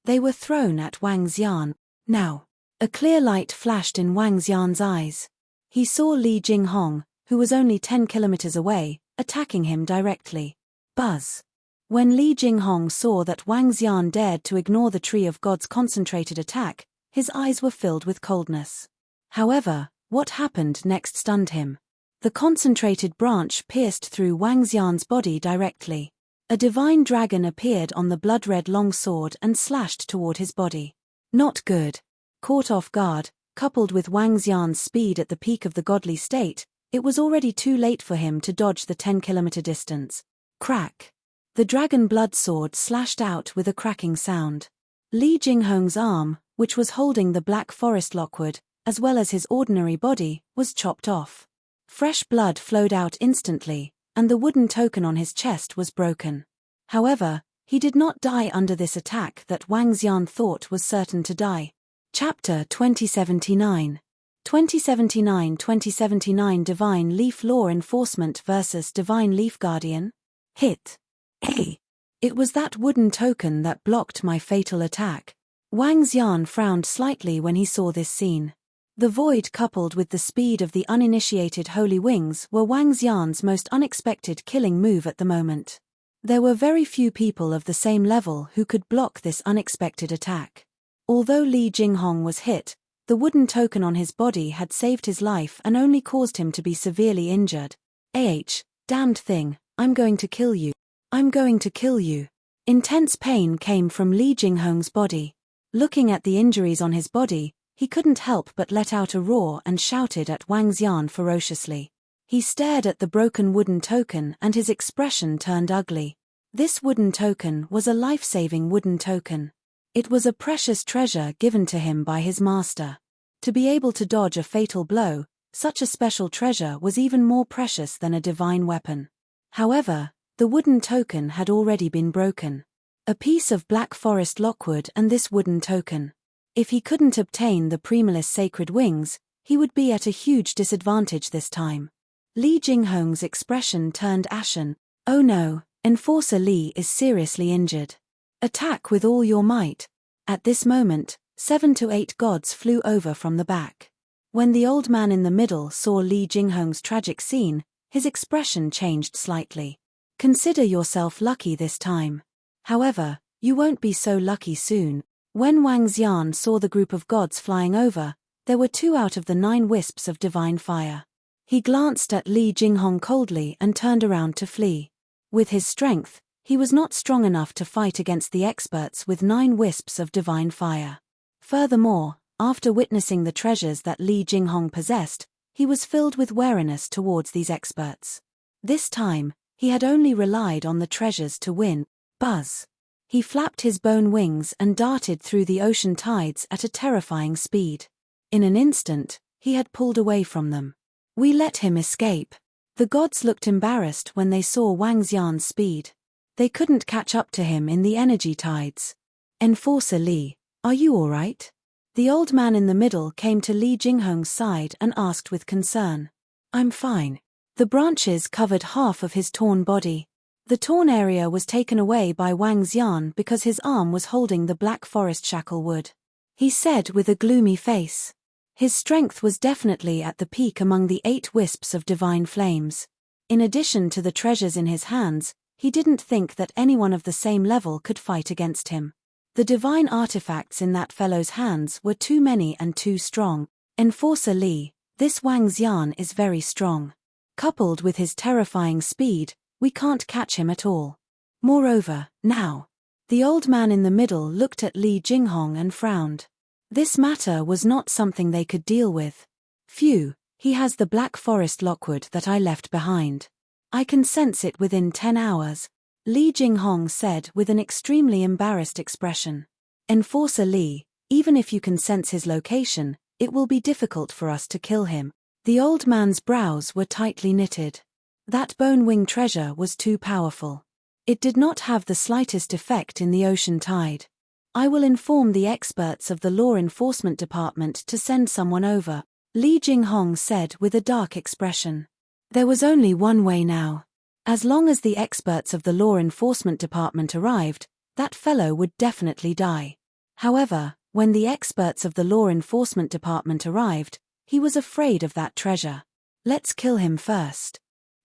They were thrown at Wang Xian. Now, a clear light flashed in Wang Xian's eyes. He saw Li Jinghong, who was only 10 kilometers away, attacking him directly. Buzz! When Li Jinghong saw that Wang Xian dared to ignore the Tree of God's concentrated attack, his eyes were filled with coldness. However, what happened next stunned him. The concentrated branch pierced through Wang Xian's body directly. A divine dragon appeared on the blood-red long sword and slashed toward his body. Not good. Caught off guard, coupled with Wang Xian's speed at the peak of the godly state, it was already too late for him to dodge the 10-kilometer distance. Crack! The dragon blood sword slashed out with a cracking sound. Li Jinghong's arm, which was holding the black forest lockwood, as well as his ordinary body, was chopped off. Fresh blood flowed out instantly, and the wooden token on his chest was broken. However, he did not die under this attack that Wang Xian thought was certain to die. Chapter 2079. 2079 Divine Leaf Law Enforcement vs Divine Leaf Guardian. Hit. Hey! It was that wooden token that blocked my fatal attack. Wang Xian frowned slightly when he saw this scene. The void coupled with the speed of the uninitiated holy wings were Wang Xian's most unexpected killing move at the moment. There were very few people of the same level who could block this unexpected attack. Although Li Jinghong was hit, the wooden token on his body had saved his life and only caused him to be severely injured. Damned thing, I'm going to kill you. I'm going to kill you. Intense pain came from Li Jinghong's body. Looking at the injuries on his body, he couldn't help but let out a roar and shouted at Wang Xian ferociously. He stared at the broken wooden token and his expression turned ugly. This wooden token was a life-saving wooden token. It was a precious treasure given to him by his master. To be able to dodge a fatal blow, such a special treasure was even more precious than a divine weapon. However, the wooden token had already been broken. A piece of black forest lockwood and this wooden token. If he couldn't obtain the Primalis sacred wings, he would be at a huge disadvantage this time. Li Jinghong's expression turned ashen. Oh no, Enforcer Li is seriously injured. Attack with all your might. At this moment, 7 to 8 gods flew over from the back. When the old man in the middle saw Li Jinghong's tragic scene, his expression changed slightly. Consider yourself lucky this time. However, you won't be so lucky soon. When Wang Xian saw the group of gods flying over, there were 2 out of the 9 wisps of divine fire. He glanced at Li Jinghong coldly and turned around to flee. With his strength, he was not strong enough to fight against the experts with 9 wisps of divine fire. Furthermore, after witnessing the treasures that Li Jinghong possessed, he was filled with wariness towards these experts. This time, he had only relied on the treasures to win. Buzz! He flapped his bone wings and darted through the ocean tides at a terrifying speed. In an instant, he had pulled away from them. We let him escape. The gods looked embarrassed when they saw Wang Xian's speed. They couldn't catch up to him in the energy tides. Enforcer Li, are you all right? The old man in the middle came to Li Jinghong's side and asked with concern. I'm fine. The branches covered half of his torn body. The torn area was taken away by Wang Xian because his arm was holding the black forest shackle wood. He said with a gloomy face. His strength was definitely at the peak among the 8 wisps of divine flames. In addition to the treasures in his hands, he didn't think that anyone of the same level could fight against him. The divine artifacts in that fellow's hands were too many and too strong. Enforcer Li, this Wang Xian is very strong. Coupled with his terrifying speed, we can't catch him at all. Moreover, now. The old man in the middle looked at Li Jinghong and frowned. This matter was not something they could deal with. Phew, he has the black forest lockwood that I left behind. I can sense it within 10 hours, Li Jinghong said with an extremely embarrassed expression. Enforcer Li, even if you can sense his location, it will be difficult for us to kill him. The old man's brows were tightly knitted. That bone wing treasure was too powerful. It did not have the slightest effect in the ocean tide. I will inform the experts of the law enforcement department to send someone over, Li Jinghong said with a dark expression. There was only one way now. As long as the experts of the law enforcement department arrived, that fellow would definitely die. However, when the experts of the law enforcement department arrived, he was afraid of that treasure. Let's kill him first.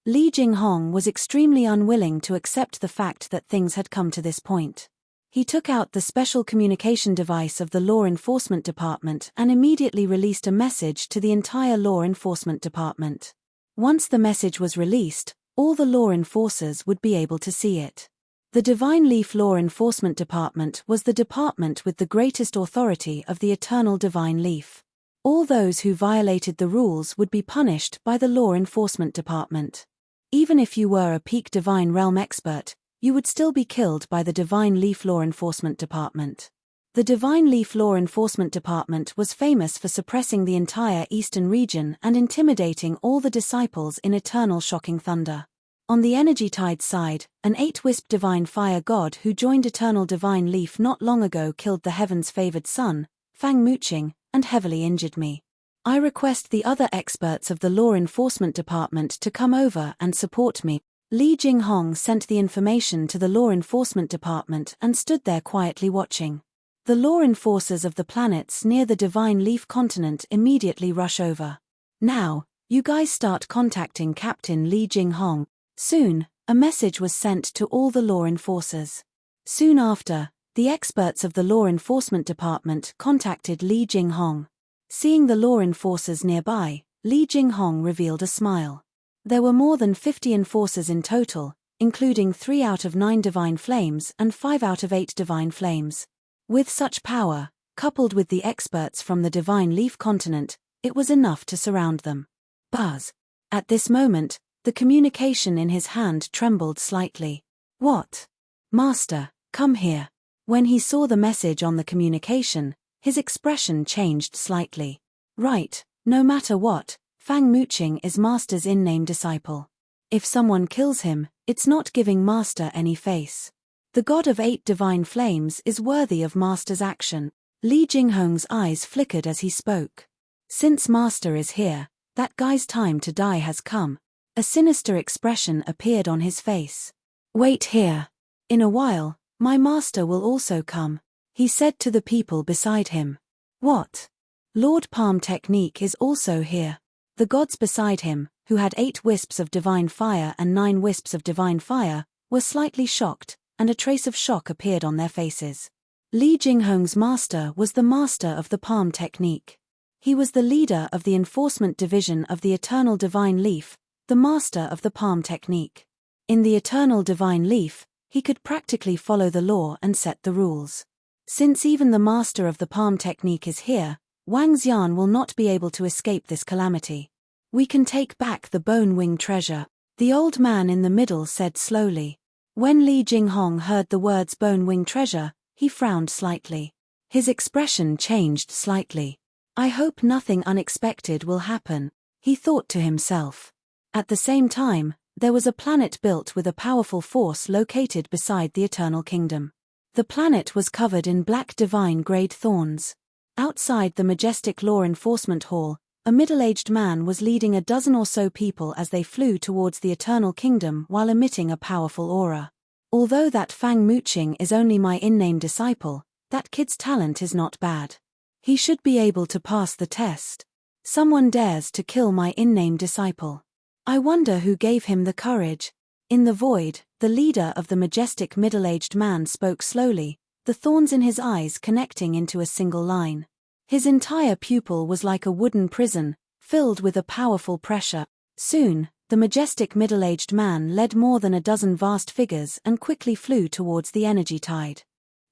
Li Jinghong was extremely unwilling to accept the fact that things had come to this point. He took out the special communication device of the law enforcement department and immediately released a message to the entire law enforcement department. Once the message was released, all the law enforcers would be able to see it. The Divine Leaf Law Enforcement Department was the department with the greatest authority of the Eternal Divine Leaf. All those who violated the rules would be punished by the Law Enforcement Department. Even if you were a peak Divine Realm expert, you would still be killed by the Divine Leaf Law Enforcement Department. The Divine Leaf Law Enforcement Department was famous for suppressing the entire eastern region and intimidating all the disciples in eternal shocking thunder. On the Energy Tide side, an 8-wisp divine fire god who joined Eternal Divine Leaf not long ago killed the heaven's favored son, Fang Muqing, and heavily injured me. I request the other experts of the Law Enforcement Department to come over and support me. Li Jinghong sent the information to the Law Enforcement Department and stood there quietly watching. The law enforcers of the planets near the Divine Leaf continent immediately rush over. Now, you guys start contacting Captain Li Jinghong. Soon, a message was sent to all the law enforcers. Soon after, the experts of the Law Enforcement Department contacted Li Jinghong. Seeing the law enforcers nearby, Li Jinghong revealed a smile. There were more than 50 enforcers in total, including 3 out of 9 divine flames and 5 out of 8 divine flames. With such power, coupled with the experts from the Divine Leaf continent, it was enough to surround them. Buzz. At this moment, the communication in his hand trembled slightly. What? Master, come here. When he saw the message on the communication, his expression changed slightly. Right, no matter what, Fang Muqing is Master's in-name disciple. If someone kills him, it's not giving Master any face. The god of 8 divine flames is worthy of Master's action. Li Jinghong's eyes flickered as he spoke. Since Master is here, that guy's time to die has come. A sinister expression appeared on his face. Wait here. In a while, my master will also come, he said to the people beside him. What? Lord Palm Technique is also here. The gods beside him, who had 8 wisps of divine fire and 9 wisps of divine fire, were slightly shocked, and a trace of shock appeared on their faces. Li Jinghong's master was the master of the Palm Technique. He was the leader of the enforcement division of the Eternal Divine Leaf, the master of the Palm Technique. In the Eternal Divine Leaf, he could practically follow the law and set the rules. Since even the master of the Palm Technique is here, Wang Xian will not be able to escape this calamity. We can take back the Bone Wing treasure, the old man in the middle said slowly. When Li Jinghong heard the words Bone Wing treasure, he frowned slightly. His expression changed slightly. I hope nothing unexpected will happen, he thought to himself. At the same time, there was a planet built with a powerful force located beside the Eternal Kingdom. The planet was covered in black divine grade thorns. Outside the majestic law enforcement hall, a middle-aged man was leading a dozen or so people as they flew towards the Eternal Kingdom while emitting a powerful aura. Although that Fang Muqing is only my in-name disciple, that kid's talent is not bad. He should be able to pass the test. Someone dares to kill my in-name disciple. I wonder who gave him the courage. In the void, the leader of the majestic middle-aged man spoke slowly, the thorns in his eyes connecting into a single line. His entire pupil was like a wooden prison, filled with a powerful pressure. Soon, the majestic middle-aged man led more than a dozen vast figures and quickly flew towards the energy tide.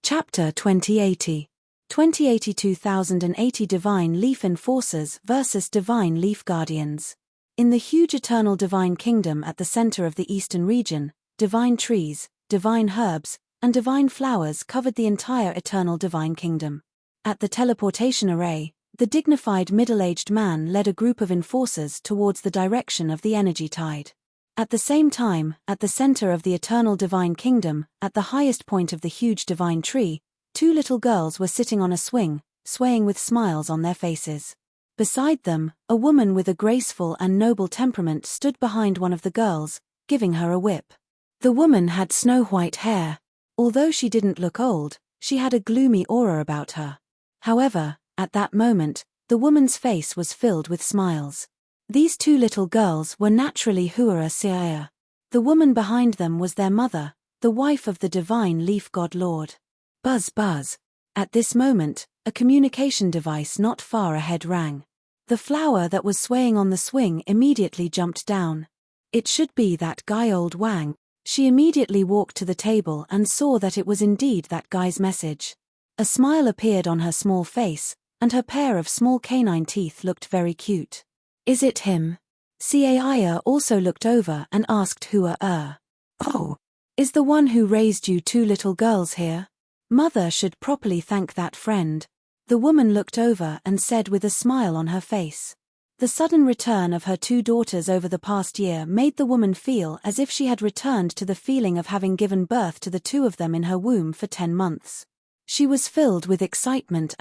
Chapter 2080. 2080 Divine Leaf Enforcers versus Divine Leaf Guardians. In the huge eternal divine kingdom at the center of the eastern region, divine trees, divine herbs, and divine flowers covered the entire eternal divine kingdom. At the teleportation array, the dignified middle-aged man led a group of enforcers towards the direction of the energy tide. At the same time, at the center of the eternal divine kingdom, at the highest point of the huge divine tree, 2 little girls were sitting on a swing, swaying with smiles on their faces. Beside them, a woman with a graceful and noble temperament stood behind one of the girls, giving her a whip. The woman had snow-white hair. Although she didn't look old, she had a gloomy aura about her. However, at that moment, the woman's face was filled with smiles. These 2 little girls were naturally Huara Siaya. The woman behind them was their mother, the wife of the divine leaf god lord. Buzz buzz. At this moment, a communication device not far ahead rang. The flower that was swaying on the swing immediately jumped down. It should be that guy old Wang. She immediately walked to the table and saw that it was indeed that guy's message. A smile appeared on her small face, and her pair of small canine teeth looked very cute. Is it him? Caia also looked over and asked Hua. Oh, is the one who raised you 2 little girls here? Mother should properly thank that friend. The woman looked over and said with a smile on her face. The sudden return of her 2 daughters over the past year made the woman feel as if she had returned to the feeling of having given birth to the 2 of them in her womb for 10 months. She was filled with excitement.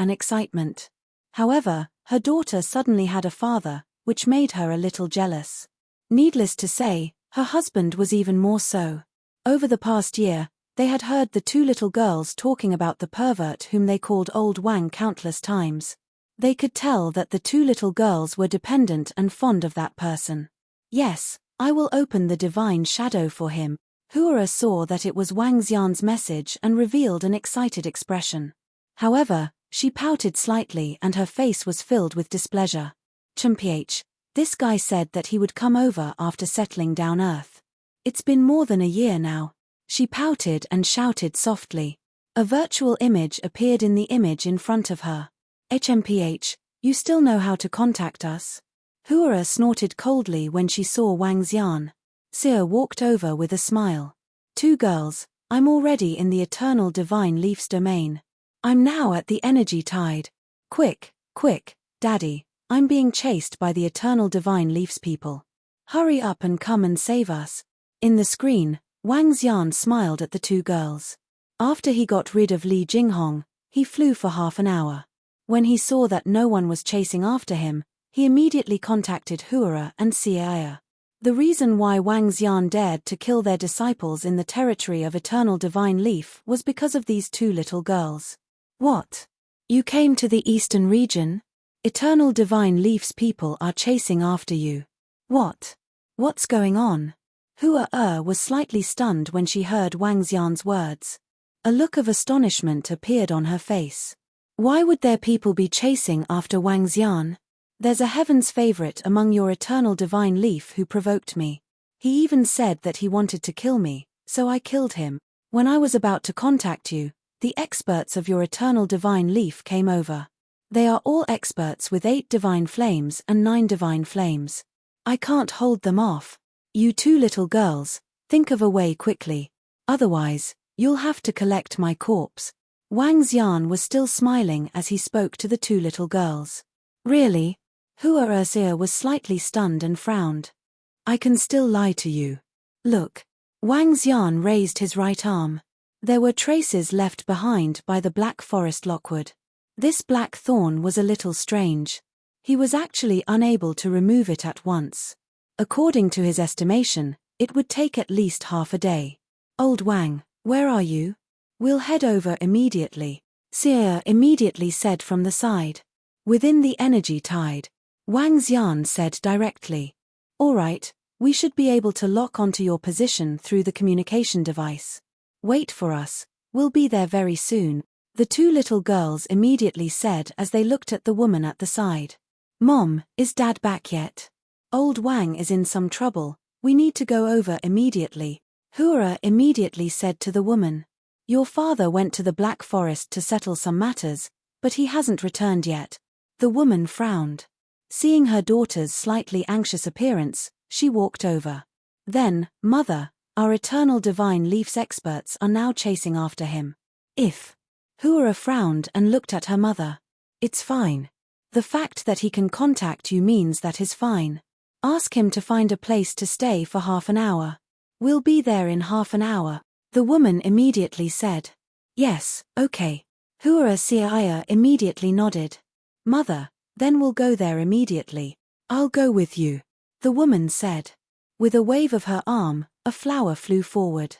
However, her daughter suddenly had a father, which made her a little jealous. Needless to say, her husband was even more so. Over the past year, they had heard the 2 little girls talking about the pervert whom they called Old Wang countless times. They could tell that the 2 little girls were dependent and fond of that person. Yes, I will open the divine shadow for him. Hua saw that it was Wang Xian's message and revealed an excited expression. However, she pouted slightly and her face was filled with displeasure. Chumph, this guy said that he would come over after settling down Earth. It's been more than a year now. She pouted and shouted softly. A virtual image appeared in the image in front of her. HMPH, you still know how to contact us? Huara snorted coldly when she saw Wang Xian. Xia walked over with a smile. Two girls, I'm already in the eternal divine leaf's domain. I'm now at the energy tide. Quick, quick, Daddy, I'm being chased by the eternal divine leaf's people. Hurry up and come and save us. In the screen, Wang Xian smiled at the two girls. After he got rid of Li Jinghong, he flew for half an hour. When he saw that no one was chasing after him, he immediately contacted Huara and Xia. The reason why Wang Xian dared to kill their disciples in the territory of Eternal Divine Leaf was because of these two little girls. What? You came to the eastern region? Eternal Divine Leaf's people are chasing after you. What? What's going on? Huara was slightly stunned when she heard Wang Xian's words. A look of astonishment appeared on her face. Why would their people be chasing after Wang Xian? There's a heaven's favorite among your Eternal Divine Leaf who provoked me. He even said that he wanted to kill me, so I killed him. When I was about to contact you, the experts of your Eternal Divine Leaf came over. They are all experts with 8 divine flames and 9 divine flames. I can't hold them off. You two little girls, think of a way quickly. Otherwise, you'll have to collect my corpse. Wang Xian was still smiling as he spoke to the two little girls. Really? Huara was slightly stunned and frowned. I can still lie to you. Look. Wang Xian raised his right arm. There were traces left behind by the black forest lockwood. This black thorn was a little strange. He was actually unable to remove it at once. According to his estimation, it would take at least half a day. Old Wang, where are you? We'll head over immediately, Xia immediately said from the side. Within the energy tide, Wang Xian said directly. All right, we should be able to lock onto your position through the communication device. Wait for us, we'll be there very soon, the two little girls immediately said as they looked at the woman at the side. Mom, is Dad back yet? Old Wang is in some trouble, we need to go over immediately, Huara immediately said to the woman. Your father went to the Black Forest to settle some matters, but he hasn't returned yet. The woman frowned. Seeing her daughter's slightly anxious appearance, she walked over. Then, Mother, our Eternal Divine Leaf's experts are now chasing after him. If. Huara frowned and looked at her mother. It's fine. The fact that he can contact you means that is fine. Ask him to find a place to stay for half an hour. We'll be there in half an hour, the woman immediately said. Yes, okay. Huara immediately nodded. Mother, then we'll go there immediately. I'll go with you, the woman said. With a wave of her arm, a flower flew forward.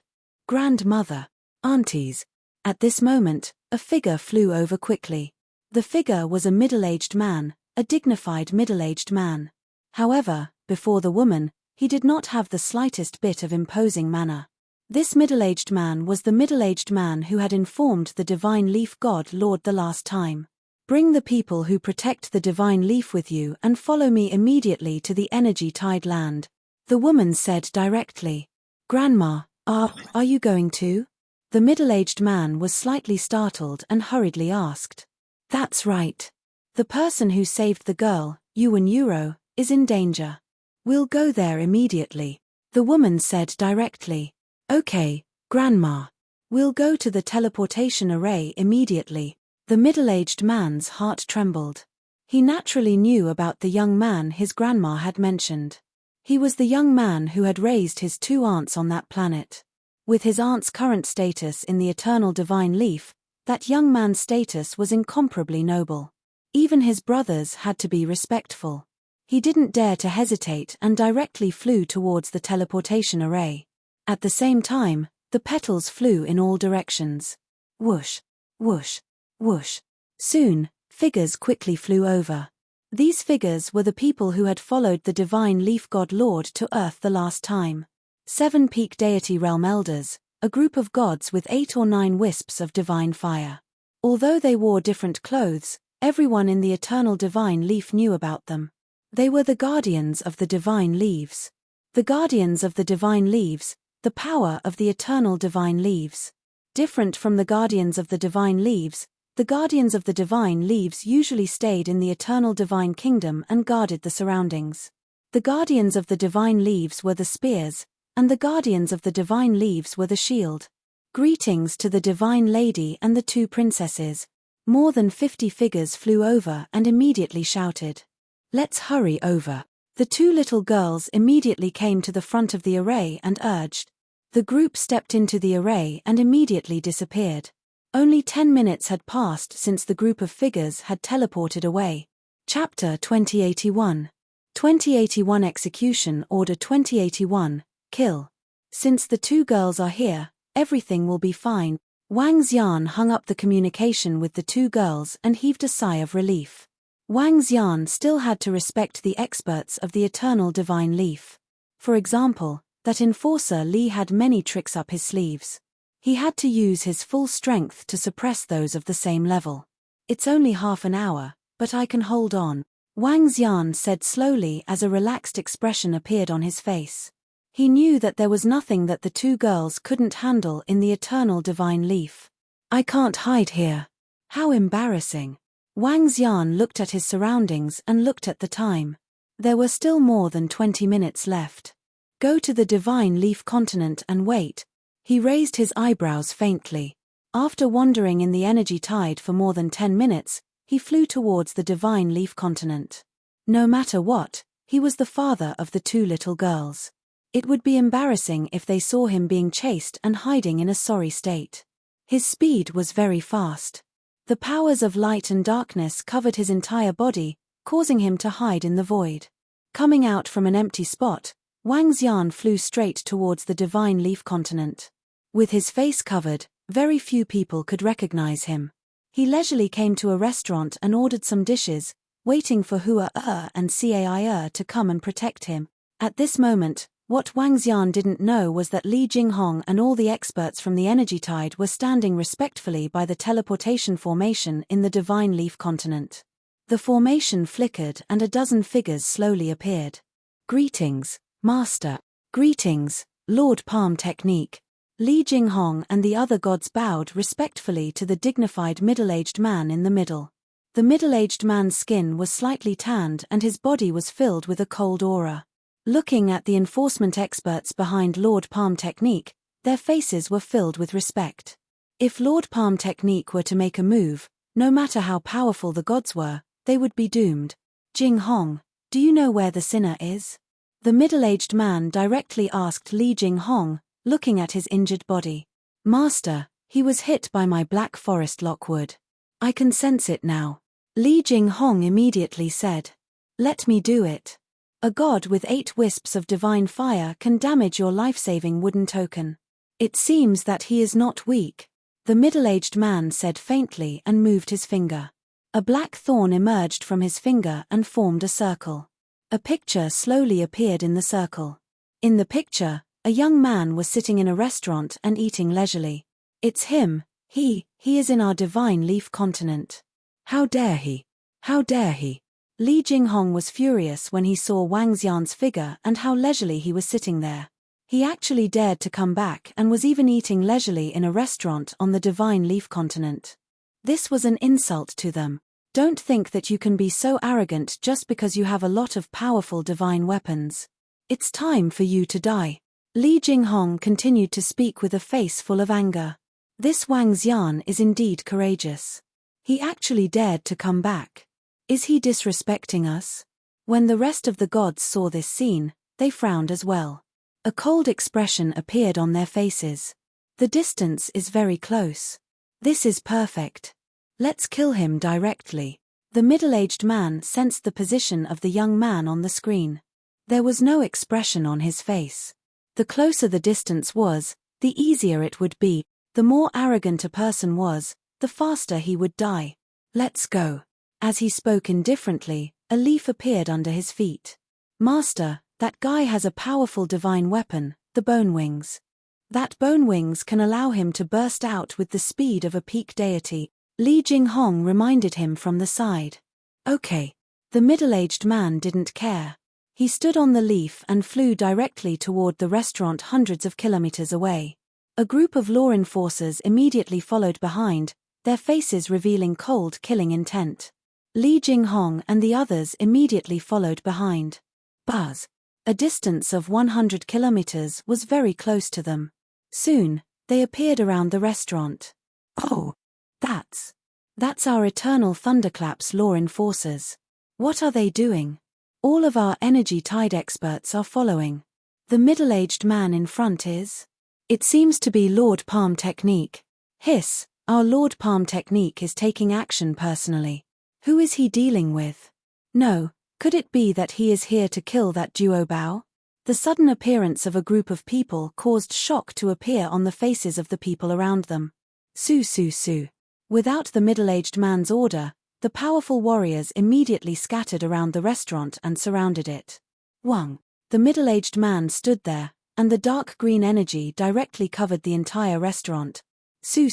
Grandmother, aunties. At this moment, a figure flew over quickly. The figure was a middle-aged man, a dignified middle-aged man. However, before the woman, he did not have the slightest bit of imposing manner. This middle-aged man was the middle-aged man who had informed the Divine Leaf God Lord the last time. Bring the people who protect the Divine Leaf with you and follow me immediately to the Energy Tide Land, the woman said directly. Grandma, are you going to? The middle-aged man was slightly startled and hurriedly asked. That's right. The person who saved the girl, Yuan Euro, is in danger. We'll go there immediately, the woman said directly. Okay, Grandma. We'll go to the teleportation array immediately. The middle-aged man's heart trembled. He naturally knew about the young man his grandma had mentioned. He was the young man who had raised his 2 aunts on that planet. With his aunt's current status in the Eternal Divine Leaf, that young man's status was incomparably noble. Even his brothers had to be respectful. He didn't dare to hesitate and directly flew towards the teleportation array. At the same time, the petals flew in all directions. Whoosh, whoosh, whoosh. Soon, figures quickly flew over. These figures were the people who had followed the Divine Leaf God Lord to Earth the last time. 7 Peak Deity Realm Elders, a group of gods with 8 or 9 wisps of divine fire. Although they wore different clothes, everyone in the Eternal Divine Leaf knew about them. They were the Guardians of the Divine Leaves. The Guardians of the Divine Leaves, the power of the Eternal Divine Leaves. Different from the guardians of the divine leaves, the guardians of the divine leaves usually stayed in the eternal divine kingdom and guarded the surroundings. The guardians of the divine leaves were the spears, and the guardians of the divine leaves were the shield. Greetings to the divine lady and the two princesses. More than 50 figures flew over and immediately shouted, "Let's hurry over." The two little girls immediately came to the front of the array and urged. The group stepped into the array and immediately disappeared. Only 10 minutes had passed since the group of figures had teleported away. Chapter 2081. 2081 Execution Order 2081, Kill. Since the two girls are here, everything will be fine. Wang Xian hung up the communication with the two girls and heaved a sigh of relief. Wang Xian still had to respect the experts of the eternal divine leaf. For example, that enforcer Li had many tricks up his sleeves. He had to use his full strength to suppress those of the same level. "It's only half an hour, but I can hold on," Wang Xian said slowly as a relaxed expression appeared on his face. He knew that there was nothing that the two girls couldn't handle in the eternal divine leaf. "I can't hide here. How embarrassing." Wang Xian looked at his surroundings and looked at the time. There were still more than 20 minutes left. "Go to the divine leaf continent and wait." He raised his eyebrows faintly. After wandering in the energy tide for more than 10 minutes, he flew towards the divine leaf continent. No matter what, he was the father of the two little girls. It would be embarrassing if they saw him being chased and hiding in a sorry state. His speed was very fast. The powers of light and darkness covered his entire body, causing him to hide in the void. Coming out from an empty spot, Wang Xian flew straight towards the divine leaf continent. With his face covered, very few people could recognize him. He leisurely came to a restaurant and ordered some dishes, waiting for Hua and Cai to come and protect him. At this moment, what Wang Xian didn't know was that Li Jinghong and all the experts from the energy tide were standing respectfully by the teleportation formation in the divine leaf continent. The formation flickered and a dozen figures slowly appeared. "Greetings, Master." "Greetings, Lord Palm Technique." Li Jinghong and the other gods bowed respectfully to the dignified middle-aged man in the middle. The middle-aged man's skin was slightly tanned and his body was filled with a cold aura. Looking at the enforcement experts behind Lord Palm Technique, their faces were filled with respect. If Lord Palm Technique were to make a move, no matter how powerful the gods were, they would be doomed. "Jinghong, do you know where the sinner is?" The middle-aged man directly asked Li Jinghong, looking at his injured body. "Master, he was hit by my black forest lockwood. I can sense it now." Li Jinghong immediately said, "Let me do it." A god with 8 wisps of divine fire can damage your life-saving wooden token. "It seems that he is not weak," the middle-aged man said faintly and moved his finger. A black thorn emerged from his finger and formed a circle. A picture slowly appeared in the circle. In the picture, a young man was sitting in a restaurant and eating leisurely. "It's him, he is in our divine leaf continent." "How dare he? How dare he?" Li Jinghong was furious when he saw Wang Xian's figure and how leisurely he was sitting there. He actually dared to come back and was even eating leisurely in a restaurant on the divine leaf continent. This was an insult to them. Don't think that you can be so arrogant just because you have a lot of powerful divine weapons. It's time for you to die. Li Jinghong continued to speak with a face full of anger. This Wang Xian is indeed courageous. He actually dared to come back. Is he disrespecting us? When the rest of the gods saw this scene, they frowned as well. A cold expression appeared on their faces. The distance is very close. This is perfect. Let's kill him directly. The middle-aged man sensed the position of the young man on the screen. There was no expression on his face. The closer the distance was, the easier it would be. The more arrogant a person was, the faster he would die. "Let's go." As he spoke indifferently, a leaf appeared under his feet. "Master, that guy has a powerful divine weapon, the bone wings. That bone wings can allow him to burst out with the speed of a peak deity," Li Jinghong reminded him from the side. "Okay." The middle-aged man didn't care. He stood on the leaf and flew directly toward the restaurant hundreds of kilometers away. A group of law enforcers immediately followed behind, their faces revealing cold, killing intent. Li Jinghong and the others immediately followed behind. Buzz. A distance of 100 kilometers was very close to them. Soon, they appeared around the restaurant. Oh, that's our eternal thunderclaps law enforcers. What are they doing? All of our energy tide experts are following. The middle-aged man in front is? It seems to be Lord Palm Technique. Hiss, our Lord Palm Technique is taking action personally. Who is he dealing with? No, could it be that he is here to kill that duo Bao? The sudden appearance of a group of people caused shock to appear on the faces of the people around them. Su. Without the middle-aged man's order, the powerful warriors immediately scattered around the restaurant and surrounded it. Wang. The middle-aged man stood there, and the dark green energy directly covered the entire restaurant. Su.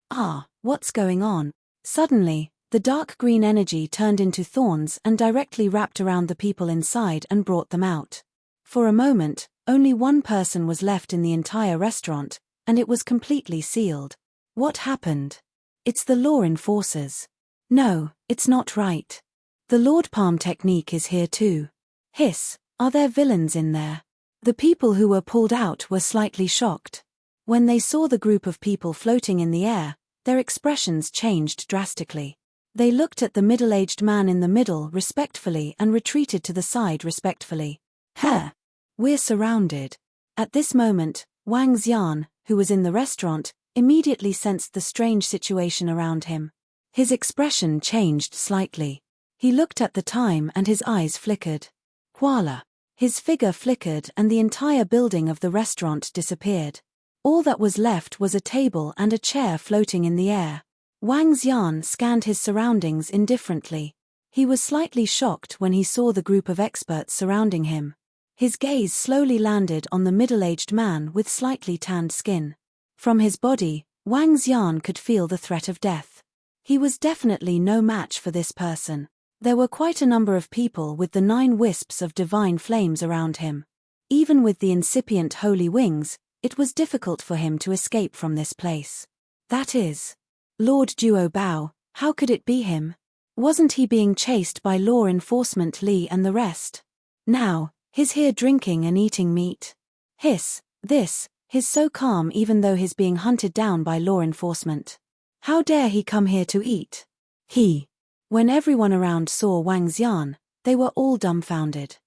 Ah, what's going on? Suddenly, the dark green energy turned into thorns and directly wrapped around the people inside and brought them out. For a moment, only one person was left in the entire restaurant, and it was completely sealed. What happened? It's the law enforcers. No, it's not right. The Lord Palm Technique is here too. Hiss, are there villains in there? The people who were pulled out were slightly shocked. When they saw the group of people floating in the air, their expressions changed drastically. They looked at the middle-aged man in the middle respectfully and retreated to the side respectfully. We're surrounded. At this moment, Wang Xian, who was in the restaurant, immediately sensed the strange situation around him. His expression changed slightly. He looked at the time and his eyes flickered. Voila! His figure flickered and the entire building of the restaurant disappeared. All that was left was a table and a chair floating in the air. Wang Xian scanned his surroundings indifferently. He was slightly shocked when he saw the group of experts surrounding him. His gaze slowly landed on the middle-aged man with slightly tanned skin. From his body, Wang Xian could feel the threat of death. He was definitely no match for this person. There were quite a number of people with the 9 wisps of divine flames around him. Even with the incipient holy wings, it was difficult for him to escape from this place. That is, Lord Duo Bao, how could it be him? Wasn't he being chased by law enforcement Li and the rest? Now, he's here drinking and eating meat. Hiss, he's so calm even though he's being hunted down by law enforcement. How dare he come here to eat? When everyone around saw Wang Xian, they were all dumbfounded.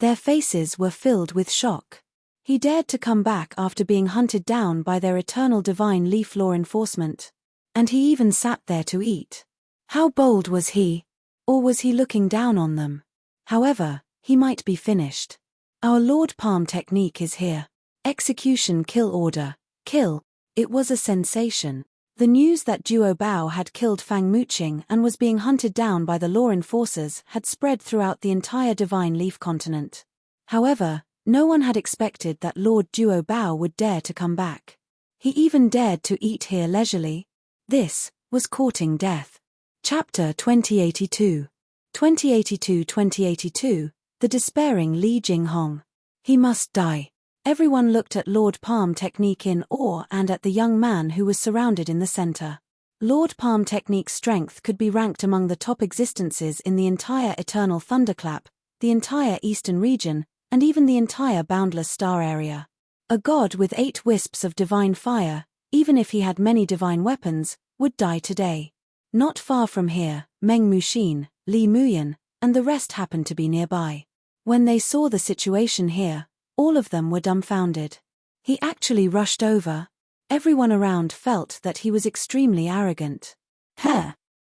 Their faces were filled with shock. He dared to come back after being hunted down by their eternal divine leaf law enforcement. And he even sat there to eat. How bold was he? Or was he looking down on them? However, he might be finished. Our Lord Palm Technique is here. Execution kill order. Kill. It was a sensation. The news that Duo Bao had killed Fang Muqing and was being hunted down by the law enforcers had spread throughout the entire Divine Leaf continent. However, no one had expected that Lord Duo Bao would dare to come back. He even dared to eat here leisurely. This was courting death. Chapter 2082. 2082, The Despairing Li Jinghong. He must die. Everyone looked at Lord Palm Technique in awe and at the young man who was surrounded in the center. Lord Palm Technique's strength could be ranked among the top existences in the entire Eternal Thunderclap, the entire Eastern region, and even the entire Boundless Star area. A god with 8 wisps of divine fire, even if he had many divine weapons, would die today. Not far from here, Meng Muxin, Li Muyan, and the rest happened to be nearby. When they saw the situation here, all of them were dumbfounded. He actually rushed over. Everyone around felt that he was extremely arrogant.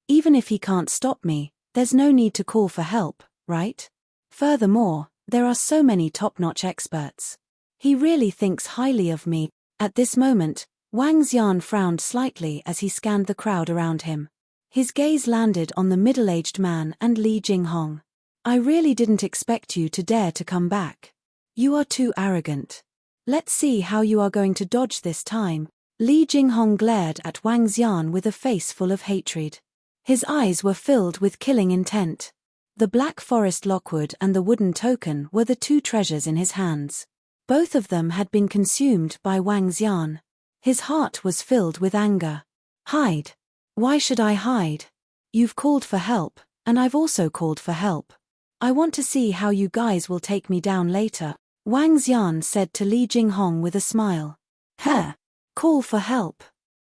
Even if he can't stop me, there's no need to call for help, right? Furthermore, there are so many top-notch experts. He really thinks highly of me. At this moment, Wang Xian frowned slightly as he scanned the crowd around him. His gaze landed on the middle-aged man and Li Jinghong. I really didn't expect you to dare to come back. You are too arrogant. Let's see how you are going to dodge this time. Li Jinghong glared at Wang Xian with a face full of hatred. His eyes were filled with killing intent. The Black Forest Lockwood and the wooden token were the 2 treasures in his hands. Both of them had been consumed by Wang Xian. His heart was filled with anger. Hide. Why should I hide? You've called for help, and I've also called for help. I want to see how you guys will take me down later, Wang Xian said to Li Jinghong with a smile. Huh? Call for help.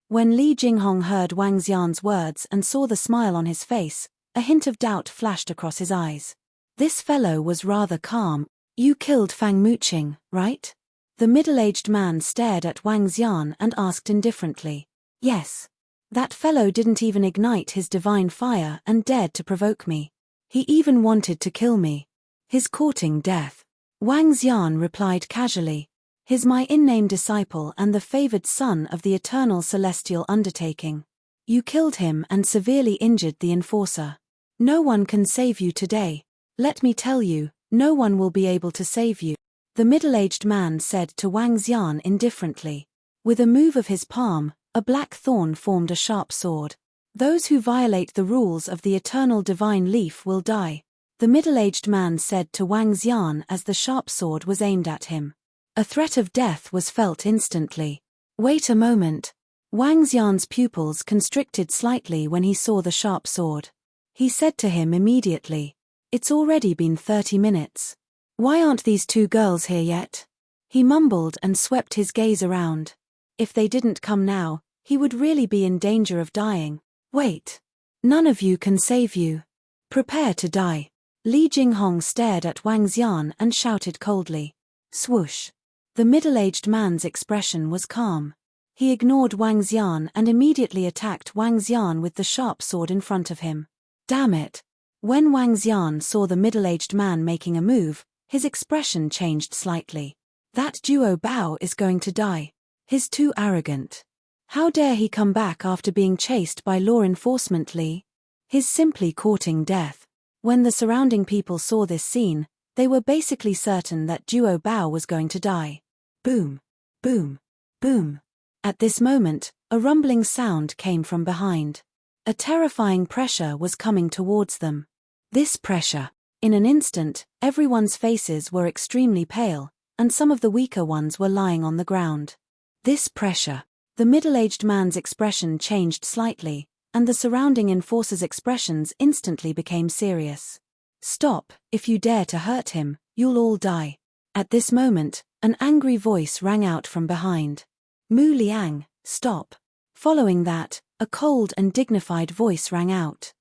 When Li Jinghong heard Wang Xian's words and saw the smile on his face, a hint of doubt flashed across his eyes. This fellow was rather calm. You killed Fang Muqing, right? The middle-aged man stared at Wang Xian and asked indifferently. Yes. That fellow didn't even ignite his divine fire and dared to provoke me. He even wanted to kill me. He's courting death. Wang Xian replied casually. He's my in-name disciple and the favored son of the eternal celestial undertaking. You killed him and severely injured the enforcer. No one can save you today. Let me tell you, no one will be able to save you, the middle-aged man said to Wang Xian indifferently. With a move of his palm, a black thorn formed a sharp sword. Those who violate the rules of the eternal divine leaf will die, the middle-aged man said to Wang Xian as the sharp sword was aimed at him. A threat of death was felt instantly. Wait a moment. Wang Xian's pupils constricted slightly when he saw the sharp sword. He said to him immediately, It's already been 30 minutes. Why aren't these two girls here yet? He mumbled and swept his gaze around. If they didn't come now, he would really be in danger of dying. Wait. None of you can save you. Prepare to die. Li Jinghong stared at Wang Xian and shouted coldly. Swoosh. The middle-aged man's expression was calm. He ignored Wang Xian and immediately attacked Wang Xian with the sharp sword in front of him. Damn it. When Wang Xian saw the middle-aged man making a move, his expression changed slightly. That Duo Bao is going to die. He's too arrogant. How dare he come back after being chased by law enforcement Li? He's simply courting death. When the surrounding people saw this scene, they were basically certain that Duo Bao was going to die. Boom. Boom. Boom. At this moment, a rumbling sound came from behind. A terrifying pressure was coming towards them. This pressure. In an instant, everyone's faces were extremely pale, and some of the weaker ones were lying on the ground. This pressure. The middle-aged man's expression changed slightly, and the surrounding enforcers' expressions instantly became serious. Stop, if you dare to hurt him, you'll all die. At this moment, an angry voice rang out from behind. Mu Liang, stop. Following that, a cold and dignified voice rang out.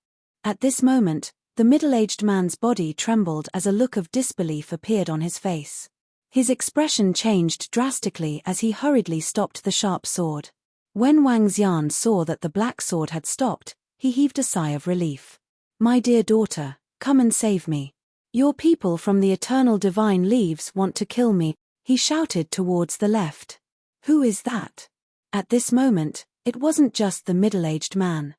At this moment, the middle-aged man's body trembled as a look of disbelief appeared on his face. His expression changed drastically as he hurriedly stopped the sharp sword. When Wang Xian saw that the black sword had stopped, he heaved a sigh of relief. My dear daughter, come and save me. Your people from the eternal divine leaves want to kill me, he shouted towards the left. Who is that? At this moment, it wasn't just the middle-aged man.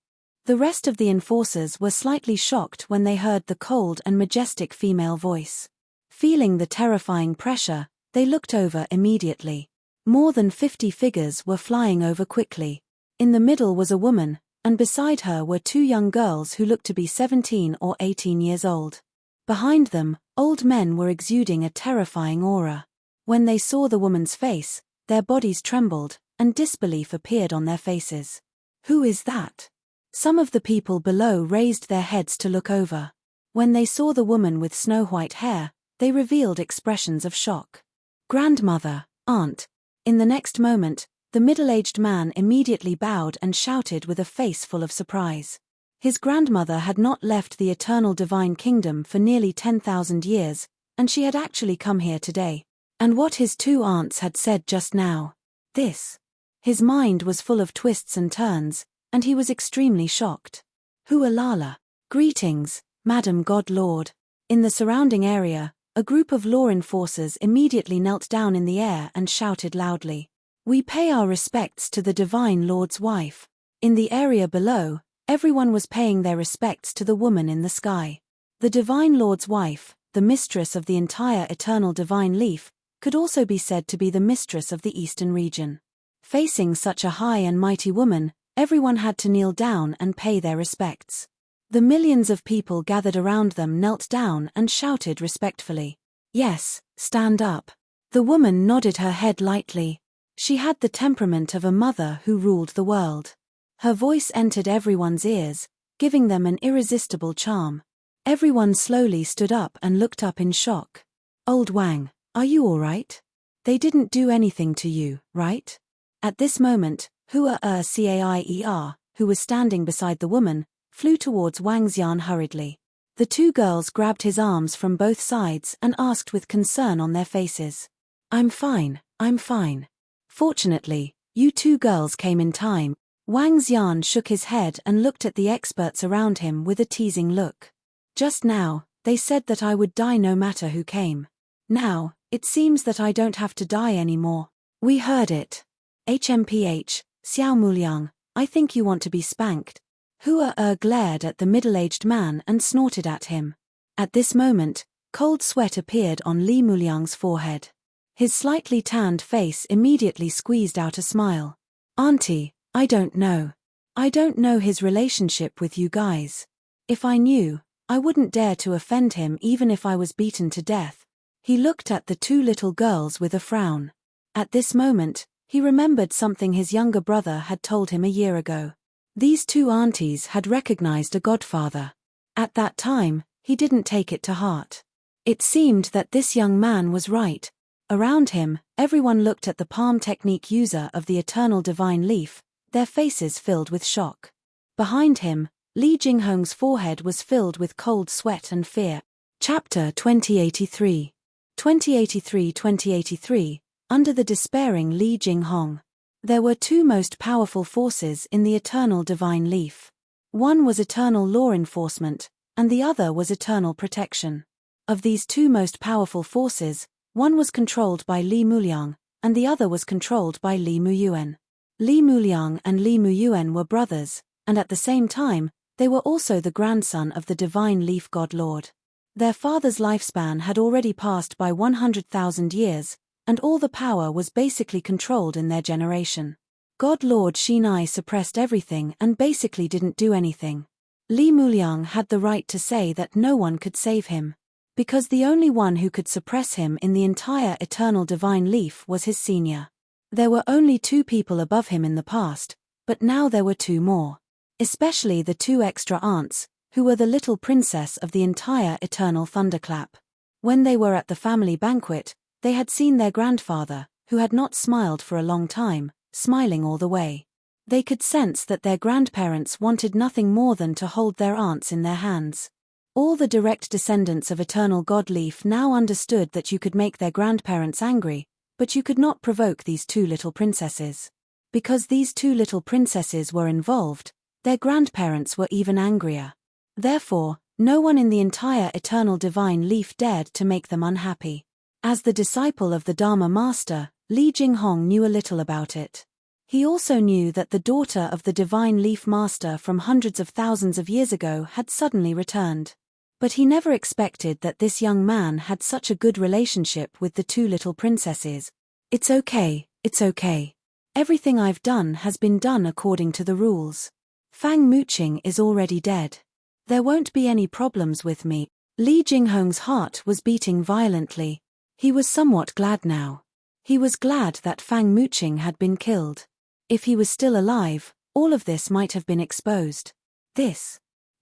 The rest of the enforcers were slightly shocked when they heard the cold and majestic female voice. Feeling the terrifying pressure, they looked over immediately. More than 50 figures were flying over quickly. In the middle was a woman, and beside her were two young girls who looked to be 17 or 18 years old. Behind them, old men were exuding a terrifying aura. When they saw the woman's face, their bodies trembled, and disbelief appeared on their faces. Who is that? Some of the people below raised their heads to look over. When they saw the woman with snow-white hair, they revealed expressions of shock. Grandmother, aunt. In the next moment, the middle-aged man immediately bowed and shouted with a face full of surprise. His grandmother had not left the eternal divine kingdom for nearly 10,000 years, and she had actually come here today. And what his two aunts had said just now. This. His mind was full of twists and turns, and he was extremely shocked. Hualala. Greetings, Madam God Lord. In the surrounding area, a group of law enforcers immediately knelt down in the air and shouted loudly. We pay our respects to the Divine Lord's wife. In the area below, everyone was paying their respects to the woman in the sky. The Divine Lord's wife, the mistress of the entire eternal divine leaf, could also be said to be the mistress of the eastern region. Facing such a high and mighty woman, everyone had to kneel down and pay their respects. The millions of people gathered around them knelt down and shouted respectfully. Yes, stand up. The woman nodded her head lightly. She had the temperament of a mother who ruled the world. Her voice entered everyone's ears, giving them an irresistible charm. Everyone slowly stood up and looked up in shock. Old Wang, are you all right? They didn't do anything to you, right? At this moment, Hua Caier, who was standing beside the woman, flew towards Wang Xian hurriedly. The two girls grabbed his arms from both sides and asked with concern on their faces. I'm fine, I'm fine. Fortunately, you two girls came in time. Wang Xian shook his head and looked at the experts around him with a teasing look. Just now, they said that I would die no matter who came. Now, it seems that I don't have to die anymore. We heard it. HMPH, Xiao Muliang, I think you want to be spanked. Hua glared at the middle-aged man and snorted at him. At this moment, cold sweat appeared on Li Muliang's forehead. His slightly tanned face immediately squeezed out a smile. Auntie, I don't know. I don't know his relationship with you guys. If I knew, I wouldn't dare to offend him even if I was beaten to death. He looked at the two little girls with a frown. At this moment, he remembered something his younger brother had told him a year ago. These two aunties had recognized a godfather. At that time, he didn't take it to heart. It seemed that this young man was right. Around him, everyone looked at the palm technique user of the eternal divine leaf, their faces filled with shock. Behind him, Li Jinghong's forehead was filled with cold sweat and fear. Chapter 2083. 2083. Under the despairing Li Jinghong. There were two most powerful forces in the eternal divine leaf. One was eternal law enforcement, and the other was eternal protection. Of these two most powerful forces, one was controlled by Li Muliang, and the other was controlled by Li Muyuan. Li Muliang and Li Muyuan were brothers, and at the same time, they were also the grandson of the divine leaf god lord. Their father's lifespan had already passed by 100,000 years, and all the power was basically controlled in their generation. God Lord Shinai suppressed everything and basically didn't do anything. Li Muliang had the right to say that no one could save him. Because the only one who could suppress him in the entire eternal divine leaf was his senior. There were only two people above him in the past, but now there were two more. Especially the two extra aunts, who were the little princess of the entire eternal thunderclap. When they were at the family banquet, they had seen their grandfather, who had not smiled for a long time, smiling all the way. They could sense that their grandparents wanted nothing more than to hold their aunts in their hands. All the direct descendants of eternal God Leaf now understood that you could make their grandparents angry, but you could not provoke these two little princesses. Because these two little princesses were involved, their grandparents were even angrier. Therefore, no one in the entire eternal divine leaf dared to make them unhappy. As the disciple of the Dharma master, Li Jinghong knew a little about it. He also knew that the daughter of the divine leaf master from hundreds of thousands of years ago had suddenly returned. But he never expected that this young man had such a good relationship with the two little princesses. It's okay, it's okay. Everything I've done has been done according to the rules. Fang Muqing is already dead. There won't be any problems with me. Li Jinghong's heart was beating violently. He was somewhat glad now. He was glad that Fang Muqing had been killed. If he was still alive, all of this might have been exposed.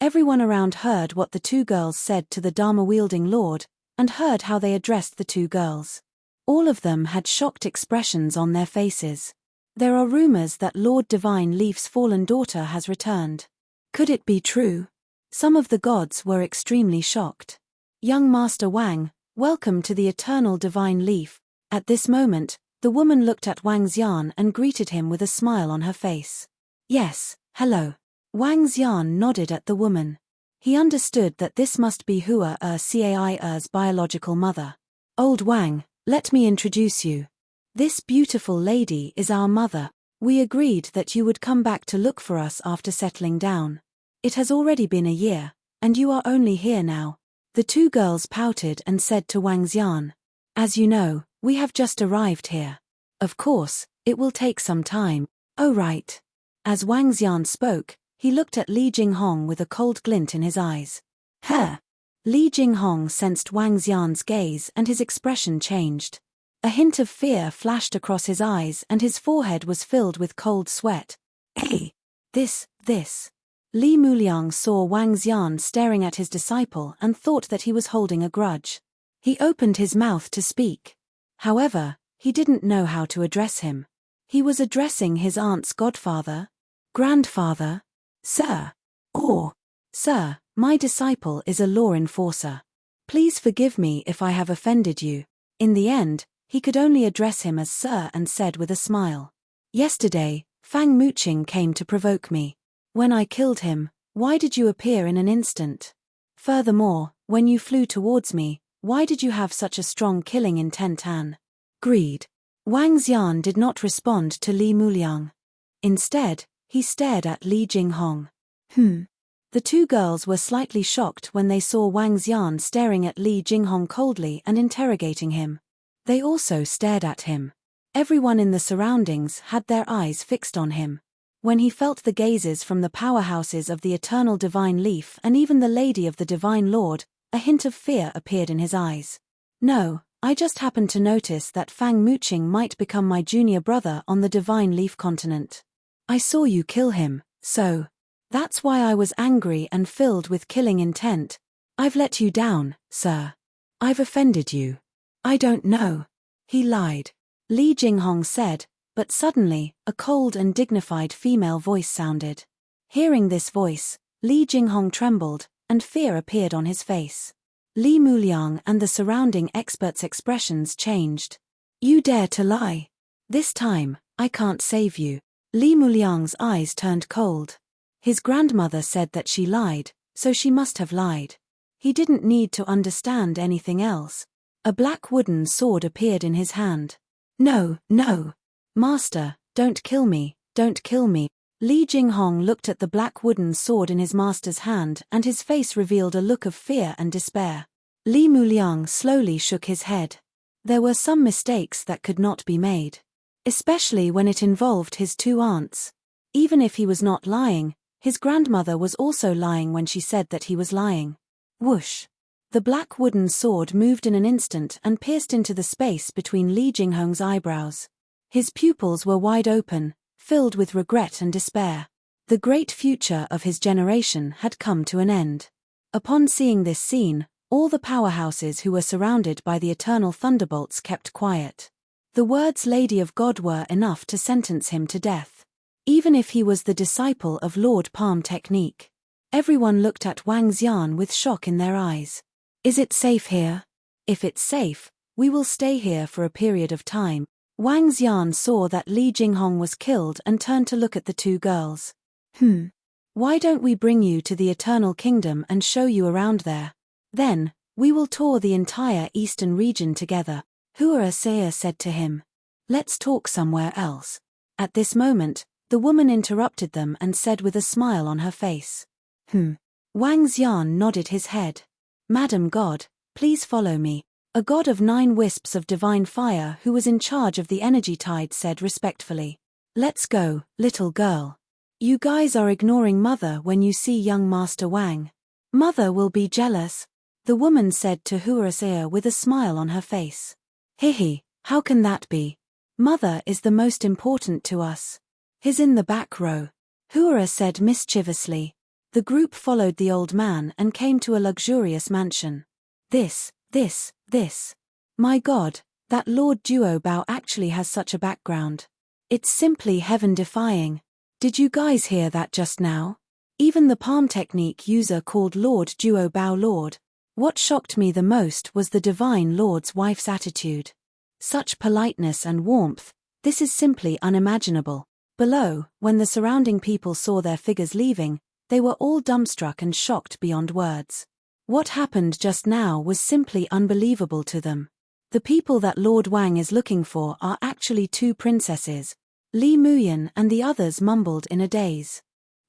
Everyone around heard what the two girls said to the Dharma-wielding lord, and heard how they addressed the two girls. All of them had shocked expressions on their faces. There are rumors that Lord Divine Leaf's fallen daughter has returned. Could it be true? Some of the gods were extremely shocked. Young Master Wang, welcome to the eternal divine leaf. At this moment, the woman looked at Wang Xian and greeted him with a smile on her face. Yes, hello. Wang Xian nodded at the woman. He understood that this must be Hua Caier's biological mother. Old Wang, let me introduce you. This beautiful lady is our mother. We agreed that you would come back to look for us after settling down. It has already been a year, and you are only here now. The two girls pouted and said to Wang Xian. As you know, we have just arrived here. Of course, it will take some time. Oh right. As Wang Xian spoke, he looked at Li Jinghong with a cold glint in his eyes. Li Jinghong sensed Wang Xian's gaze and his expression changed. A hint of fear flashed across his eyes and his forehead was filled with cold sweat. Hey! This. Li Muliang saw Wang Xian staring at his disciple and thought that he was holding a grudge. He opened his mouth to speak. However, he didn't know how to address him. He was addressing his aunt's godfather. Grandfather? Sir. Or, Sir, my disciple is a law enforcer. Please forgive me if I have offended you. In the end, he could only address him as Sir and said with a smile. Yesterday, Fang Muqing came to provoke me. When I killed him, why did you appear in an instant? Furthermore, when you flew towards me, why did you have such a strong killing intent and greed? Wang Xian did not respond to Li Muliang. Instead, he stared at Li Jinghong. The two girls were slightly shocked when they saw Wang Xian staring at Li Jinghong coldly and interrogating him. They also stared at him. Everyone in the surroundings had their eyes fixed on him. When he felt the gazes from the powerhouses of the eternal divine leaf and even the lady of the divine lord, a hint of fear appeared in his eyes. No, I just happened to notice that Fang Muqing might become my junior brother on the divine leaf continent. I saw you kill him, so that's why I was angry and filled with killing intent. I've let you down, sir. I've offended you. I don't know. He lied. Li Jinghong said, but suddenly, a cold and dignified female voice sounded. Hearing this voice, Li Jinghong trembled, and fear appeared on his face. Li Muliang and the surrounding experts' expressions changed. You dare to lie. This time, I can't save you. Li Muliang's eyes turned cold. His grandmother said that she lied, so she must have lied. He didn't need to understand anything else. A black wooden sword appeared in his hand. No. Master, don't kill me, don't kill me. Li Jinghong looked at the black wooden sword in his master's hand and his face revealed a look of fear and despair. Li Muliang slowly shook his head. There were some mistakes that could not be made. Especially when it involved his two aunts. Even if he was not lying, his grandmother was also lying when she said that he was lying. Whoosh! The black wooden sword moved in an instant and pierced into the space between Li Jinghong's eyebrows. His pupils were wide open, filled with regret and despair. The great future of his generation had come to an end. Upon seeing this scene, all the powerhouses who were surrounded by the eternal thunderbolts kept quiet. The words Lady of God were enough to sentence him to death. Even if he was the disciple of Lord Palm Technique. Everyone looked at Wang Xian with shock in their eyes. Is it safe here? If it's safe, we will stay here for a period of time. Wang Xian saw that Li Jinghong was killed and turned to look at the two girls. Why don't we bring you to the Eternal Kingdom and show you around there? Then, we will tour the entire eastern region together, Hua Saya said to him. Let's talk somewhere else. At this moment, the woman interrupted them and said with a smile on her face. Wang Xian nodded his head. Madam God, please follow me. A god of 9 wisps of divine fire who was in charge of the energy tide said respectfully. Let's go, little girl. You guys are ignoring Mother when you see young Master Wang. Mother will be jealous, the woman said to Huarasea with a smile on her face. Hihi, how can that be? Mother is the most important to us. He's in the back row. Hura said mischievously. The group followed the old man and came to a luxurious mansion. This. My God, that Lord Duo Bao actually has such a background. It's simply heaven-defying. Did you guys hear that just now? Even the palm technique user called Lord Duo Bao Lord. What shocked me the most was the Divine Lord's wife's attitude. Such politeness and warmth, this is simply unimaginable. Below, when the surrounding people saw their figures leaving, they were all dumbstruck and shocked beyond words. What happened just now was simply unbelievable to them. The people that Lord Wang is looking for are actually 2 princesses. Li Muyan and the others mumbled in a daze.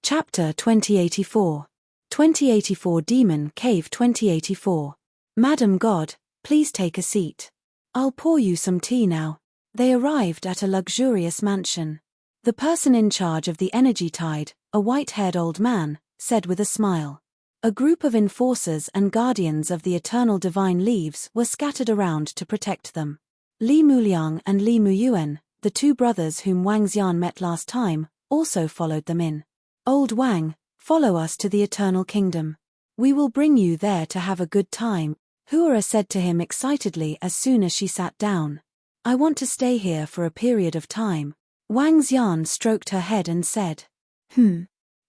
Chapter 2084. 2084 Demon Cave 2084. Madam God, please take a seat. I'll pour you some tea now. They arrived at a luxurious mansion. The person in charge of the energy tide, a white-haired old man, said with a smile. A group of enforcers and guardians of the eternal divine leaves were scattered around to protect them. Li Muliang and Li Muyuan, the two brothers whom Wang Xian met last time, also followed them in. Old Wang, follow us to the Eternal Kingdom. We will bring you there to have a good time, Hua said to him excitedly as soon as she sat down. I want to stay here for a period of time. Wang Xian stroked her head and said.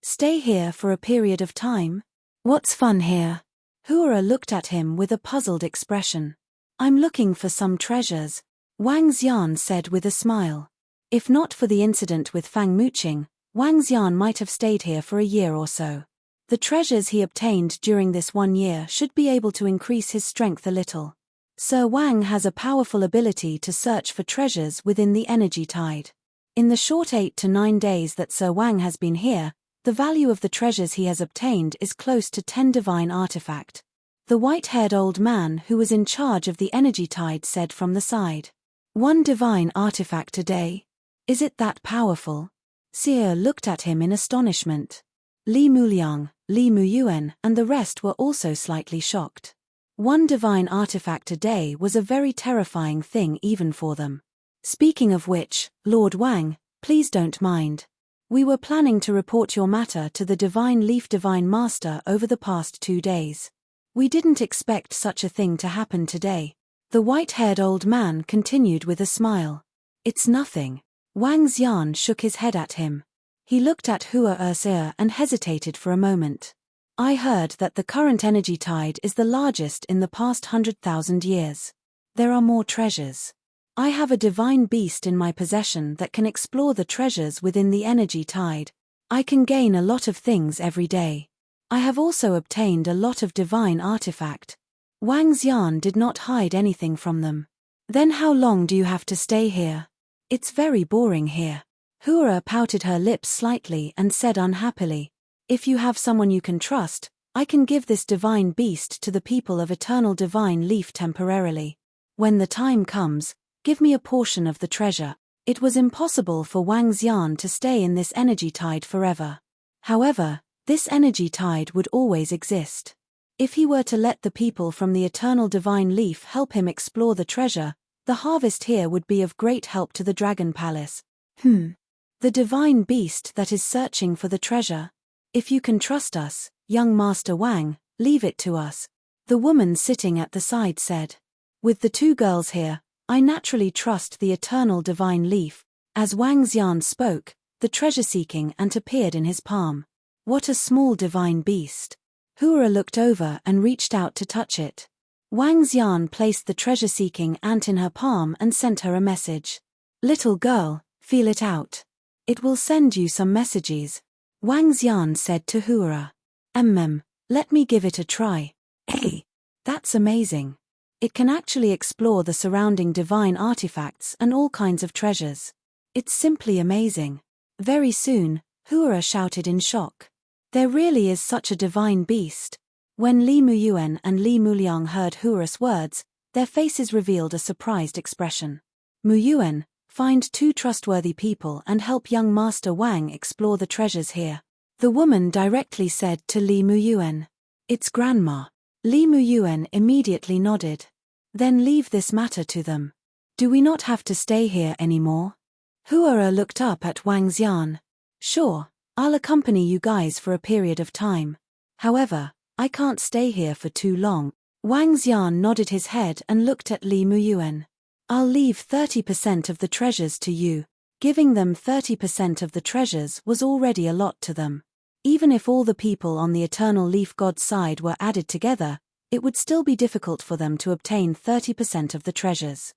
Stay here for a period of time? What's fun here? Hua looked at him with a puzzled expression. I'm looking for some treasures, Wang Xian said with a smile. If not for the incident with Fang Muqing, Wang Xian might have stayed here for a year or so. The treasures he obtained during this 1 year should be able to increase his strength a little. Sir Wang has a powerful ability to search for treasures within the energy tide. In the short 8 to 9 days that Sir Wang has been here, the value of the treasures he has obtained is close to 10 divine artifact. The white-haired old man who was in charge of the energy tide said from the side. 1 divine artifact a day? Is it that powerful? Xie looked at him in astonishment. Li Muliang, Li Muyuan and the rest were also slightly shocked. 1 divine artifact a day was a very terrifying thing even for them. Speaking of which, Lord Wang, please don't mind. We were planning to report your matter to the Divine Leaf Divine Master over the past 2 days. We didn't expect such a thing to happen today. The white-haired old man continued with a smile. It's nothing. Wang Xian shook his head at him. He looked at Hua Erse and hesitated for a moment. I heard that the current energy tide is the largest in the past 100,000 years. There are more treasures. I have a divine beast in my possession that can explore the treasures within the energy tide. I can gain a lot of things every day. I have also obtained a lot of divine artifact. Wang Xian did not hide anything from them. Then how long do you have to stay here? It's very boring here. Hua pouted her lips slightly and said unhappily. If you have someone you can trust, I can give this divine beast to the people of Eternal Divine Leaf temporarily. When the time comes, give me a portion of the treasure. It was impossible for Wang Xian to stay in this energy tide forever. However, this energy tide would always exist. If he were to let the people from the Eternal Divine Leaf help him explore the treasure, the harvest here would be of great help to the Dragon Palace. The divine beast that is searching for the treasure. If you can trust us, young Master Wang, leave it to us. The woman sitting at the side said. With the 2 girls here, I naturally trust the Eternal Divine Leaf. As Wang Xian spoke, the treasure-seeking ant appeared in his palm. What a small divine beast. Hua looked over and reached out to touch it. Wang Xian placed the treasure-seeking ant in her palm and sent her a message. Little girl, feel it out. It will send you some messages. Wang Xian said to Hua. Let me give it a try. Hey, that's amazing. It can actually explore the surrounding divine artifacts and all kinds of treasures. It's simply amazing. Very soon, Hua shouted in shock. There really is such a divine beast. When Li Muyuan and Li Muliang heard Hua's words, their faces revealed a surprised expression. Muyuan, find 2 trustworthy people and help young Master Wang explore the treasures here. The woman directly said to Li Muyuan. It's Grandma. Li Muyuan immediately nodded. Then leave this matter to them. Do we not have to stay here anymore? Hua looked up at Wang Xian. Sure, I'll accompany you guys for a period of time. However, I can't stay here for too long. Wang Xian nodded his head and looked at Li Muyuan. I'll leave 30% of the treasures to you. Giving them 30% of the treasures was already a lot to them. Even if all the people on the Eternal Leaf God's side were added together, it would still be difficult for them to obtain 30% of the treasures.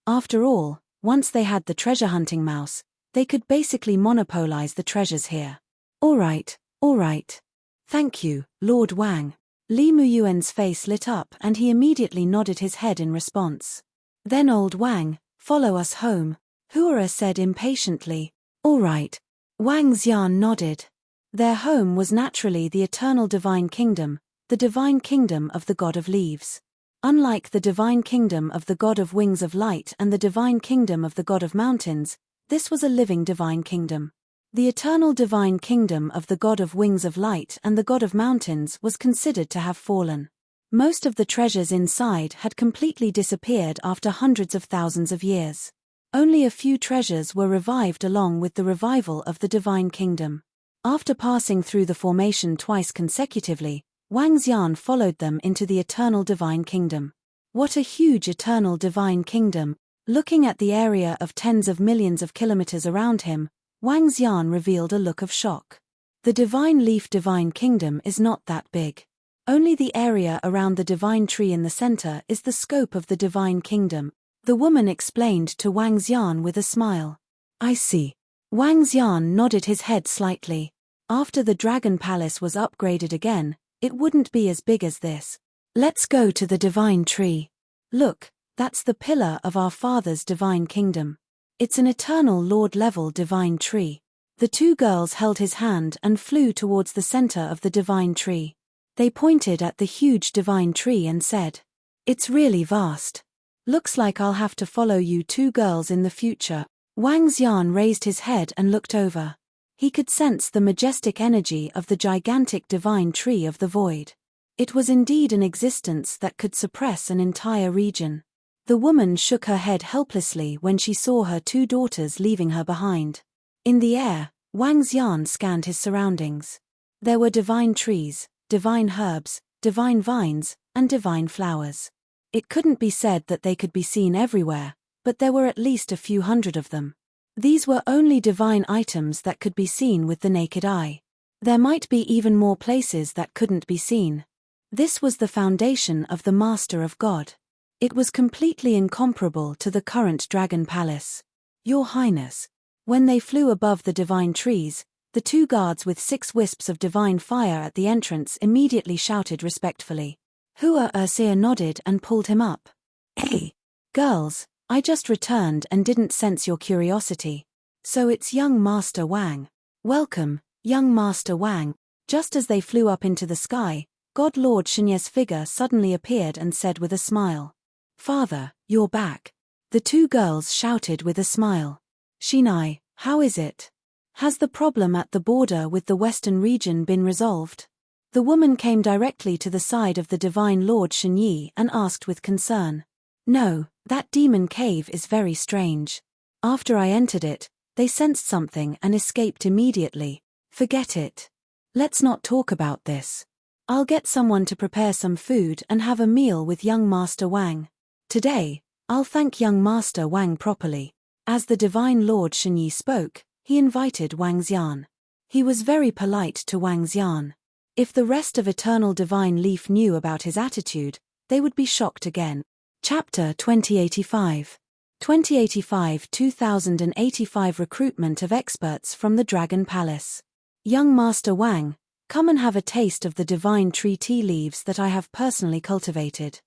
After all, once they had the treasure hunting mouse, they could basically monopolize the treasures here. All right. Thank you, Lord Wang. Li Muyuan's face lit up and he immediately nodded his head in response. Then old Wang, follow us home, Hua said impatiently. All right. Wang Xian nodded. Their home was naturally the Eternal Divine Kingdom, the Divine Kingdom of the God of Leaves. Unlike the Divine Kingdom of the God of Wings of Light and the Divine Kingdom of the God of Mountains, this was a living Divine Kingdom. The Eternal Divine Kingdom of the God of Wings of Light and the God of Mountains was considered to have fallen. Most of the treasures inside had completely disappeared after hundreds of thousands of years. Only a few treasures were revived along with the revival of the divine kingdom. After passing through the formation twice consecutively, Wang Xian followed them into the eternal divine kingdom. What a huge eternal divine kingdom! Looking at the area of tens of millions of kilometers around him, Wang Xian revealed a look of shock. The divine leaf divine kingdom is not that big. Only the area around the divine tree in the center is the scope of the divine kingdom, the woman explained to Wang Xian with a smile. I see. Wang Xian nodded his head slightly. After the Dragon Palace was upgraded again, it wouldn't be as big as this. Let's go to the divine tree. Look, that's the pillar of our father's divine kingdom. It's an eternal Lord-level divine tree. The two girls held his hand and flew towards the center of the divine tree. They pointed at the huge divine tree and said, "It's really vast. Looks like I'll have to follow you two girls in the future." Wang Xian raised his head and looked over. He could sense the majestic energy of the gigantic divine tree of the void. It was indeed an existence that could suppress an entire region. The woman shook her head helplessly when she saw her two daughters leaving her behind. In the air, Wang Xian scanned his surroundings. There were divine trees, divine herbs, divine vines, and divine flowers. It couldn't be said that they could be seen everywhere, but there were at least a few hundred of them. These were only divine items that could be seen with the naked eye. There might be even more places that couldn't be seen. This was the foundation of the Master of God. It was completely incomparable to the current Dragon Palace. Your Highness. When they flew above the divine trees, the two guards with 6 wisps of divine fire at the entrance immediately shouted respectfully. Hua Ersia nodded and pulled him up. Hey, girls, I just returned and didn't sense your curiosity. So it's young Master Wang. Welcome, young Master Wang. Just as they flew up into the sky, God Lord Shenye's figure suddenly appeared and said with a smile. Father, you're back. The two girls shouted with a smile. Shenai, how is it? Has the problem at the border with the western region been resolved? The woman came directly to the side of the divine Lord Shenyi and asked with concern. No, that demon cave is very strange. After I entered it, they sensed something and escaped immediately. Forget it. Let's not talk about this. I'll get someone to prepare some food and have a meal with young Master Wang. Today, I'll thank young Master Wang properly. As the divine Lord Shenyi spoke, he invited Wang Xian. He was very polite to Wang Xian. If the rest of Eternal Divine Leaf knew about his attitude, they would be shocked again. Chapter 2085. 2085 Recruitment of Experts from the Dragon Palace. Young Master Wang, come and have a taste of the divine tree tea leaves that I have personally cultivated.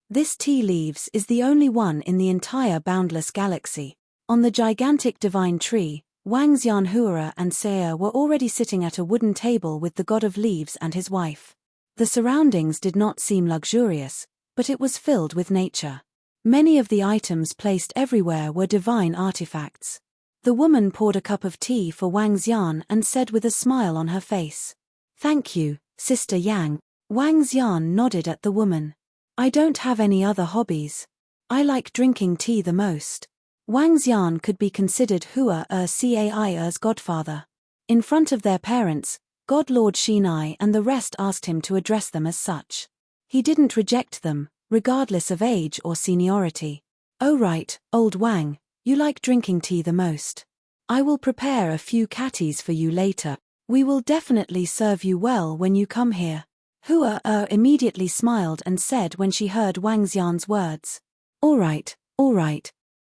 This tea leaves is the only one in the entire boundless galaxy. On the gigantic divine tree, Wang Xian, Hua and Saya were already sitting at a wooden table with the god of leaves and his wife. The surroundings did not seem luxurious, but it was filled with nature. Many of the items placed everywhere were divine artifacts. The woman poured a cup of tea for Wang Xian and said with a smile on her face. Thank you, Sister Yang. Wang Xian nodded at the woman. I don't have any other hobbies. I like drinking tea the most. Wang Xian could be considered Hua Er's godfather. In front of their parents, God Lord Shenai and the rest asked him to address them as such. He didn't reject them, regardless of age or seniority. Oh right, old Wang, you like drinking tea the most. I will prepare a few catties for you later. We will definitely serve you well when you come here. Hua immediately smiled and said when she heard Wang Xian's words. All right.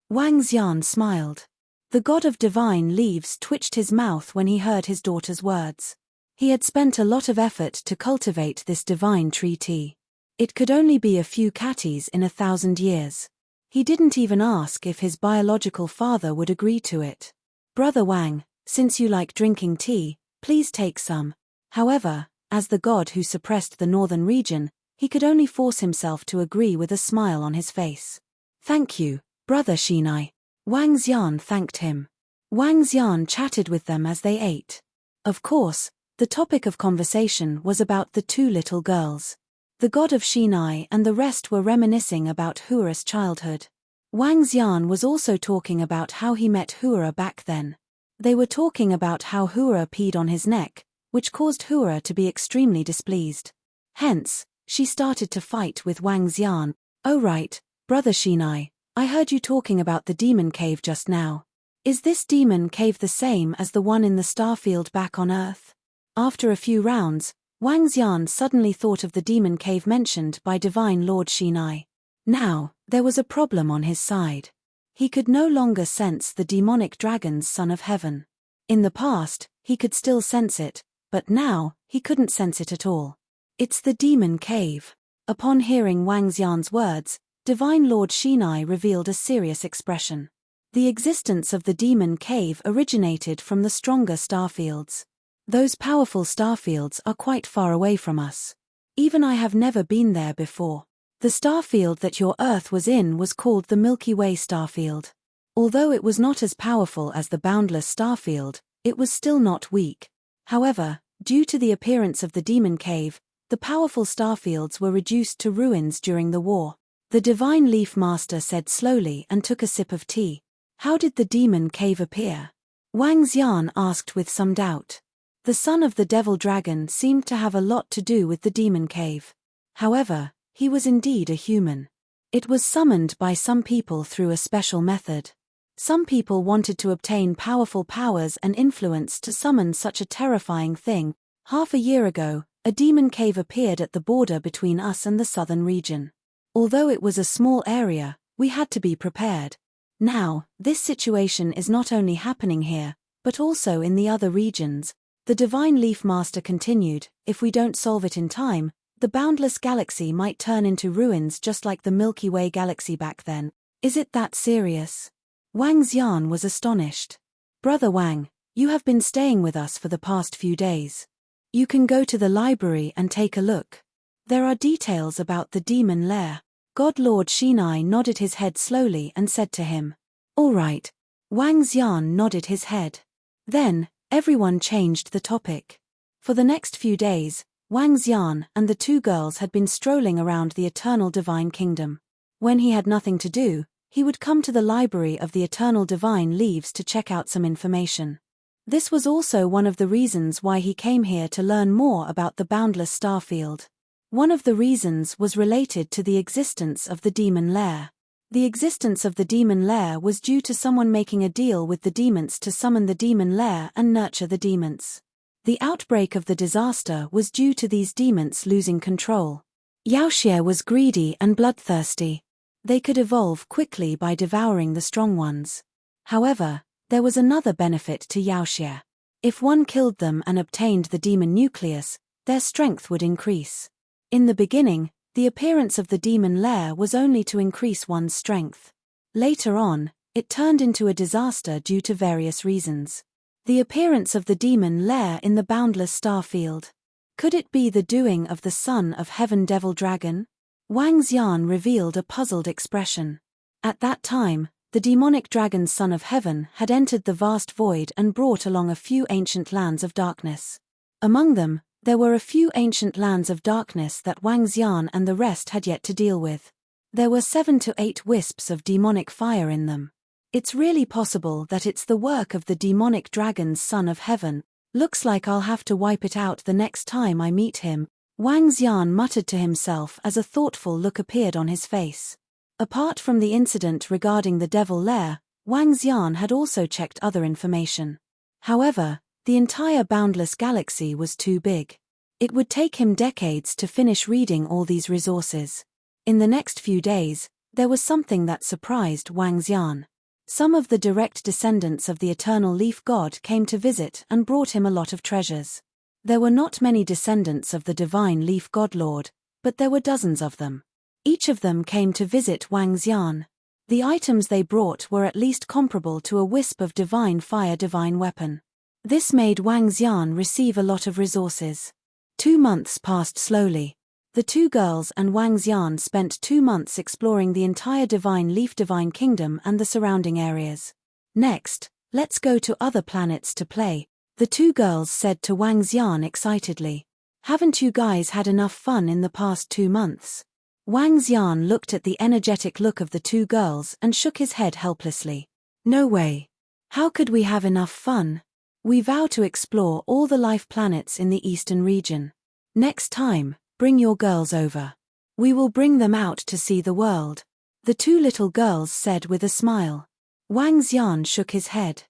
Wang Xian smiled. The god of divine leaves twitched his mouth when he heard his daughter's words. He had spent a lot of effort to cultivate this divine tree tea. It could only be a few catties in 1,000 years. He didn't even ask if his biological father would agree to it. Brother Wang, since you like drinking tea, please take some. However, as the god who suppressed the northern region, he could only force himself to agree with a smile on his face. Thank you, Brother Shenai. Wang Xian thanked him. Wang Xian chatted with them as they ate. Of course, the topic of conversation was about the two little girls. The god of Shinai and the rest were reminiscing about Hua's childhood. Wang Xian was also talking about how he met Hua back then. They were talking about how Hua peed on his neck, which caused Hua to be extremely displeased. Hence, she started to fight with Wang Xian. "Oh right, brother Shinai, I heard you talking about the demon cave just now. Is this demon cave the same as the one in the starfield back on Earth?" After a few rounds, Wang Xian suddenly thought of the demon cave mentioned by Divine Lord Shinai. Now, there was a problem on his side. He could no longer sense the demonic dragon's son of heaven. In the past, he could still sense it, but now, he couldn't sense it at all. "It's the demon cave." Upon hearing Wang Xian's words, Divine Lord Shinai revealed a serious expression. The existence of the demon cave originated from the stronger starfields. Those powerful starfields are quite far away from us. Even I have never been there before. The starfield that your Earth was in was called the Milky Way starfield. Although it was not as powerful as the boundless starfield, it was still not weak. However, due to the appearance of the demon cave, the powerful starfields were reduced to ruins during the war. The Divine Leaf Master said slowly and took a sip of tea. "How did the demon cave appear?" Wang Xian asked with some doubt. The son of the devil dragon seemed to have a lot to do with the demon cave. However, he was indeed a human. It was summoned by some people through a special method. Some people wanted to obtain powerful powers and influence to summon such a terrifying thing. Half a year ago, a demon cave appeared at the border between us and the southern region. Although it was a small area, we had to be prepared. Now, this situation is not only happening here, but also in the other regions. The Divine Leaf Master continued, "If we don't solve it in time, the boundless galaxy might turn into ruins just like the Milky Way galaxy back then." "Is it that serious?" Wang Xian was astonished. "Brother Wang, you have been staying with us for the past few days. You can go to the library and take a look. There are details about the demon lair." God Lord Shinai nodded his head slowly and said to him, "All right." Wang Xian nodded his head. Then, everyone changed the topic. For the next few days, Wang Xian and the two girls had been strolling around the Eternal Divine Kingdom. When he had nothing to do, he would come to the library of the Eternal Divine Leaves to check out some information. This was also one of the reasons why he came here to learn more about the boundless starfield. One of the reasons was related to the existence of the demon lair. The existence of the demon lair was due to someone making a deal with the demons to summon the demon lair and nurture the demons. The outbreak of the disaster was due to these demons losing control. Yaoxie was greedy and bloodthirsty. They could evolve quickly by devouring the strong ones. However, there was another benefit to Yaoxie. If one killed them and obtained the demon nucleus, their strength would increase. In the beginning, the appearance of the demon lair was only to increase one's strength. Later on, it turned into a disaster due to various reasons. The appearance of the demon lair in the boundless starfield. Could it be the doing of the son of heaven devil dragon? Wang Xian revealed a puzzled expression. At that time, the demonic dragon's son of heaven had entered the vast void and brought along a few ancient lands of darkness. Among them, there were a few ancient lands of darkness that Wang Xian and the rest had yet to deal with. There were 7 to 8 wisps of demonic fire in them. It's really possible that it's the work of the demonic dragon's son of heaven. Looks like I'll have to wipe it out the next time I meet him, Wang Xian muttered to himself as a thoughtful look appeared on his face. Apart from the incident regarding the devil lair, Wang Xian had also checked other information. However, the entire boundless galaxy was too big. It would take him decades to finish reading all these resources. In the next few days, there was something that surprised Wang Xian. Some of the direct descendants of the Eternal Leaf God came to visit and brought him a lot of treasures. There were not many descendants of the Divine Leaf God Lord, but there were dozens of them. Each of them came to visit Wang Xian. The items they brought were at least comparable to a wisp of divine fire divine weapon. This made Wang Xian receive a lot of resources. 2 months passed slowly. The two girls and Wang Xian spent 2 months exploring the entire Divine Leaf Divine Kingdom and the surrounding areas. Next, let's go to other planets to play, the two girls said to Wang Xian excitedly. Haven't you guys had enough fun in the past 2 months? Wang Xian looked at the energetic look of the two girls and shook his head helplessly. No way. How could we have enough fun? We vow to explore all the life planets in the eastern region. Next time, bring your girls over. We will bring them out to see the world. The two little girls said with a smile. Wang Xian shook his head.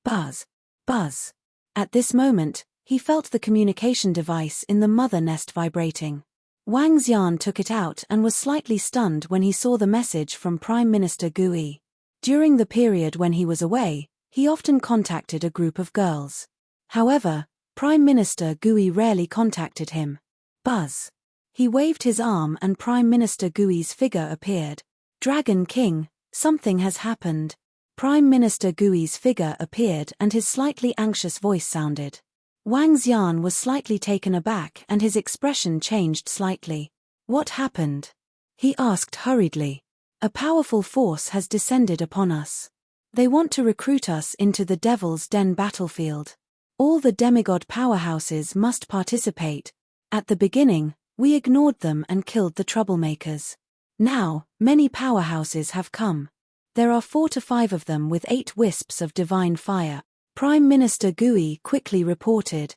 Buzz. Buzz. At this moment, he felt the communication device in the mother nest vibrating. Wang Xian took it out and was slightly stunned when he saw the message from Prime Minister Gui. During the period when he was away, he often contacted a group of girls. However, Prime Minister Gui rarely contacted him. Buzz. He waved his arm and Prime Minister Gui's figure appeared. Dragon King, something has happened. Prime Minister Gui's figure appeared and his slightly anxious voice sounded. Wang Xian was slightly taken aback and his expression changed slightly. What happened? He asked hurriedly. A powerful force has descended upon us. They want to recruit us into the Devil's Den battlefield. All the demigod powerhouses must participate. At the beginning, we ignored them and killed the troublemakers. Now, many powerhouses have come. There are 4 to 5 of them with 8 wisps of divine fire. Prime Minister Gui quickly reported.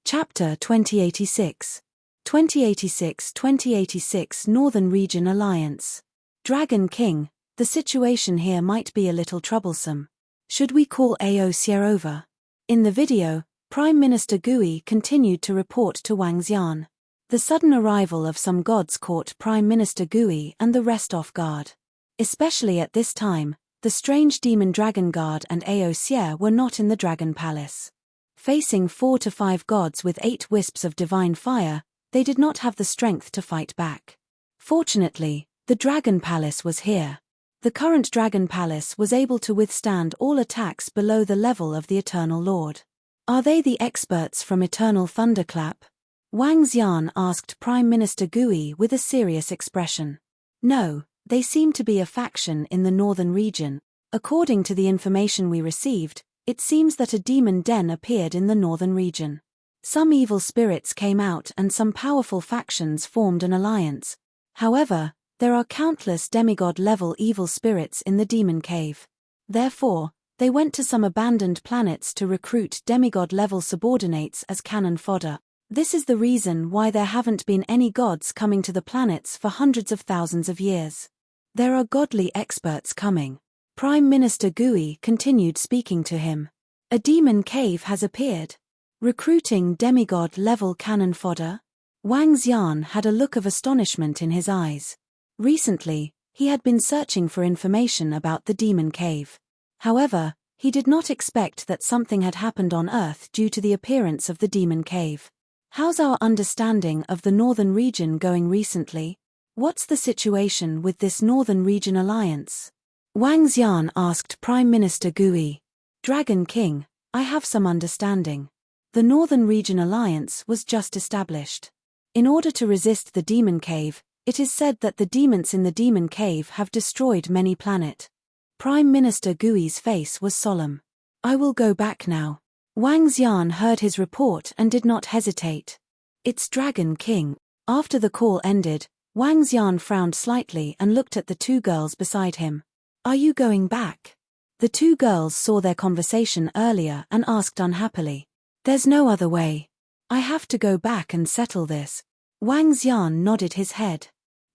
Chapter 2086. 2086 Northern Region Alliance. Dragon King, the situation here might be a little troublesome. Should we call Aosia over? In the video, Prime Minister Gui continued to report to Wang Xian. The sudden arrival of some gods caught Prime Minister Gui and the rest off guard. Especially at this time, the strange demon Dragon Guard and Aosia were not in the Dragon Palace. Facing 4 to 5 gods with 8 wisps of divine fire, they did not have the strength to fight back. Fortunately, the Dragon Palace was here. The current Dragon Palace was able to withstand all attacks below the level of the Eternal Lord. Are they the experts from Eternal Thunderclap? Wang Xian asked Prime Minister Gui with a serious expression. No. They seem to be a faction in the northern region. According to the information we received, it seems that a demon den appeared in the northern region. Some evil spirits came out and some powerful factions formed an alliance. However, there are countless demigod-level evil spirits in the demon cave. Therefore, they went to some abandoned planets to recruit demigod-level subordinates as cannon fodder. This is the reason why there haven't been any gods coming to the planets for hundreds of thousands of years. There are godly experts coming. Prime Minister Gui continued speaking to him. A demon cave has appeared. Recruiting demigod-level cannon fodder? Wang Xian had a look of astonishment in his eyes. Recently, he had been searching for information about the demon cave. However, he did not expect that something had happened on Earth due to the appearance of the demon cave. How's our understanding of the northern region going recently? What's the situation with this Northern Region Alliance? Wang Xian asked Prime Minister Gui. Dragon King, I have some understanding. The Northern Region Alliance was just established. In order to resist the Demon Cave, it is said that the demons in the Demon Cave have destroyed many planets. Prime Minister Gui's face was solemn. I will go back now. Wang Xian heard his report and did not hesitate. It's Dragon King. After the call ended, Wang Xian frowned slightly and looked at the 2 girls beside him. Are you going back? The 2 girls saw their conversation earlier and asked unhappily. There's no other way. I have to go back and settle this. Wang Xian nodded his head.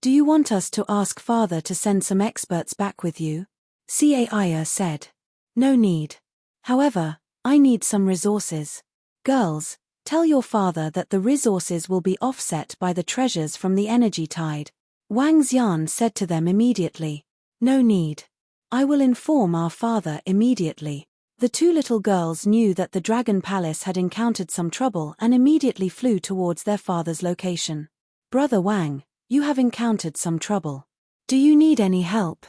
Do you want us to ask father to send some experts back with you? Caia said. No need. However, I need some resources. Girls, tell your father that the resources will be offset by the treasures from the energy tide. Wang Xian said to them immediately. No need. I will inform our father immediately. The 2 little girls knew that the Dragon Palace had encountered some trouble and immediately flew towards their father's location. Brother Wang, you have encountered some trouble. Do you need any help?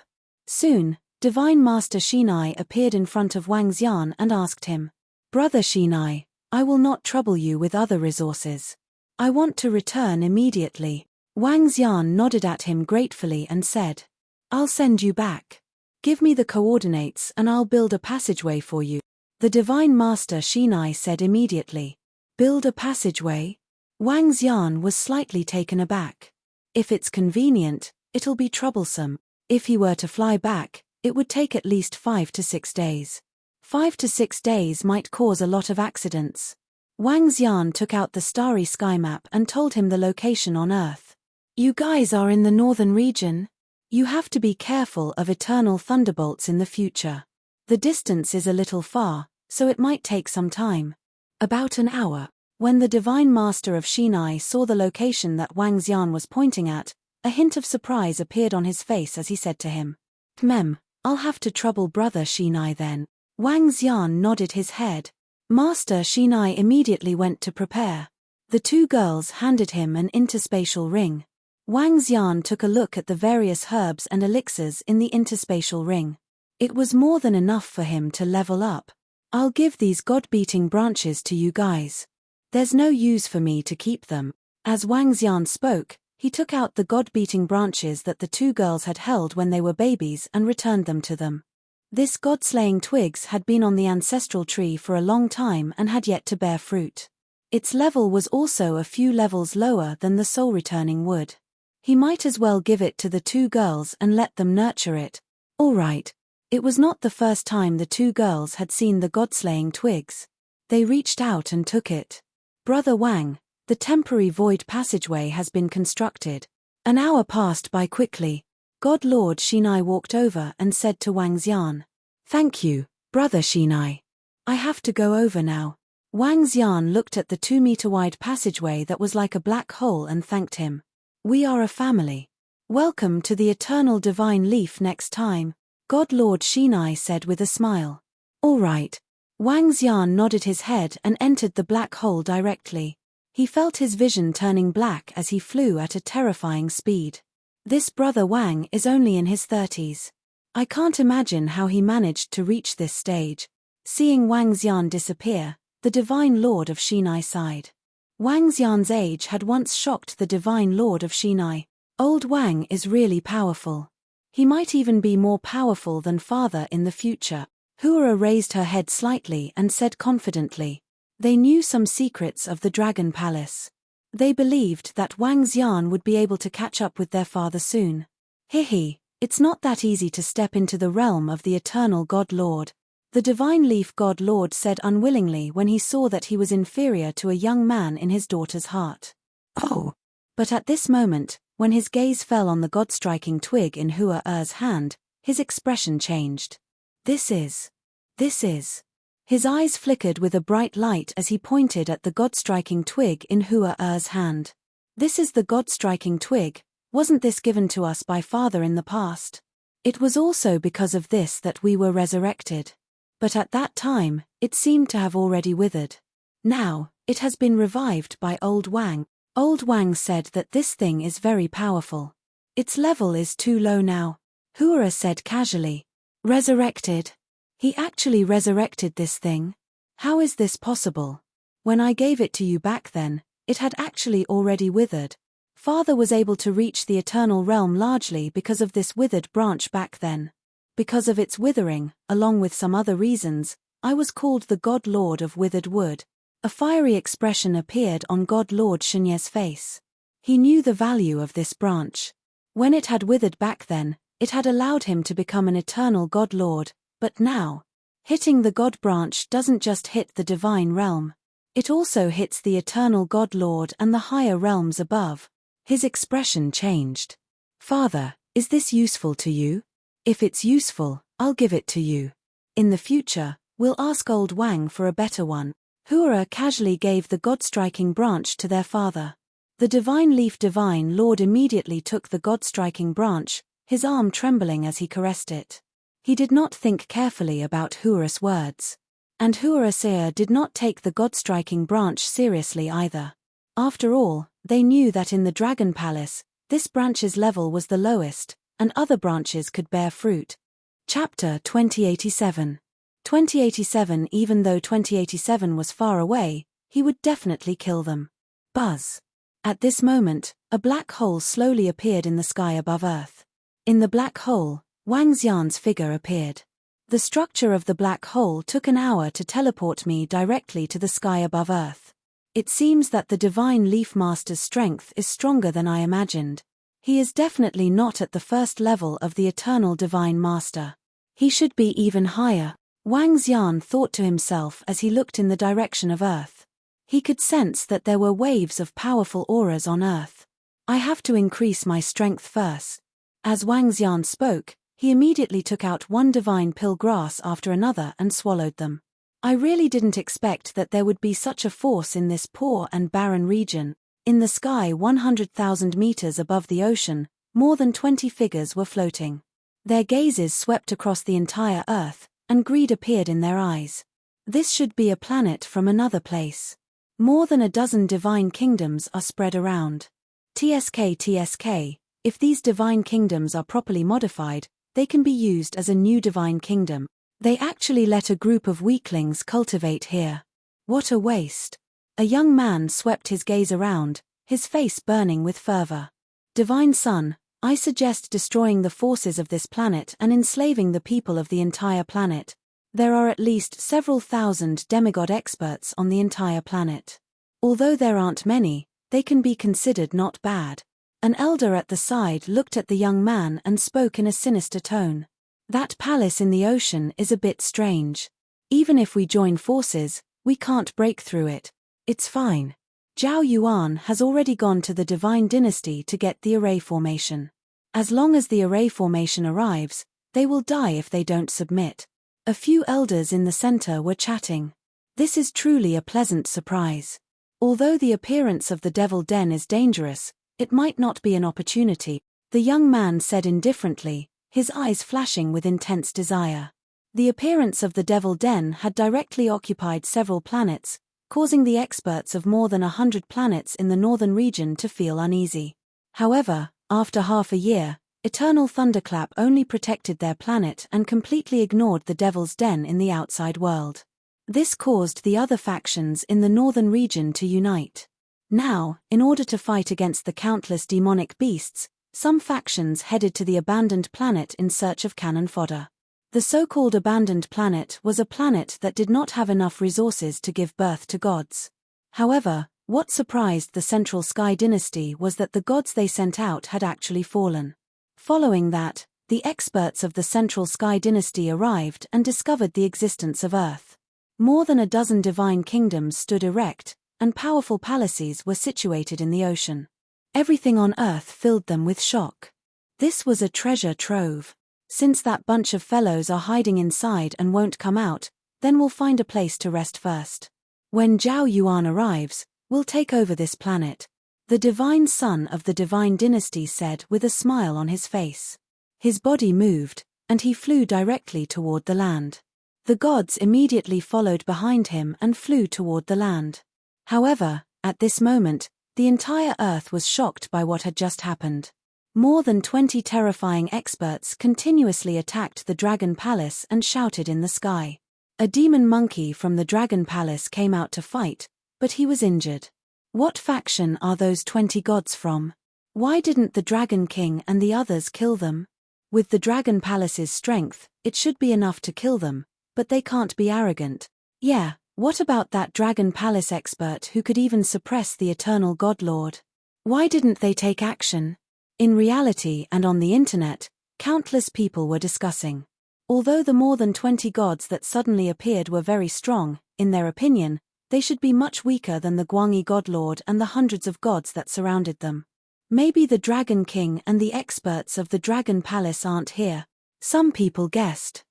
Soon, Divine Master Shinai appeared in front of Wang Xian and asked him. Brother Shinai, I will not trouble you with other resources. I want to return immediately. Wang Xian nodded at him gratefully and said. I'll send you back. Give me the coordinates and I'll build a passageway for you. The Divine Master Shinai said immediately. Build a passageway? Wang Xian was slightly taken aback. If it's convenient, it'll be troublesome. If he were to fly back, it would take at least 5 to 6 days. 5 to 6 days might cause a lot of accidents. Wang Xian took out the starry sky map and told him the location on Earth. You guys are in the northern region? You have to be careful of eternal thunderbolts in the future. The distance is a little far, so it might take some time. About an hour. When the Divine Master of Shinai saw the location that Wang Xian was pointing at, a hint of surprise appeared on his face as he said to him, I'll have to trouble Brother Shinai then. Wang Xian nodded his head. Master Shinai immediately went to prepare. The two girls handed him an interspatial ring. Wang Xian took a look at the various herbs and elixirs in the interspatial ring. It was more than enough for him to level up. I'll give these god-beating branches to you guys. There's no use for me to keep them. As Wang Xian spoke, he took out the god-beating branches that the two girls had held when they were babies and returned them to them. This god-slaying twigs had been on the ancestral tree for a long time and had yet to bear fruit. Its level was also a few levels lower than the soul-returning wood. He might as well give it to the two girls and let them nurture it. All right. It was not the first time the two girls had seen the god-slaying twigs. They reached out and took it. Brother Wang, the temporary void passageway has been constructed. An hour passed by quickly. God Lord Shinai walked over and said to Wang Xian, Thank you, Brother Shinai. I have to go over now. Wang Xian looked at the 2-meter-wide passageway that was like a black hole and thanked him. We are a family. Welcome to the eternal divine leaf next time, God Lord Shinai said with a smile. All right. Wang Xian nodded his head and entered the black hole directly. He felt his vision turning black as he flew at a terrifying speed. This Brother Wang is only in his 30s. I can't imagine how he managed to reach this stage. Seeing Wang Xian disappear, the Divine Lord of Shinai sighed. Wang Xian's age had once shocked the Divine Lord of Shinai. Old Wang is really powerful. He might even be more powerful than father in the future. Hura raised her head slightly and said confidently. They knew some secrets of the Dragon Palace. They believed that Wang Xian would be able to catch up with their father soon. It's not that easy to step into the realm of the eternal God Lord. The Divine Leaf God Lord said unwillingly when he saw that he was inferior to a young man in his daughter's heart. Oh! But at this moment, when his gaze fell on the god-striking twig in Hua-Er's hand, his expression changed. This is. His eyes flickered with a bright light as he pointed at the god-striking twig in Hua-Er's hand. This is the god-striking twig. Wasn't this given to us by Father in the past? It was also because of this that we were resurrected. But at that time, it seemed to have already withered. Now, it has been revived by Old Wang. Old Wang said that this thing is very powerful. Its level is too low now. Hura said casually. Resurrected? He actually resurrected this thing? How is this possible? When I gave it to you back then, it had actually already withered. Father was able to reach the eternal realm largely because of this withered branch back then. Because of its withering, along with some other reasons, I was called the God Lord of Withered Wood. A fiery expression appeared on God Lord Shinye's face. He knew the value of this branch. When it had withered back then, it had allowed him to become an eternal God Lord, but now, hitting the God branch doesn't just hit the divine realm. It also hits the eternal God Lord and the higher realms above. His expression changed. Father, is this useful to you? If it's useful, I'll give it to you. In the future, we'll ask Old Wang for a better one. Hura casually gave the god-striking branch to their father. The Divine Leaf Divine Lord immediately took the god-striking branch, his arm trembling as he caressed it. He did not think carefully about Hura's words. And Hura did not take the god-striking branch seriously either. After all, they knew that in the Dragon Palace, this branch's level was the lowest, and other branches could bear fruit. Chapter 2087. 2087. Even though 2087 was far away, he would definitely kill them. Buzz. At this moment, a black hole slowly appeared in the sky above Earth. In the black hole, Wang Xian's figure appeared. The structure of the black hole took an hour to teleport me directly to the sky above Earth. It seems that the Divine Leaf Master's strength is stronger than I imagined. He is definitely not at the first level of the Eternal Divine Master. He should be even higher, Wang Xian thought to himself as he looked in the direction of Earth. He could sense that there were waves of powerful auras on Earth. I have to increase my strength first. As Wang Xian spoke, he immediately took out one divine pill grass after another and swallowed them. I really didn't expect that there would be such a force in this poor and barren region. In the sky 100,000 meters above the ocean, more than 20 figures were floating. Their gazes swept across the entire Earth, and greed appeared in their eyes. This should be a planet from another place. More than a dozen divine kingdoms are spread around. TSK, if these divine kingdoms are properly modified, they can be used as a new divine kingdom. They actually let a group of weaklings cultivate here. What a waste. A young man swept his gaze around, his face burning with fervor. Divine Son, I suggest destroying the forces of this planet and enslaving the people of the entire planet. There are at least several thousand demigod experts on the entire planet. Although there aren't many, they can be considered not bad. An elder at the side looked at the young man and spoke in a sinister tone. That palace in the ocean is a bit strange. Even if we join forces, we can't break through it. It's fine. Zhao Yuan has already gone to the Divine Dynasty to get the array formation. As long as the array formation arrives, they will die if they don't submit. A few elders in the center were chatting. This is truly a pleasant surprise. Although the appearance of the Devil Den is dangerous, it might not be an opportunity, the young man said indifferently, his eyes flashing with intense desire. The appearance of the Devil Den had directly occupied several planets, causing the experts of more than 100 planets in the northern region to feel uneasy. However, after half a year, Eternal Thunderclap only protected their planet and completely ignored the Devil's Den in the outside world. This caused the other factions in the northern region to unite. Now, in order to fight against the countless demonic beasts, some factions headed to the abandoned planet in search of cannon fodder. The so-called abandoned planet was a planet that did not have enough resources to give birth to gods. However, what surprised the Central Sky Dynasty was that the gods they sent out had actually fallen. Following that, the experts of the Central Sky Dynasty arrived and discovered the existence of Earth. More than a dozen divine kingdoms stood erect, and powerful palaces were situated in the ocean. Everything on Earth filled them with shock. This was a treasure trove. Since that bunch of fellows are hiding inside and won't come out, then we'll find a place to rest first. When Zhao Yuan arrives, we'll take over this planet, the Divine Son of the Divine Dynasty said with a smile on his face. His body moved, and he flew directly toward the land. The gods immediately followed behind him and flew toward the land. However, at this moment, the entire Earth was shocked by what had just happened. More than 20 terrifying experts continuously attacked the Dragon Palace and shouted in the sky. A demon monkey from the Dragon Palace came out to fight, but he was injured. What faction are those 20 gods from? Why didn't the Dragon King and the others kill them? With the Dragon Palace's strength, it should be enough to kill them, but they can't be arrogant. Yeah, what about that Dragon Palace expert who could even suppress the Eternal God Lord? Why didn't they take action? In reality and on the internet, countless people were discussing. Although the more than 20 gods that suddenly appeared were very strong, in their opinion, they should be much weaker than the Guangyi God Lord and the hundreds of gods that surrounded them. Maybe the Dragon King and the experts of the Dragon Palace aren't here. Some people guessed.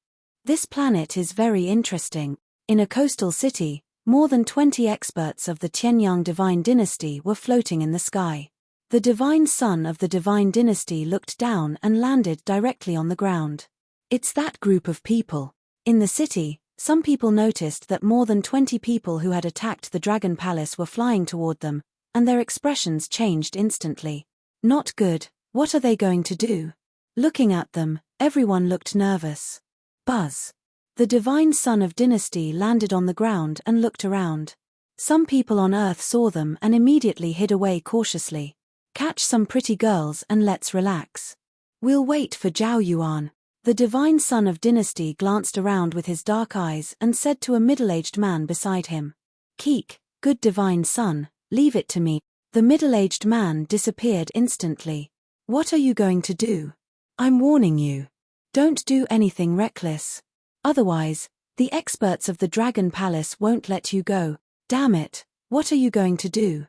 This planet is very interesting. In a coastal city, more than 20 experts of the Tianyang Divine Dynasty were floating in the sky. The Divine Son of the Divine Dynasty looked down and landed directly on the ground. It's that group of people. In the city, some people noticed that more than 20 people who had attacked the Dragon Palace were flying toward them, and their expressions changed instantly. Not good. What are they going to do? Looking at them, everyone looked nervous. Buzz. The Divine Son of Dynasty landed on the ground and looked around. Some people on Earth saw them and immediately hid away cautiously. Catch some pretty girls and let's relax. We'll wait for Zhao Yuan. The Divine Son of Dynasty glanced around with his dark eyes and said to a middle-aged man beside him. Keek, Good divine son, leave it to me. The middle-aged man disappeared instantly. What are you going to do? I'm warning you. Don't do anything reckless. Otherwise, the experts of the Dragon Palace won't let you go. Damn it, what are you going to do?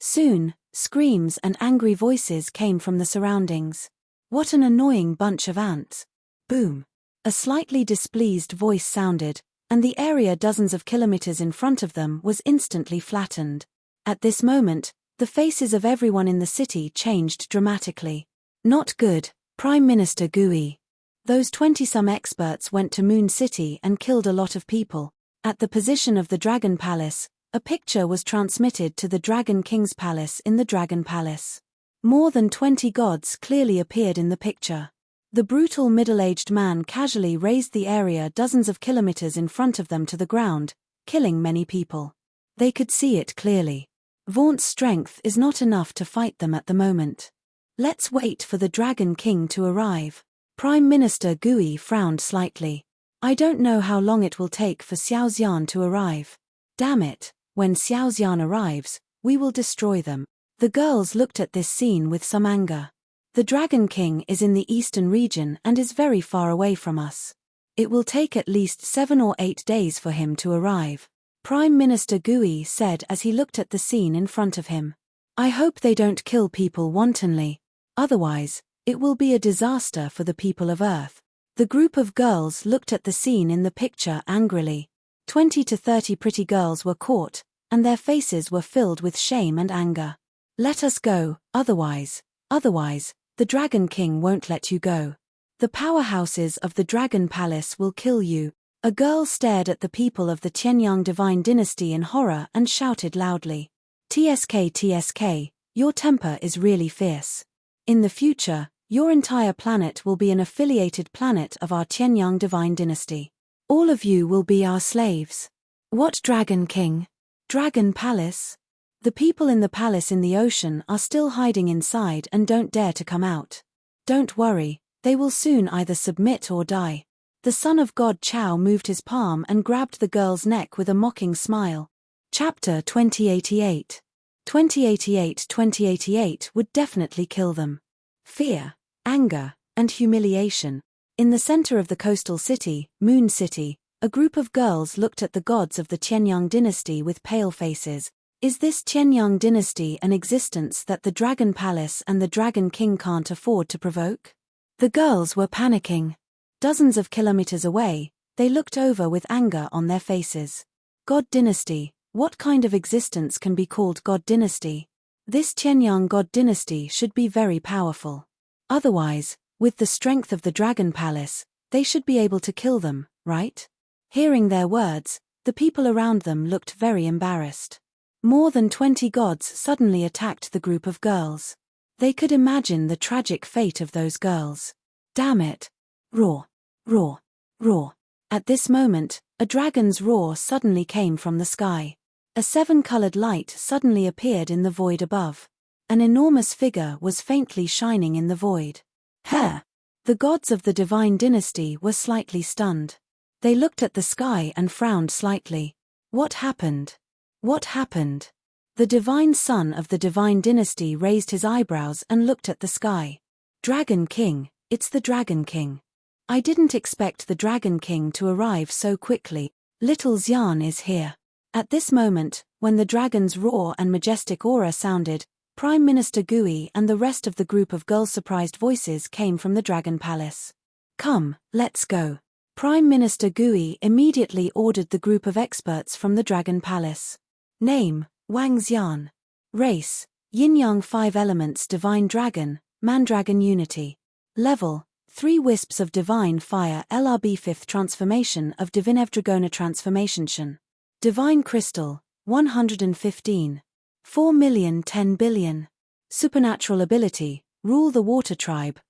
Soon, screams and angry voices came from the surroundings. What an annoying bunch of ants. Boom. A slightly displeased voice sounded, and the area dozens of kilometers in front of them was instantly flattened. At this moment, the faces of everyone in the city changed dramatically. Not good, Prime Minister Gui. Those 20-some experts went to Moon City and killed a lot of people. At the position of the Dragon Palace, a picture was transmitted to the Dragon King's palace in the Dragon Palace. More than 20 gods clearly appeared in the picture. The brutal middle-aged man casually raised the area dozens of kilometers in front of them to the ground, killing many people. They could see it clearly. Vaunt's strength is not enough to fight them at the moment. Let's wait for the Dragon King to arrive. Prime Minister Gui frowned slightly. I don't know how long it will take for Xiaoxian to arrive. Damn it, when Xiaoxian arrives, we will destroy them. The girls looked at this scene with some anger. The Dragon King is in the eastern region and is very far away from us. It will take at least 7 or 8 days for him to arrive. Prime Minister Gui said as he looked at the scene in front of him. I hope they don't kill people wantonly. Otherwise, it will be a disaster for the people of Earth. The group of girls looked at the scene in the picture angrily. 20 to 30 pretty girls were caught, and their faces were filled with shame and anger. Let us go, otherwise, the Dragon King won't let you go. The powerhouses of the Dragon Palace will kill you. A girl stared at the people of the Qianyang divine dynasty in horror and shouted loudly. TSK, your temper is really fierce. In the future, your entire planet will be an affiliated planet of our Qianyang divine dynasty. All of you will be our slaves. What Dragon King? Dragon Palace? The people in the palace in the ocean are still hiding inside and don't dare to come out. Don't worry, they will soon either submit or die. The son of God Chao moved his palm and grabbed the girl's neck with a mocking smile. Chapter 2088. 2088 would definitely kill them. Fear, anger, and humiliation. In the center of the coastal city, Moon City, a group of girls looked at the gods of the Qianyang dynasty with pale faces. Is this Qianyang dynasty an existence that the Dragon Palace and the Dragon King can't afford to provoke? The girls were panicking. Dozens of kilometers away, they looked over with anger on their faces. God dynasty, what kind of existence can be called God dynasty? This Qianyang God dynasty should be very powerful. Otherwise, with the strength of the Dragon Palace, they should be able to kill them, right? Hearing their words, the people around them looked very embarrassed. More than 20 gods suddenly attacked the group of girls. They could imagine the tragic fate of those girls. Damn it! Roar! Roar! Roar! At this moment, a dragon's roar suddenly came from the sky. A 7-colored light suddenly appeared in the void above. An enormous figure was faintly shining in the void. Huh! The gods of the divine dynasty were slightly stunned. They looked at the sky and frowned slightly. What happened? What happened? The divine son of the divine dynasty raised his eyebrows and looked at the sky. Dragon King, it's the Dragon King. I didn't expect the Dragon King to arrive so quickly. Little Xian is here. At this moment, when the dragon's roar and majestic aura sounded, Prime Minister Gui and the rest of the group of girl-surprised voices came from the Dragon Palace. Come, let's go. Prime Minister Gui immediately ordered the group of experts from the Dragon Palace. Name, Wang Xian. Race, Yin-Yang 5 Elements Divine Dragon, Mandragon Unity. Level, 3 Wisps of Divine Fire LRB 5th Transformation of Divinevdragona Transformation. Divine Crystal, 115. 4,010 billion. Supernatural Ability, Rule the Water Tribe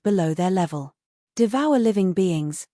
below their level. Devour living beings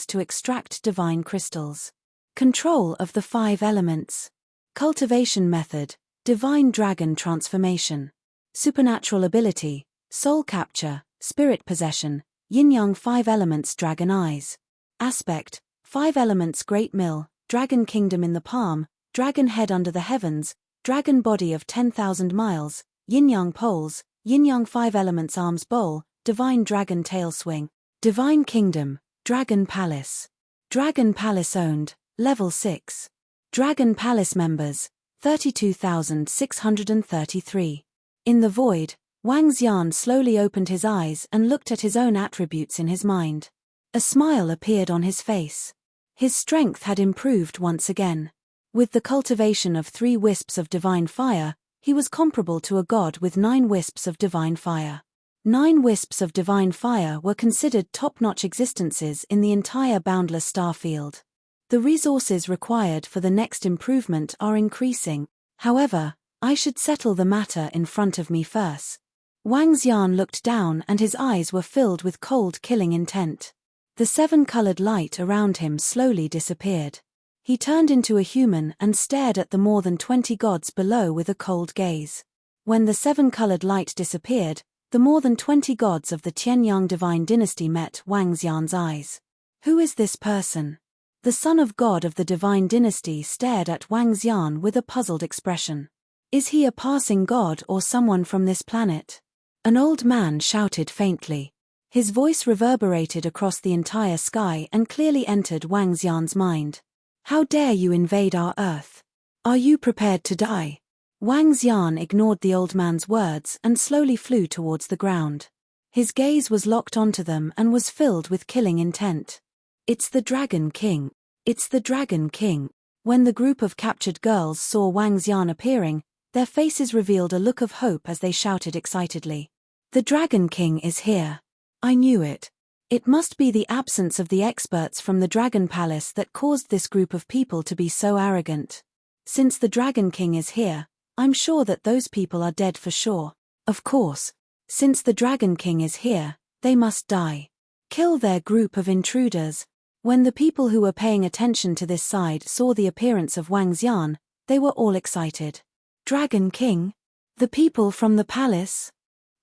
to extract divine crystals. Control of the 5 elements. Cultivation method, Divine Dragon Transformation. Supernatural ability, Soul Capture, Spirit Possession, Yin-Yang 5 Elements Dragon Eyes. Aspect, 5 Elements Great Mill, dragon kingdom in the palm, dragon head under the heavens, dragon body of 10,000 miles, yin-yang poles, yin-yang 5 elements arms bowl, divine dragon tail swing, divine kingdom, dragon palace. Dragon palace owned, level 6. Dragon palace members, 32,633. In the void, Wang Xian slowly opened his eyes and looked at his own attributes in his mind. A smile appeared on his face. His strength had improved once again. With the cultivation of 3 wisps of divine fire, he was comparable to a god with 9 wisps of divine fire. 9 wisps of divine fire were considered top-notch existences in the entire boundless star field. The resources required for the next improvement are increasing. However, I should settle the matter in front of me first. Wang Xian looked down and his eyes were filled with cold killing intent. The 7-colored light around him slowly disappeared. He turned into a human and stared at the more than 20 gods below with a cold gaze. When the 7-colored light disappeared, the more than 20 gods of the Tianyang divine dynasty met Wang Xian's eyes. Who is this person? The son of God of the divine dynasty stared at Wang Xian with a puzzled expression. Is he a passing god or someone from this planet? An old man shouted faintly. His voice reverberated across the entire sky and clearly entered Wang Xian's mind. How dare you invade our Earth? Are you prepared to die? Wang Xian ignored the old man's words and slowly flew towards the ground. His gaze was locked onto them and was filled with killing intent. It's the Dragon King. It's the Dragon King. When the group of captured girls saw Wang Xian appearing, their faces revealed a look of hope as they shouted excitedly. The Dragon King is here. I knew it. It must be the absence of the experts from the Dragon Palace that caused this group of people to be so arrogant. Since the Dragon King is here, I'm sure that those people are dead for sure. Of course. Since the Dragon King is here, they must die. Kill their group of intruders. When the people who were paying attention to this side saw the appearance of Wang Xian, they were all excited. Dragon King? The people from the palace?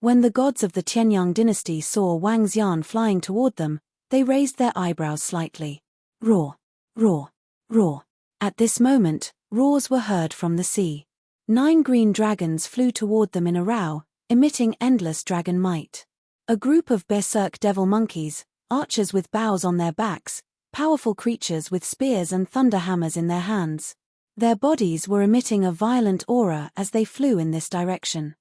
When the gods of the Tianyang dynasty saw Wang Xian flying toward them, they raised their eyebrows slightly. Roar! Roar! Roar! At this moment, roars were heard from the sea. 9 green dragons flew toward them in a row, emitting endless dragon might. A group of berserk devil monkeys, archers with bows on their backs, powerful creatures with spears and thunder hammers in their hands. Their bodies were emitting a violent aura as they flew in this direction.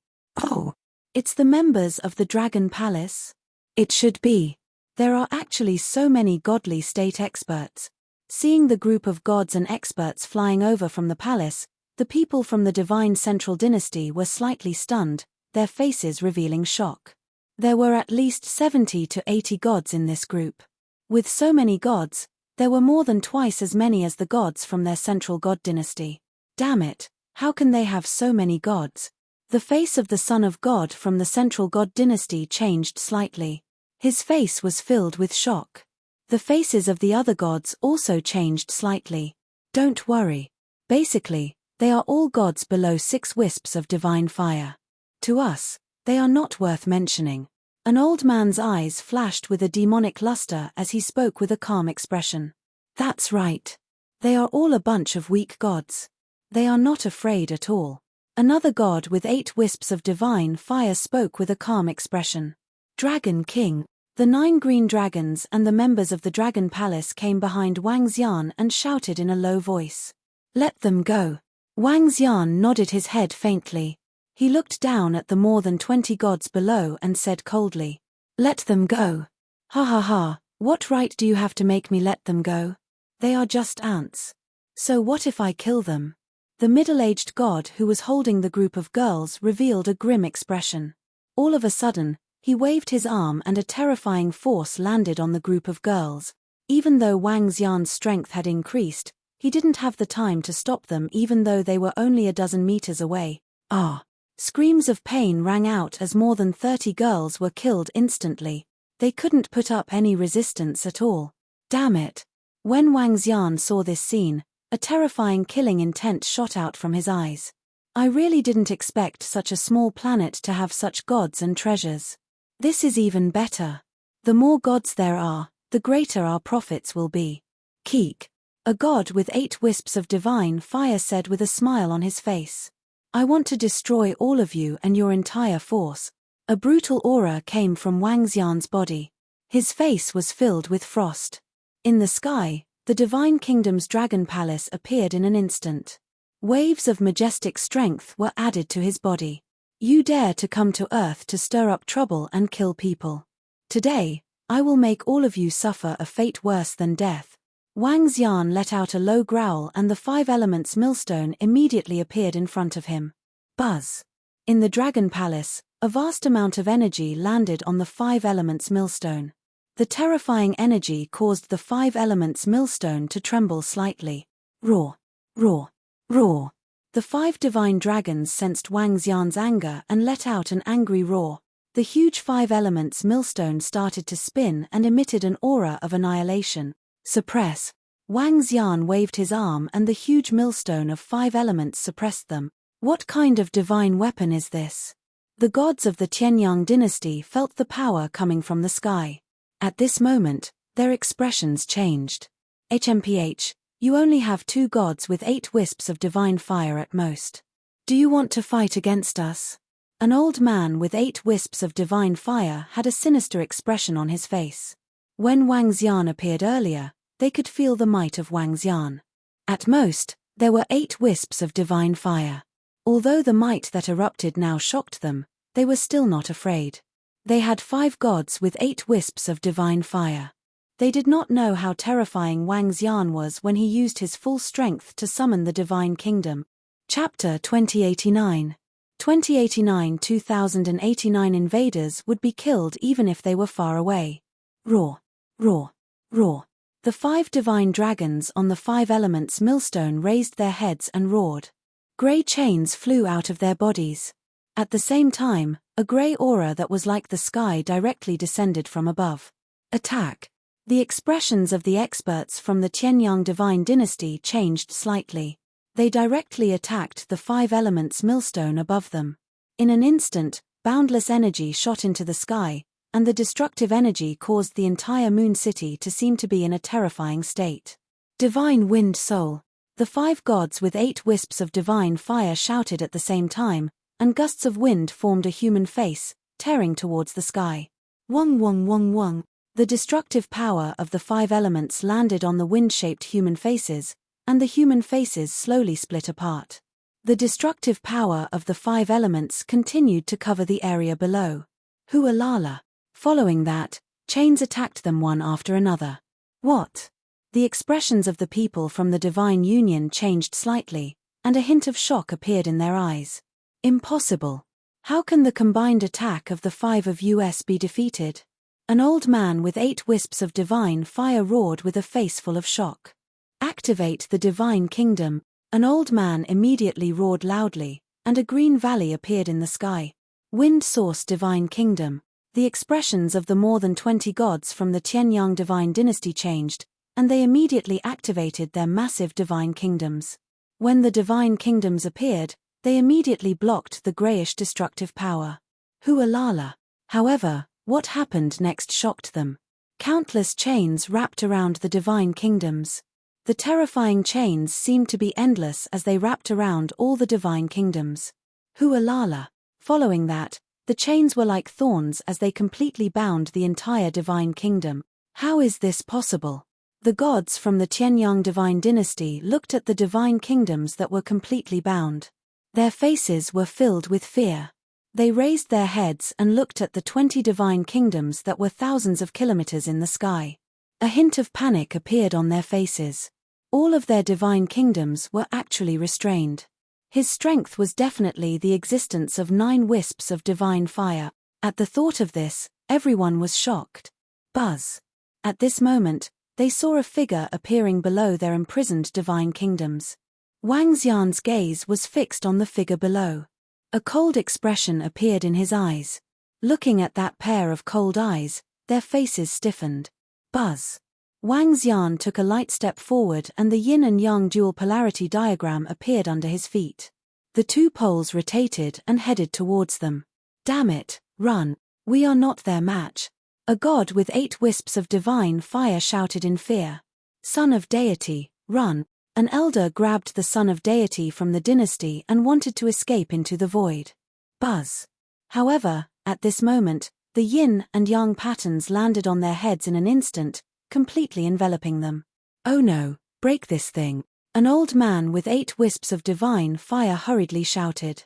Oh! It's the members of the Dragon Palace? It should be. There are actually so many godly state experts. Seeing the group of gods and experts flying over from the palace, the people from the divine central dynasty were slightly stunned, their faces revealing shock. There were at least 70 to 80 gods in this group. With so many gods, there were more than twice as many as the gods from their central god dynasty. Damn it, how can they have so many gods? The face of the son of God from the central god dynasty changed slightly. His face was filled with shock. The faces of the other gods also changed slightly. Don't worry. Basically, they are all gods below 6 wisps of divine fire. To us, they are not worth mentioning. An old man's eyes flashed with a demonic luster as he spoke with a calm expression. That's right. They are all a bunch of weak gods. They are not afraid at all. Another god with 8 wisps of divine fire spoke with a calm expression. Dragon King. The 9 green dragons and the members of the Dragon Palace came behind Wang Xian and shouted in a low voice. Let them go. Wang Xian nodded his head faintly. He looked down at the more than 20 gods below and said coldly, "Let them go." Ha ha ha, what right do you have to make me let them go? They are just ants. So what if I kill them? The middle-aged god who was holding the group of girls revealed a grim expression. All of a sudden, he waved his arm and a terrifying force landed on the group of girls. Even though Wang Xian's strength had increased, he didn't have the time to stop them even though they were only a dozen meters away. Ah! Screams of pain rang out as more than 30 girls were killed instantly. They couldn't put up any resistance at all. Damn it! When Wang Xian saw this scene, a terrifying killing intent shot out from his eyes. I really didn't expect such a small planet to have such gods and treasures. This is even better. The more gods there are, the greater our profits will be. Keek. A god with 8 wisps of divine fire said with a smile on his face. I want to destroy all of you and your entire force. A brutal aura came from Wang Xian's body. His face was filled with frost. In the sky, the Divine Kingdom's dragon palace appeared in an instant. Waves of majestic strength were added to his body. You dare to come to Earth to stir up trouble and kill people. Today, I will make all of you suffer a fate worse than death. Wang Xian let out a low growl and the 5 elements millstone immediately appeared in front of him. Buzz! In the dragon palace, a vast amount of energy landed on the 5 elements millstone. The terrifying energy caused the 5 elements millstone to tremble slightly. Roar! Roar! Roar! The 5 divine dragons sensed Wang Xian's anger and let out an angry roar. The huge 5 elements millstone started to spin and emitted an aura of annihilation. Suppress! Wang Xian waved his arm and the huge millstone of 5 elements suppressed them. What kind of divine weapon is this? The gods of the Qianyang dynasty felt the power coming from the sky. At this moment, their expressions changed. HMPH, you only have 2 gods with 8 wisps of divine fire at most. Do you want to fight against us? An old man with 8 wisps of divine fire had a sinister expression on his face. When Wang Xian appeared earlier, they could feel the might of Wang Xian. At most, there were 8 wisps of divine fire. Although the might that erupted now shocked them, they were still not afraid. They had 5 gods with 8 wisps of divine fire. They did not know how terrifying Wang Xian was when he used his full strength to summon the Divine Kingdom. Chapter 2089. 2089 invaders would be killed even if they were far away. Roar! Roar! Roar! The 5 divine dragons on the 5 elements millstone raised their heads and roared. Grey chains flew out of their bodies. At the same time, a grey aura that was like the sky directly descended from above. Attack! The expressions of the experts from the Qianyang divine dynasty changed slightly. They directly attacked the 5 elements millstone above them. In an instant, boundless energy shot into the sky, and the destructive energy caused the entire moon city to seem to be in a terrifying state. Divine Wind Soul! The 5 gods with 8 wisps of divine fire shouted at the same time, and gusts of wind formed a human face, tearing towards the sky. Wong wong wong wong! The destructive power of the 5 elements landed on the wind-shaped human faces, and the human faces slowly split apart. The destructive power of the 5 elements continued to cover the area below. Hualala! Following that, chains attacked them one after another. What? The expressions of the people from the Divine Union changed slightly, and a hint of shock appeared in their eyes. Impossible! How can the combined attack of the 5 of us be defeated? An old man with 8 wisps of divine fire roared with a face full of shock. Activate the Divine Kingdom! An old man immediately roared loudly, and a green valley appeared in the sky. Wind Source Divine Kingdom! The expressions of the more than 20 gods from the Qianyang divine dynasty changed, and they immediately activated their massive divine kingdoms. When the divine kingdoms appeared, they immediately blocked the greyish destructive power. Hualala! However, what happened next shocked them. Countless chains wrapped around the divine kingdoms. The terrifying chains seemed to be endless as they wrapped around all the divine kingdoms. Hualala! Following that, the chains were like thorns as they completely bound the entire divine kingdom. How is this possible? The gods from the Qianyang divine dynasty looked at the divine kingdoms that were completely bound. Their faces were filled with fear. They raised their heads and looked at the 20 divine kingdoms that were thousands of kilometers in the sky. A hint of panic appeared on their faces. All of their divine kingdoms were actually restrained. His strength was definitely the existence of 9 wisps of divine fire. At the thought of this, everyone was shocked. Buzz! At this moment, they saw a figure appearing below their imprisoned divine kingdoms. Wang Xian's gaze was fixed on the figure below. A cold expression appeared in his eyes. Looking at that pair of cold eyes, their faces stiffened. Buzz! Wang Xian took a light step forward and the yin and yang dual polarity diagram appeared under his feet. The 2 poles rotated and headed towards them. Damn it, run! We are not their match. A god with 8 wisps of divine fire shouted in fear. Son of deity, Run! An elder grabbed the son of deity from the dynasty and wanted to escape into the void. Buzz! However, at this moment, the yin and yang patterns landed on their heads in an instant, completely enveloping them. Oh no, break this thing! An old man with 8 wisps of divine fire hurriedly shouted.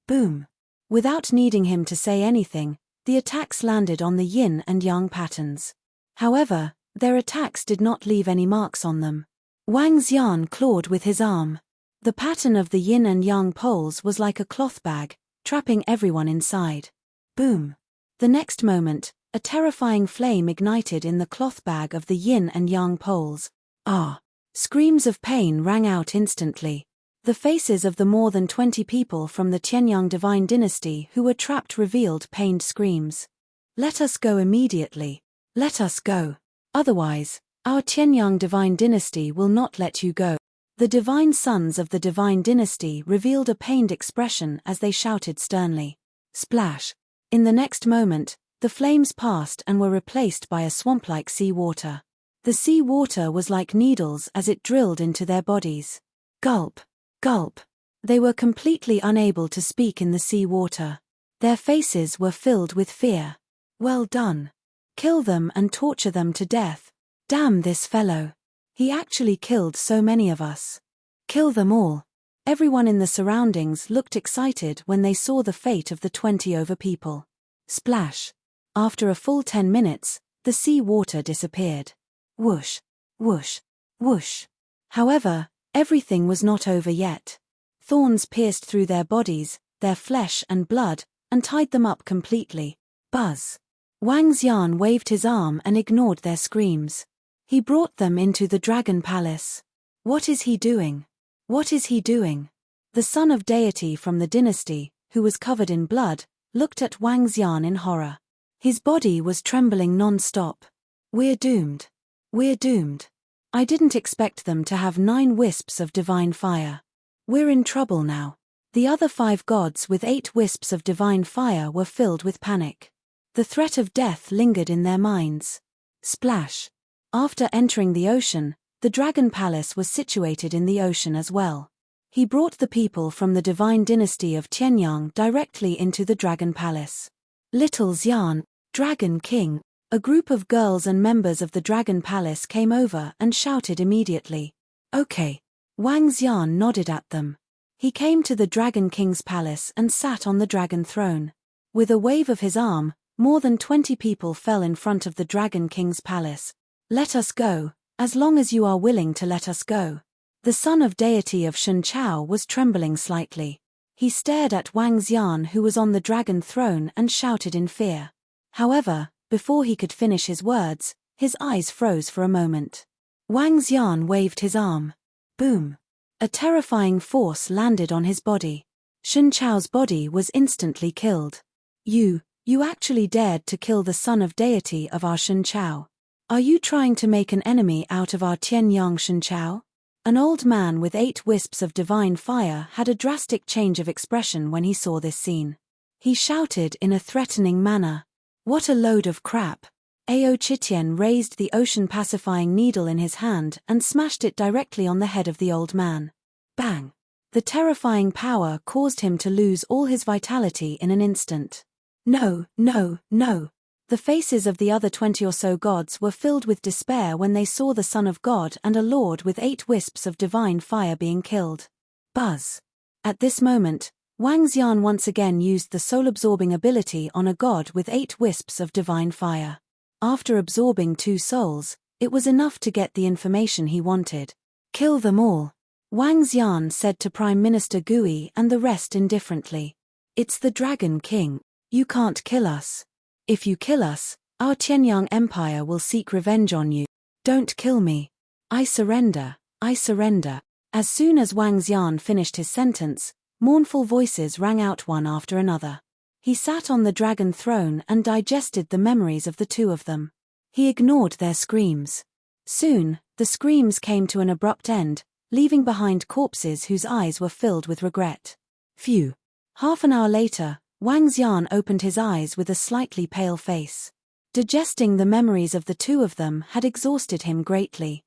Boom! Without needing him to say anything, the attacks landed on the yin and yang patterns. However, their attacks did not leave any marks on them. Wang Xian clawed with his arm. The pattern of the yin and yang poles was like a cloth bag, trapping everyone inside. Boom! The next moment, a terrifying flame ignited in the cloth bag of the yin and yang poles. Ah! Screams of pain rang out instantly. The faces of the more than 20 people from the Qianyang divine dynasty who were trapped revealed pained screams. Let us go immediately. Let us go. Otherwise, our Qianyang divine dynasty will not let you go. The divine sons of the divine dynasty revealed a pained expression as they shouted sternly. Splash! In the next moment, the flames passed and were replaced by a swamp-like sea water. The sea water was like needles as it drilled into their bodies. Gulp! Gulp! They were completely unable to speak in the sea water. Their faces were filled with fear. Well done. Kill them and torture them to death. Damn this fellow. He actually killed so many of us. Kill them all. Everyone in the surroundings looked excited when they saw the fate of the 20 over people. Splash! After a full 10 minutes, the sea water disappeared. Whoosh! Whoosh! Whoosh! However, everything was not over yet. Thorns pierced through their bodies, their flesh and blood, and tied them up completely. Buzz! Wang Xian waved his arm and ignored their screams. He brought them into the Dragon Palace. What is he doing? What is he doing? The son of deity from the dynasty, who was covered in blood, looked at Wang Xian in horror. His body was trembling non-stop. We're doomed. We're doomed. I didn't expect them to have 9 wisps of divine fire. We're in trouble now. The other 5 gods with 8 wisps of divine fire were filled with panic. The threat of death lingered in their minds. Splash! After entering the ocean, the Dragon Palace was situated in the ocean as well. He brought the people from the divine dynasty of Qianyang directly into the Dragon Palace. Little Xian, Dragon King, a group of girls and members of the Dragon Palace came over and shouted immediately. Okay. Wang Xian nodded at them. He came to the Dragon King's palace and sat on the dragon throne. With a wave of his arm, more than 20 people fell in front of the Dragon King's palace. Let us go, as long as you are willing to let us go. The son of deity of Shun Chao was trembling slightly. He stared at Wang Xian who was on the dragon throne and shouted in fear. However, before he could finish his words, his eyes froze for a moment. Wang Xian waved his arm. Boom! A terrifying force landed on his body. Shun Chao's body was instantly killed. You actually dared to kill the son of deity of our Shun Chao. Are you trying to make an enemy out of our Qianyang Shun Chao? An old man with 8 wisps of divine fire had a drastic change of expression when he saw this scene. He shouted in a threatening manner. What a load of crap! Ao Chitian raised the ocean-pacifying needle in his hand and smashed it directly on the head of the old man. Bang! The terrifying power caused him to lose all his vitality in an instant. No, no, no! The faces of the other 20 or so gods were filled with despair when they saw the Son of God and a Lord with 8 wisps of divine fire being killed. Buzz! At this moment, Wang Xian once again used the soul-absorbing ability on a god with 8 wisps of divine fire. After absorbing 2 souls, it was enough to get the information he wanted. Kill them all, Wang Xian said to Prime Minister Gui and the rest indifferently. It's the Dragon King. You can't kill us. If you kill us, our Qianyang Empire will seek revenge on you. Don't kill me. I surrender, I surrender. As soon as Wang Xian finished his sentence, mournful voices rang out one after another. He sat on the dragon throne and digested the memories of the 2 of them. He ignored their screams. Soon, the screams came to an abrupt end, leaving behind corpses whose eyes were filled with regret. Phew. Half an hour later, Wang Xian opened his eyes with a slightly pale face. Digesting the memories of the 2 of them had exhausted him greatly.